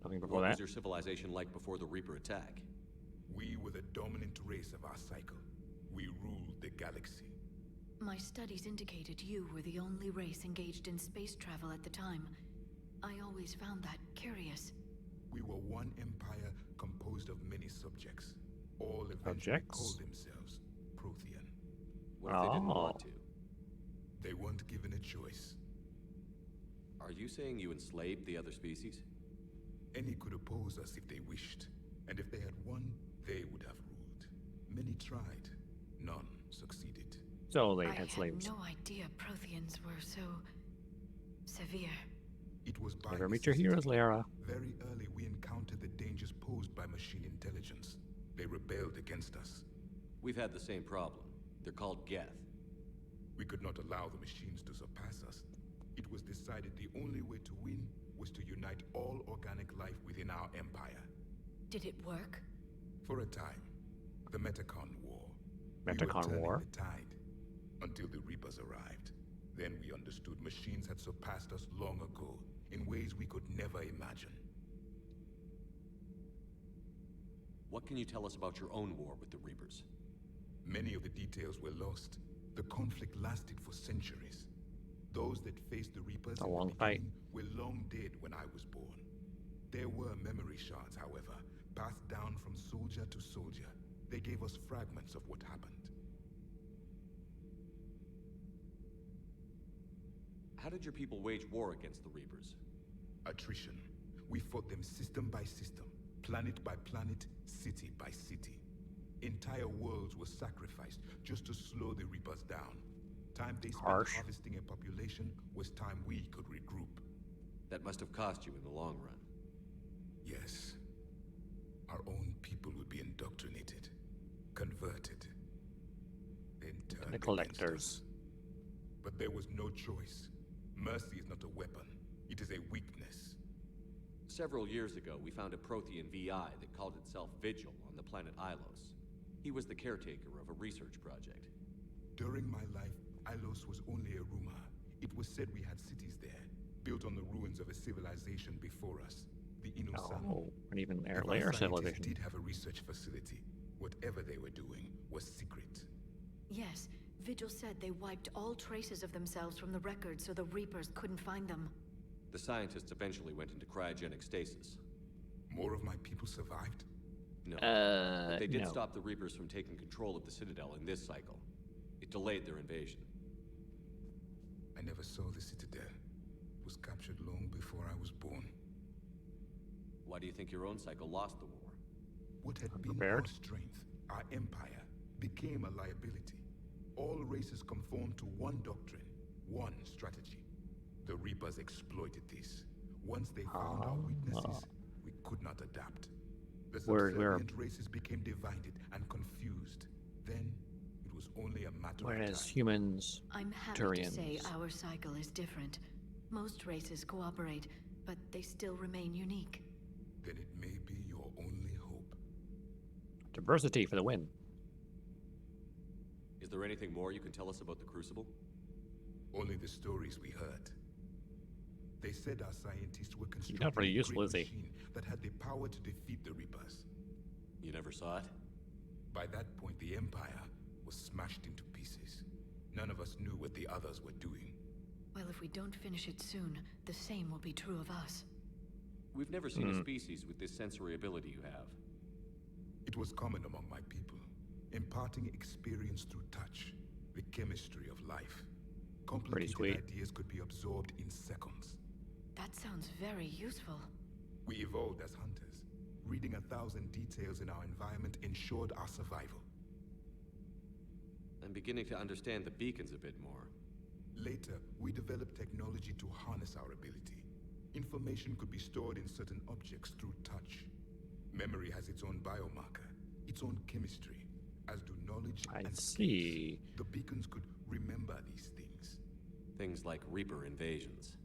Nothing before What that? was your civilization like before the Reaper attack? We were the dominant race of our cycle. We ruled the galaxy. My studies indicated you were the only race engaged in space travel at the time. I always found that curious. We were one empire composed of many subjects. All eventually called themselves Prothean. What if they didn't want to? They weren't given a choice. Are you saying you enslaved the other species? Any could oppose us if they wished. And if they had won, they would have ruled. Many tried. None succeeded. So they had slaves. I had no idea Protheans were so... severe. It was by Never meet your heroes, Liara. Very early we encountered the dangers posed by machine intelligence. They rebelled against us. We've had the same problem. They're called Geth. We could not allow the machines to surpass us. It was decided the only way to win was to unite all organic life within our empire. Did it work? For a time. The Metacon War. Metacon we were War? turning the tide. Until the Reapers arrived. Then we understood machines had surpassed us long ago, in ways we could never imagine. What can you tell us about your own war with the Reapers? Many of the details were lost. The conflict lasted for centuries. Those that faced the Reapers A long fight. were long dead when I was born. There were memory shards, however, passed down from soldier to soldier. They gave us fragments of what happened. How did your people wage war against the Reapers? Attrition. We fought them system by system, planet by planet, city by city. Entire worlds were sacrificed just to slow the Reapers down. Time they spent harvesting a population was time we could regroup. That must have cost you in the long run. Yes. Our own people would be indoctrinated, converted, then turned The collectors. But there was no choice. Mercy is not a weapon. It is a weakness. Several years ago, we found a Prothean VI that called itself Vigil on the planet Ilos. He was the caretaker of a research project. During my life, Ilos was only a rumor. It was said we had cities there, built on the ruins of a civilization before us, the Inusan. Oh, and even If our later scientists civilization. did have a research facility. Whatever they were doing was secret. Yes, Vigil said they wiped all traces of themselves from the records so the Reapers couldn't find them. The scientists eventually went into cryogenic stasis. More of my people survived? No. But they did no. stop the Reapers from taking control of the Citadel in this cycle. It delayed their invasion. I never saw the Citadel. It was captured long before I was born. Why do you think your own cycle lost the war? What had been our strength, our empire, became a liability. All races conformed to one doctrine, one strategy. The Reapers exploited this. Once they found our weaknesses, we could not adapt. The Where- subservient races became divided and confused. Then, it was only a matter of Whereas time. humans, I'm happy to say our cycle is different. Most races cooperate, but they still remain unique. Then it may be your only hope. diversity for the win. Is there anything more you can tell us about the Crucible? Only the stories we heard. They said our scientists were constructing not very a useful, great is he? machine that had the power to defeat the Reapers. You never saw it? By that point, the Empire was smashed into pieces. None of us knew what the others were doing. Well, if we don't finish it soon, the same will be true of us. We've never seen a species with this sensory ability you have. It was common among my people, imparting experience through touch, the chemistry of life. Complicated sweet. ideas could be absorbed in seconds. That sounds very useful. We evolved as hunters. Reading 1,000 details in our environment ensured our survival. I'm beginning to understand the beacons a bit more. Later, we developed technology to harness our ability. Information could be stored in certain objects through touch. Memory has its own biomarker, its own chemistry, as do knowledge and see. skills. The beacons could remember these things. Things like Reaper invasions.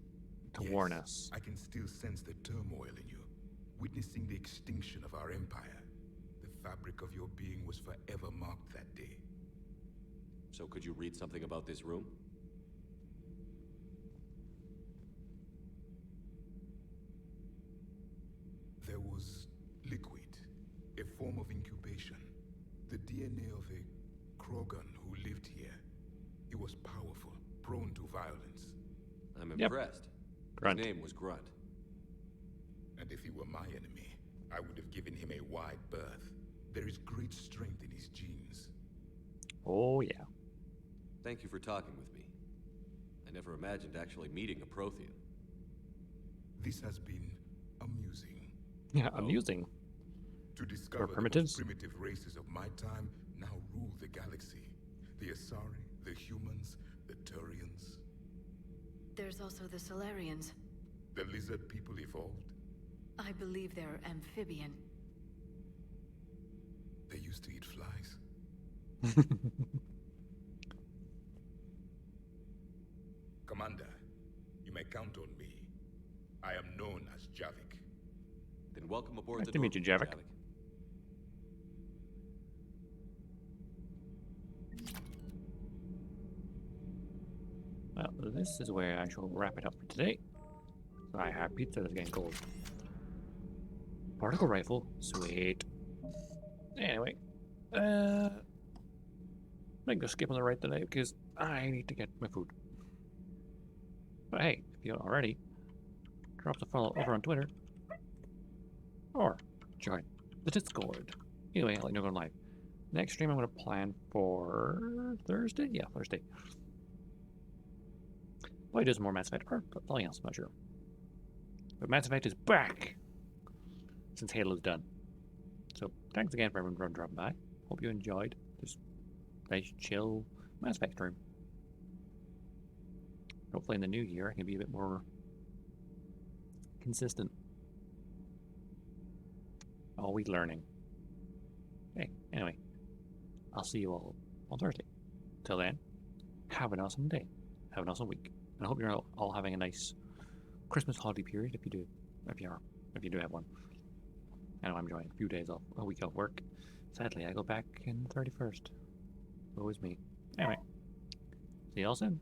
To warn us. I can still sense the turmoil in you, witnessing the extinction of our empire. The fabric of your being was forever marked that day. So could you read something about this room? There was liquid, a form of incubation. The DNA of a Krogan who lived here. He was powerful, prone to violence. I'm impressed. Grunt. His name was Grunt. And if he were my enemy, I would have given him a wide berth. There is great strength in his genes. Oh, yeah. Thank you for talking with me. I never imagined actually meeting a Prothean. This has been amusing. Yeah, amusing. To discover the primitives? most primitive races of my time now rule the galaxy. The Asari, the humans, the Turians. There's also the Solarians. The lizard people evolved. I believe they're amphibian. They used to eat flies. Commander, you may count on me. I am known as Javik. Then welcome aboard Nice the to meet you, North, Javik. Well, this is where I shall wrap it up for today. I have pizza that's getting cold. Particle rifle, sweet. Anyway, I'm gonna skip on the right today because I need to get my food. But hey, if you haven't already, drop the follow over on Twitter or join the Discord. Anyway, I'll let you know going live. Next stream I'm gonna plan for Thursday. Yeah, Thursday. Probably do some more Mass Effect art, but something else, I'm not sure. But Mass Effect is back since Halo's done. So thanks again for everyone dropping by. Hope you enjoyed this nice, chill Mass Effect stream. Hopefully in the new year I can be a bit more consistent. Always learning. Okay, anyway, I'll see you all on Thursday. Till then, have an awesome day. Have an awesome week. And I hope you're all having a nice Christmas holiday period if you do have one. I know I'm enjoying a few days off, a week off work. Sadly, I go back in the 31st. Woe is me. Anyway, see y'all soon.